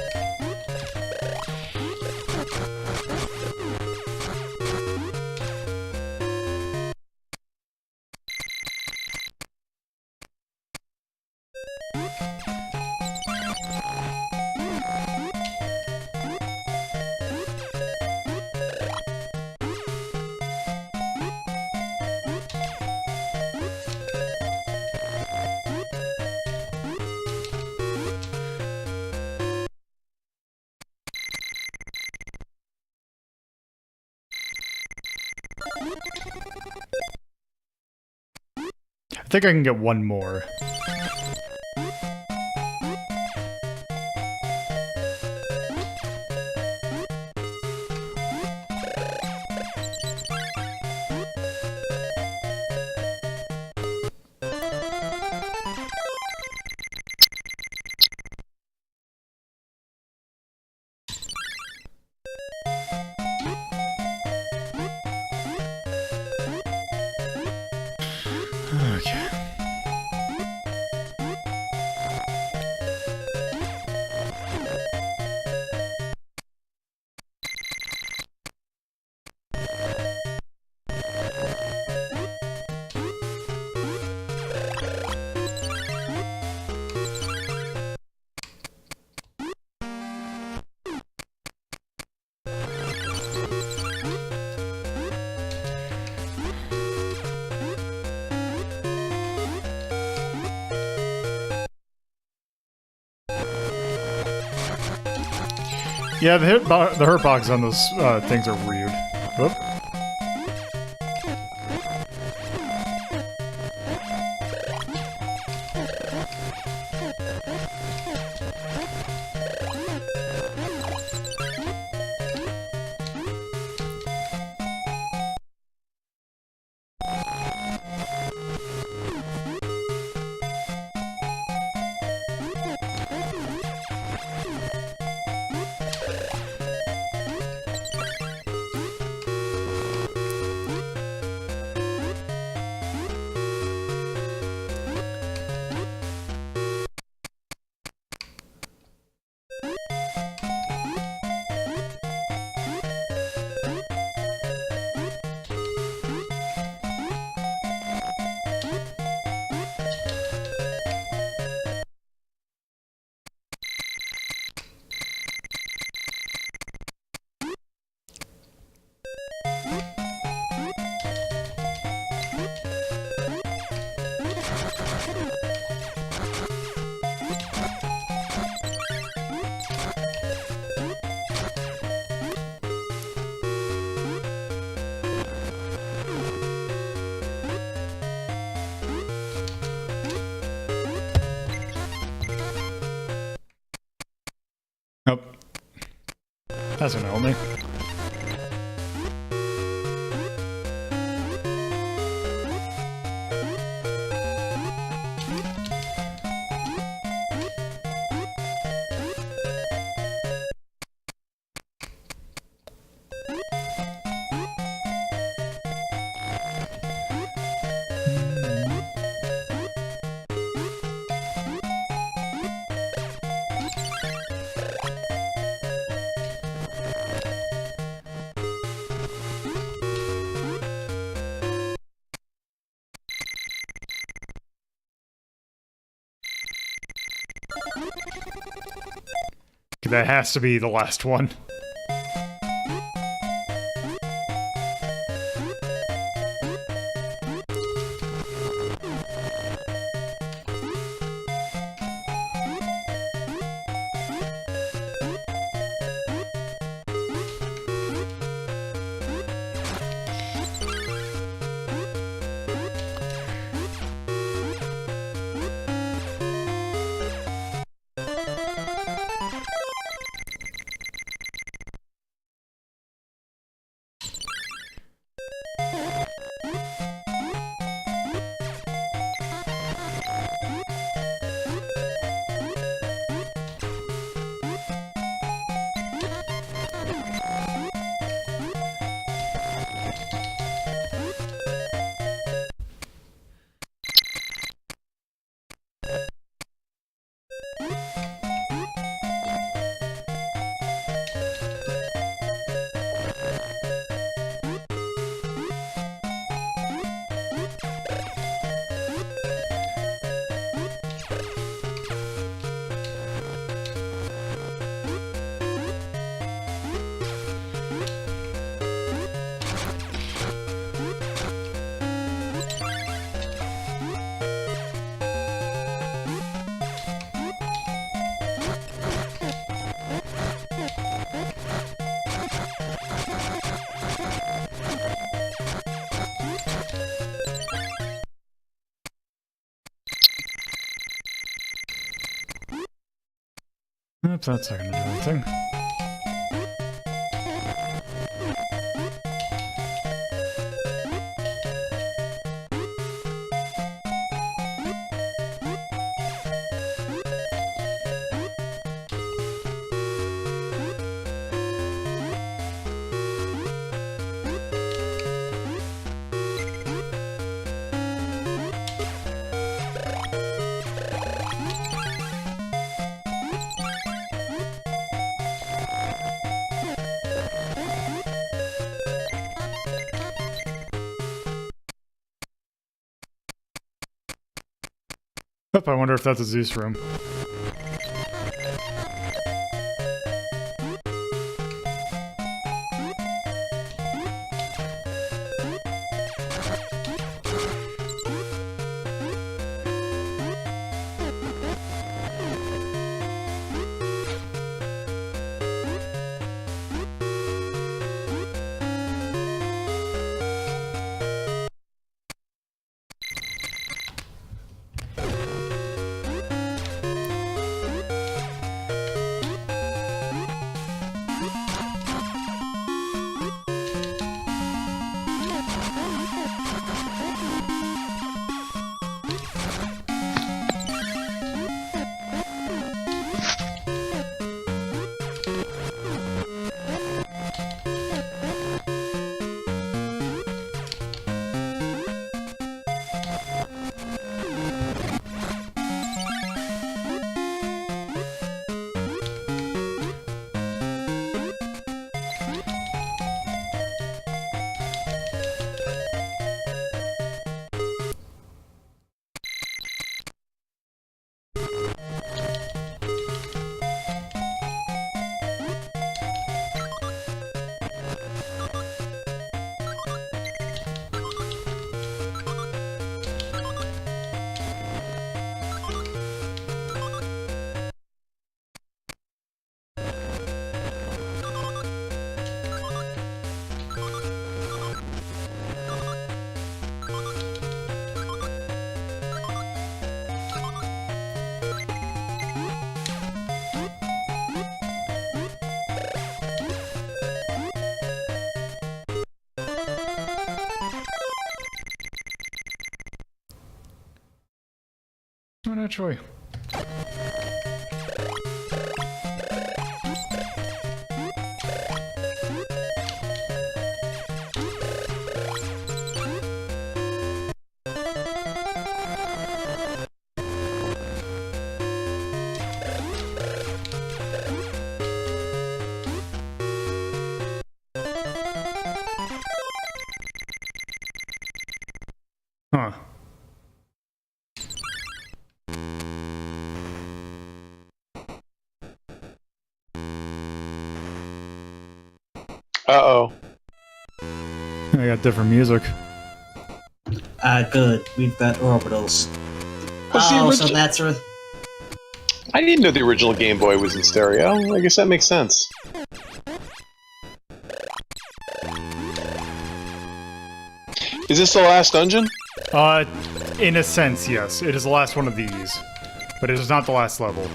I think I can get one more. Yeah, the hurt boxes on those things are weird. Whoop. Nope. That's gonna help me. That has to be the last one. Oops, that's not gonna do anything. Oop, I wonder if that's a Zeus room. naturally. Huh. Uh-oh. I got different music. Good. We've got orbitals. What's the Oh, so origi- that's where... I didn't know the original Game Boy was in stereo. I guess that makes sense. Is this the last dungeon? In a sense, yes. It is the last one of these. But it is not the last level.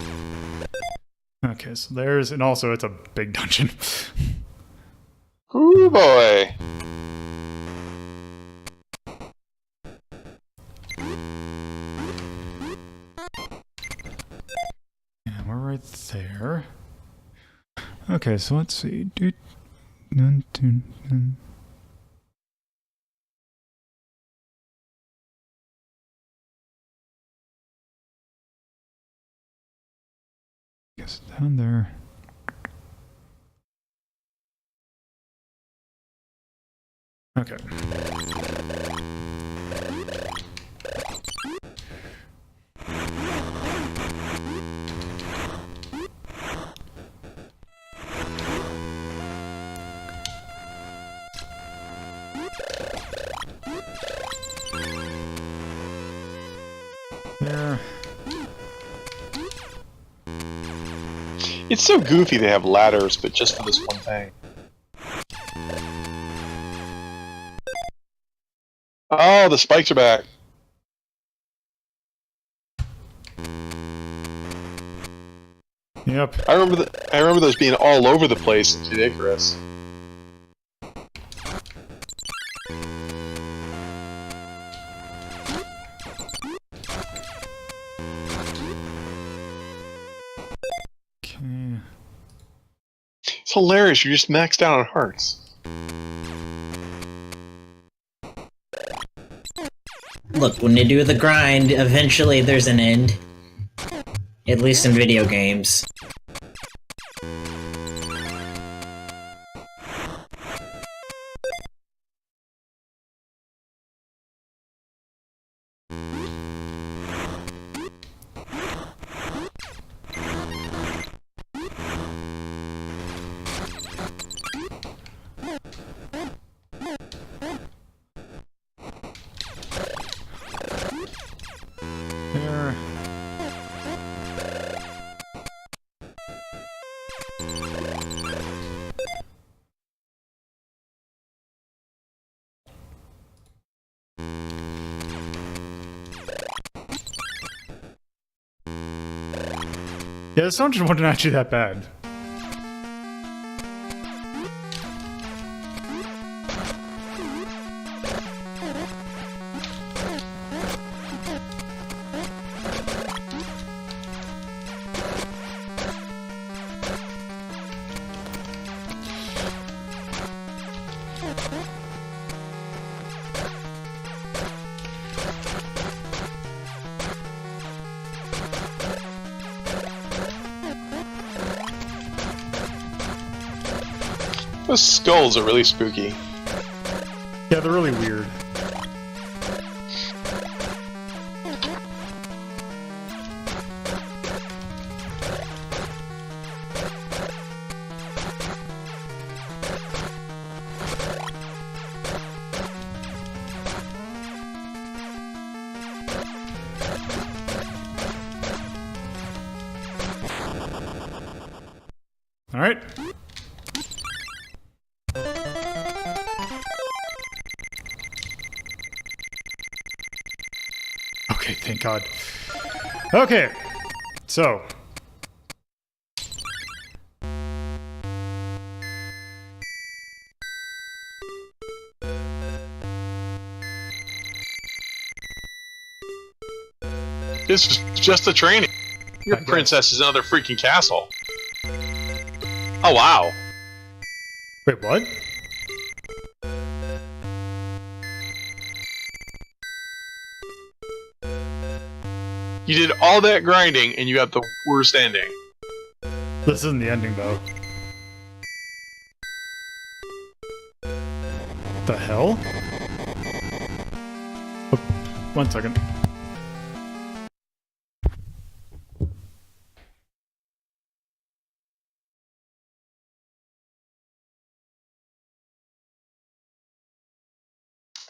Okay, so there's... And also, it's a big dungeon. Ooh, boy. Yeah, we're right there. Okay, so let's see. Guess down there. Okay. There. It's so goofy they have ladders, but just for this one thing. Oh, the spikes are back. Yep. I remember those being all over the place in Icarus. Okay. It's hilarious. You're just maxed out on hearts. Look, when you do the grind, eventually there's an end. At least in video games. There. Yeah, this dungeon wasn't actually that bad. Those skulls are really spooky. Yeah, they're really weird. All right. Okay, thank God. Okay, so. This is just the training. Your I guess. princess is another freaking castle. Oh, wow. Wait, what? You did all that grinding, and you got the worst ending. This isn't the ending, though. The hell? Oh, 1 second.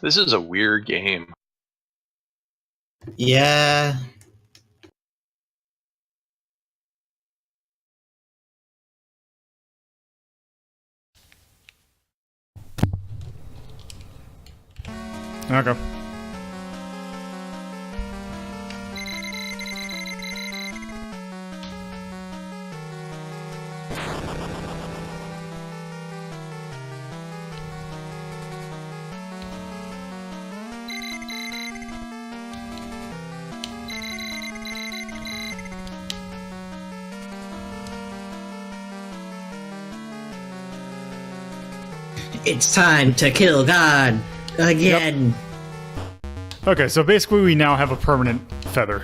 This is a weird game. Yeah. Okay. It's time to kill God again. Okay, so basically we now have a permanent feather.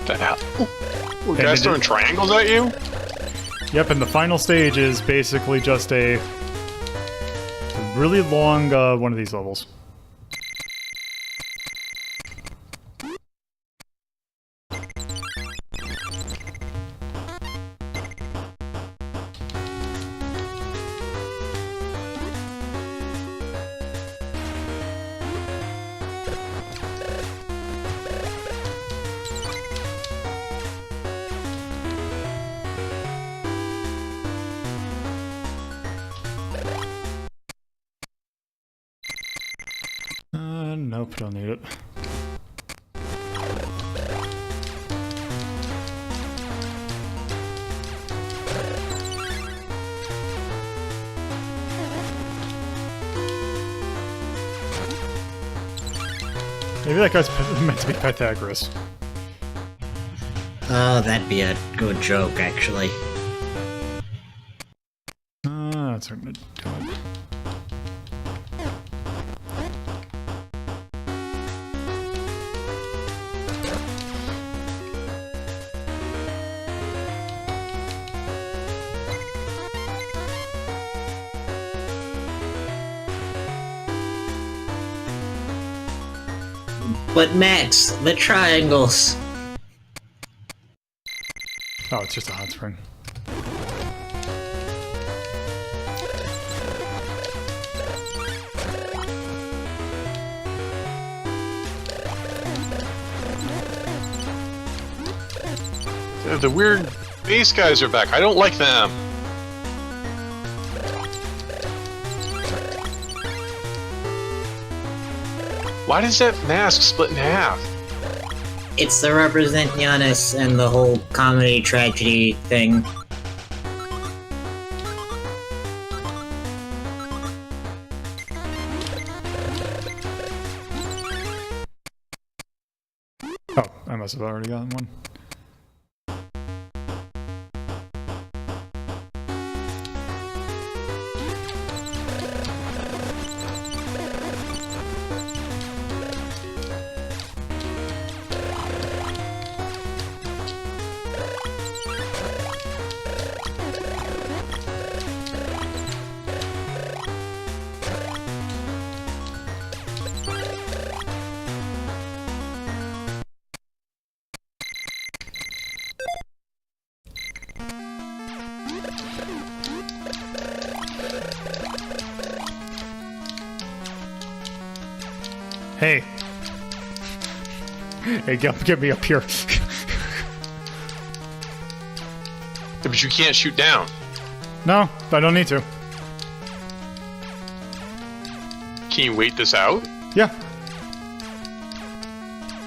The hell? Were And guys it throwing is- triangles at you? Yep, and the final stage is basically just a really long one of these levels. Nope, don't need it. Maybe that guy's meant to be Pythagoras. Oh, that'd be a good joke, actually. That's not gonna do it. But Max, the triangles. Oh, it's just a hot spring. The weird base guys are back. I don't like them. Why does that mask split in half? It's to represent Giannis and the whole comedy tragedy thing. Oh, I must have already gotten one. Hey. Hey, get me up here. But you can't shoot down. No, I don't need to. Can you wait this out? Yeah,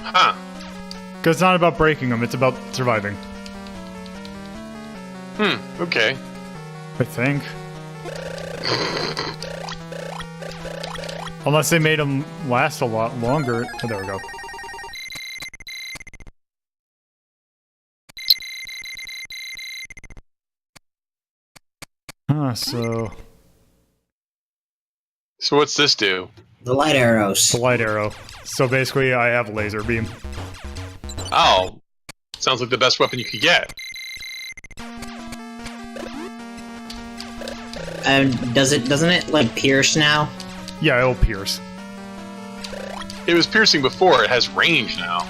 Huh. because it's not about breaking them, it's about surviving. Okay. I think. Unless they made them last a lot longer. Oh, there we go. So what's this do? The light arrows. the light arrow. So basically, I have laser beam. Oh, sounds like the best weapon you could get. Doesn't it like pierce now? Yeah, it'll pierce. It was piercing before. It has range now.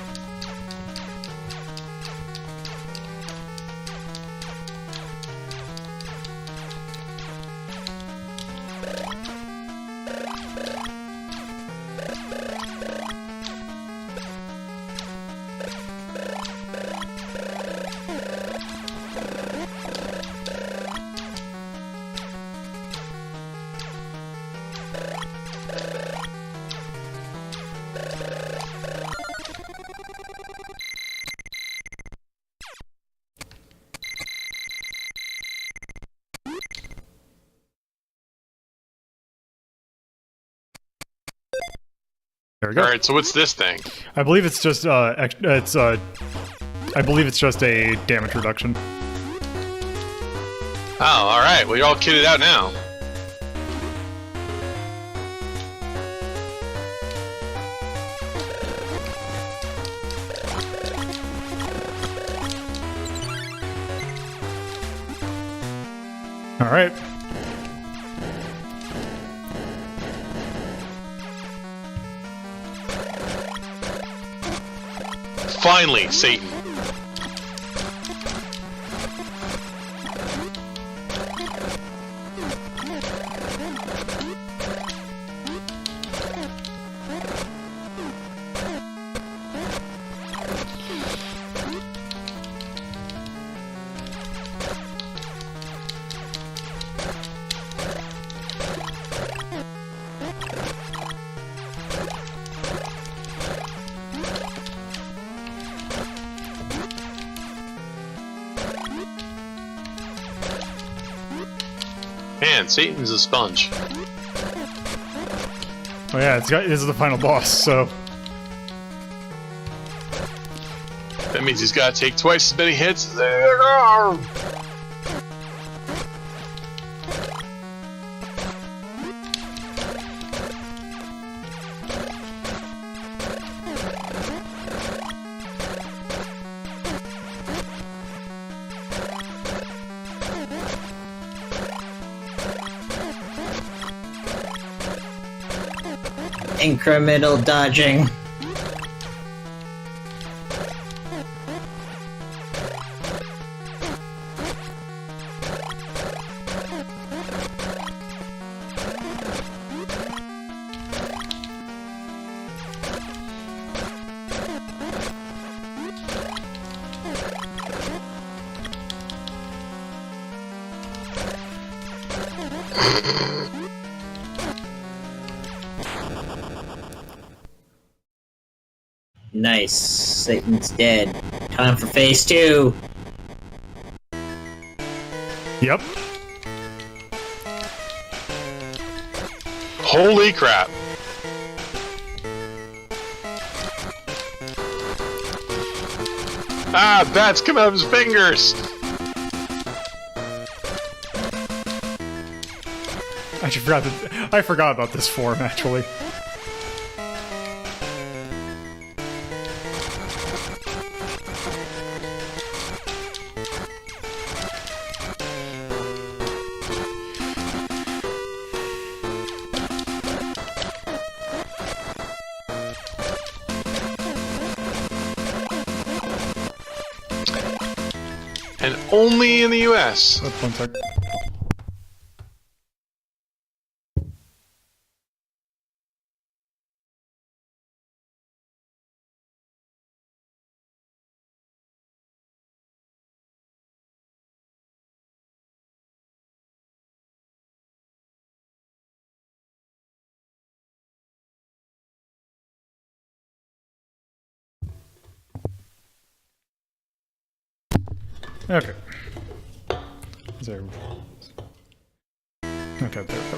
There we go. All right, so what's this thing? I believe it's just I believe it's just a damage reduction. Oh, all right. Well, you're all kitted out now. All right. Finally, Satan. Man, Satan's a sponge. Oh yeah, this is the final boss. So That means he's got to take twice as many hits as they are. Incremental dodging. Nice. Satan's dead. Time for phase 2. yep. Holy crap. Ah, bats come out of his fingers. I forgot about this form actually. And only in the US. Oh, one sec. Okay. There. Okay, there we go.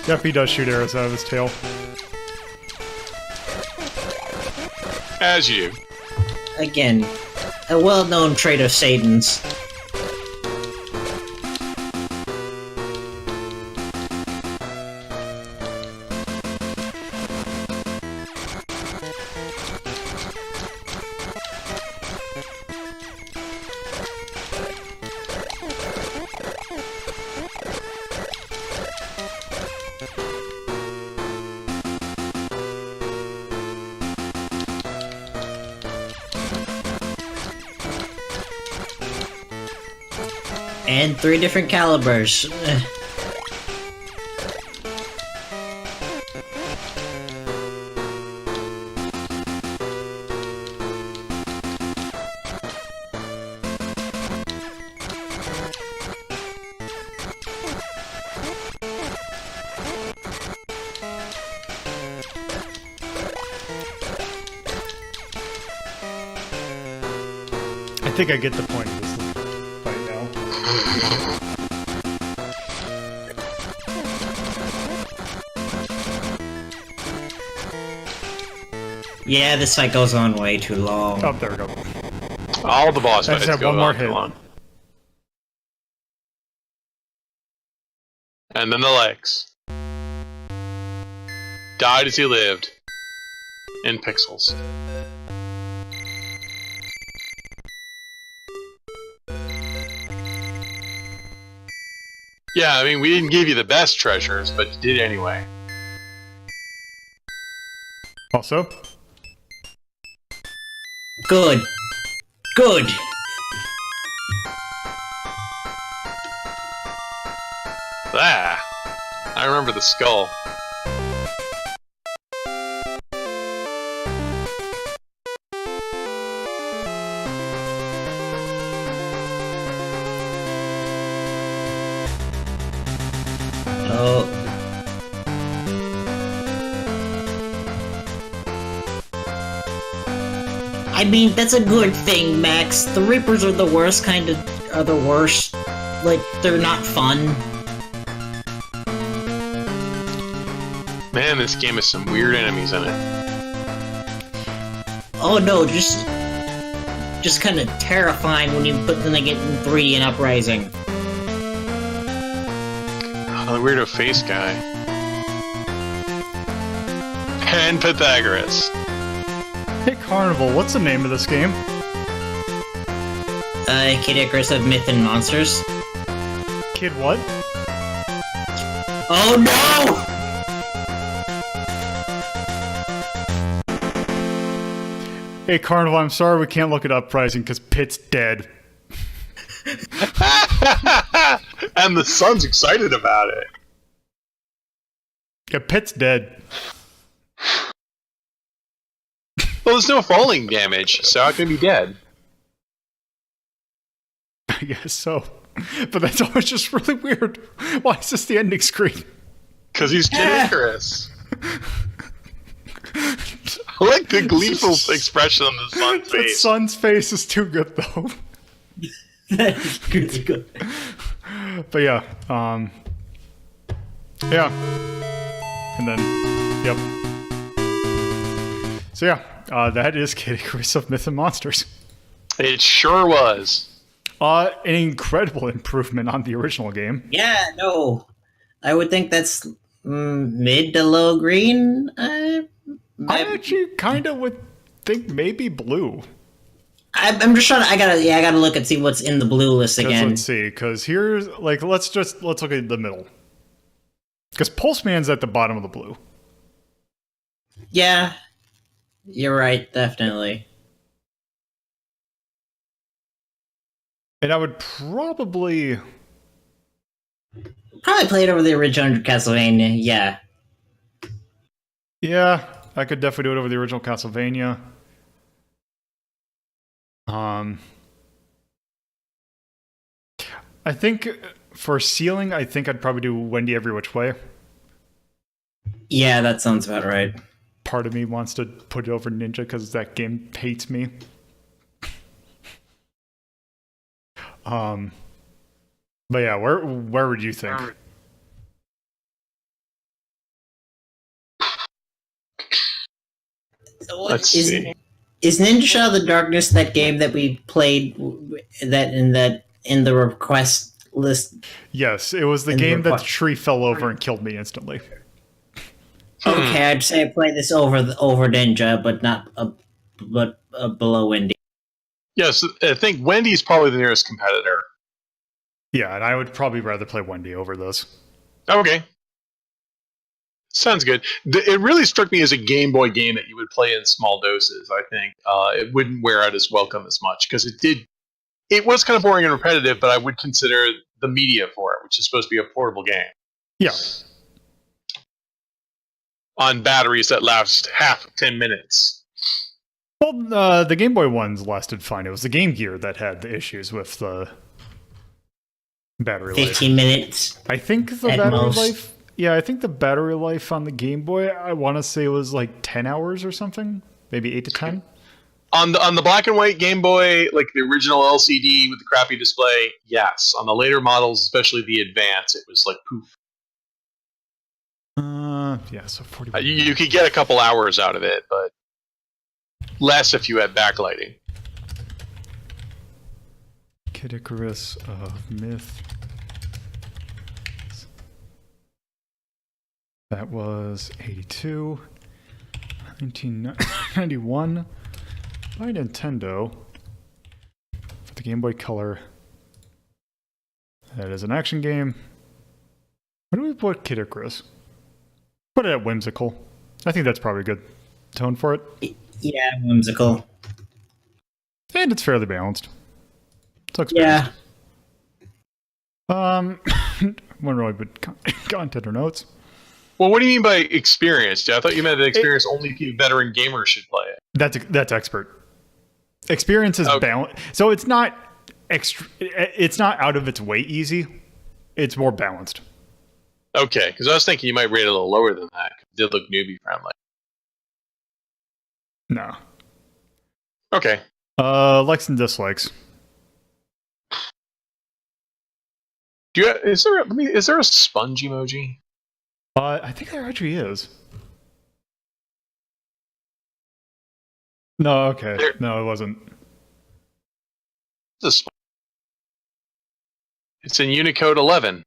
Yep, he does shoot arrows out of his tail. As you. Again, a well-known trait of Satan's. And 3 different calibers. I think I get the point of this fight now. Yeah, this fight goes on way too long. Oh, there we go. All the boss I just fights have go one more on hit. too long. And then the legs. Died as he lived. In pixels. Yeah, I mean, we didn't give you the best treasures, but you did anyway. Also, Good. Good. Ah! I remember the skull. Oh. I mean, that's a good thing, Max. The Reapers are the worst are the worst. Like, they're not fun. Man, this game has some weird enemies in it. Oh no, just kind of terrifying when then they get in 3D and Uprising. Oh, the weirdo face guy. And Pythagoras. hey Carnival, what's the name of this game? Kid Icarus of Myth and Monsters. Kid what? Oh no! Hey Carnival, I'm sorry we can't look it up pricing because Pit's dead. And the son's excited about it. Yeah, Pit's dead. Well, there's no falling damage, so how can he be dead? I guess so. But that's always just really weird. Why is this the ending screen? Because he's Kid Icarus. I like the gleeful expression on the son's The face. son's face is too good though. That is good. But yeah, yeah. And then, yep. So yeah, that is Kid Icarus of Myth and Monsters. It sure was. An incredible improvement on the original game. Yeah, no. I would think that's mid to low green. I actually kind of would think maybe blue. I'm just trying to. I gotta look and see what's in the blue list again. Let's see, because here's like let's look at the middle. Because Pulseman's at the bottom of the blue. Yeah, you're right. Definitely. And I would probably Play it over the original Castlevania. Yeah. yeah, I could definitely do it over the original Castlevania. I think for ceiling, I think I'd probably do Wendy Every Which Way. Yeah, that sounds about right. Part of me wants to put it over Ninja because that game hates me. But yeah, where would you think? Let's see. Is Ninja Shot of the Darkness that game that we played in the request list? Yes, it was the game that the tree fell over and killed me instantly. Okay, I'd say I played this over Ninja, but not below Wendy. Yes, I think Wendy's probably the nearest competitor. Yeah, and I would probably rather play Wendy over this. Okay. Sounds good. It really struck me as a Game Boy game that you would play in small doses, I think. It wouldn't wear out as welcome as much, because it was kind of boring and repetitive, but I would consider the media for it, which is supposed to be a portable game. Yeah. On batteries that last half of 10 minutes. Well, the Game Boy ones lasted fine. It was the Game Gear that had the issues with the battery life. 15 minutes. I think the battery life... Yeah, I think the battery life on the Game Boy, I want to say it was like 10 hours or something. Maybe 8 to 10. On the black and white Game Boy, like the original LCD with the crappy display, yes. On the later models, especially the Advance, it was like poof. Yeah, so 40. You could get a couple hours out of it, but less if you had backlighting. Kid Icarus of Myth. That was 82. 1991 by Nintendo for the Game Boy Color. That is an action game. Where do we put Kid Icarus? Put it at whimsical. I think that's probably a good tone for it. Yeah, whimsical. And it's fairly balanced. It's yeah. One really good content or notes. Well, what do you mean by experienced? I thought you meant that experience only veteran gamers should play it. That's expert. Experience is balanced, so it's not extra. It's not out of its way easy. It's more balanced. Okay, because I was thinking you might rate it a little lower than that. It did look newbie friendly. No. Okay. Likes and dislikes. Is there a sponge emoji? I think there actually is. No, okay. No, it wasn't. It's in Unicode 11.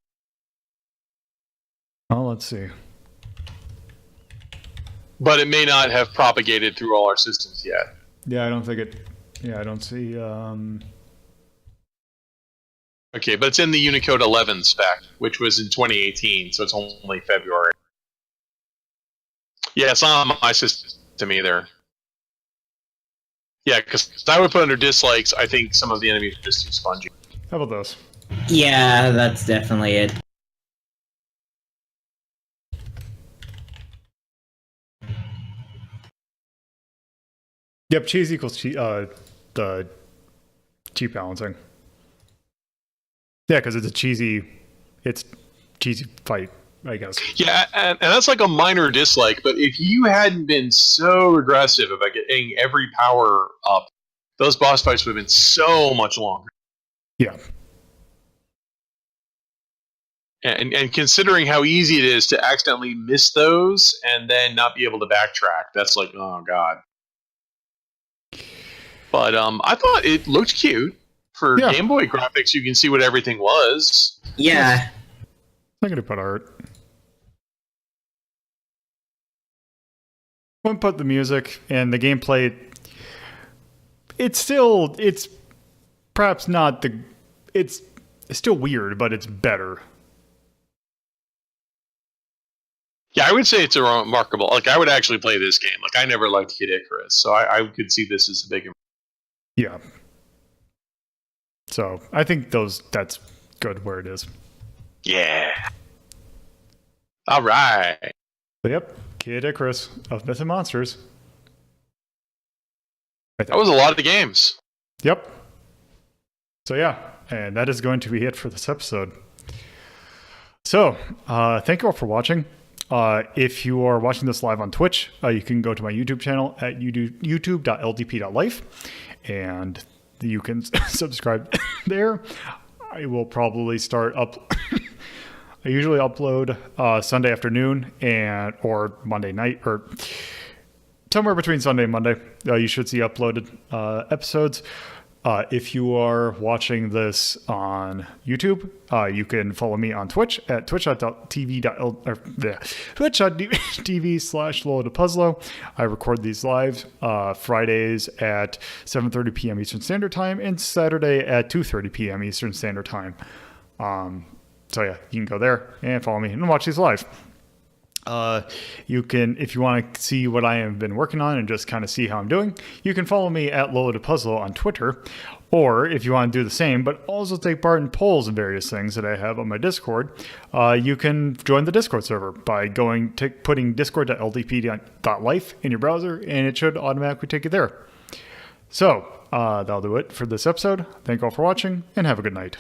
Oh, let's see. But it may not have propagated through all our systems yet. Yeah, I don't think it... Yeah, I don't see... Okay, but it's in the Unicode 11 spec, which was in 2018, so it's only February. Yeah, it's not on my system either. Yeah, because I would put under dislikes, I think some of the enemies are just too spongy. How about those? Yeah, that's definitely it. Yep, cheese equals the cheap balancing. Yeah, because it's cheesy fight, I guess. Yeah, and that's like a minor dislike, but if you hadn't been so aggressive about getting every power up, those boss fights would have been so much longer. Yeah. And considering how easy it is to accidentally miss those and then not be able to backtrack, that's like, oh god. But I thought it looked cute. For Game Boy graphics, you can see what everything was. Yeah. I'm going to put art. When put the music and the gameplay, it's perhaps not the... It's still weird, but it's better. Yeah, I would say it's a remarkable... Like, I would actually play this game. Like, I never liked Kid Icarus, so I could see this as a big... Yeah. So, I think that's good where it is. Yeah. All right. So, yep. Kid Icarus of Myth and Monsters. That was a lot of the games. Yep. So, yeah. And that is going to be it for this episode. So, thank you all for watching. If you are watching this live on Twitch, you can go to my YouTube channel at youtube.ldp.life. And you can subscribe there. I will probably start up. I usually upload Sunday afternoon or Monday night or somewhere between Sunday and Monday, you should see uploaded episodes. If you are watching this on YouTube, you can follow me on Twitch at twitch.tv/LoloDePuzzlo. I record these live Fridays at 7:30 p.m. Eastern Standard Time and Saturday at 2:30 p.m. Eastern Standard Time. So yeah, you can go there and follow me and watch these live. You can, if you want to see what I have been working on and just kind of see how I'm doing, you can follow me at LoloDePuzzle on Twitter. Or if you want to do the same, but also take part in polls and various things that I have on my Discord, you can join the Discord server by putting discord.ldp.life in your browser, and it should automatically take you there. So, that'll do it for this episode. Thank you all for watching, and have a good night.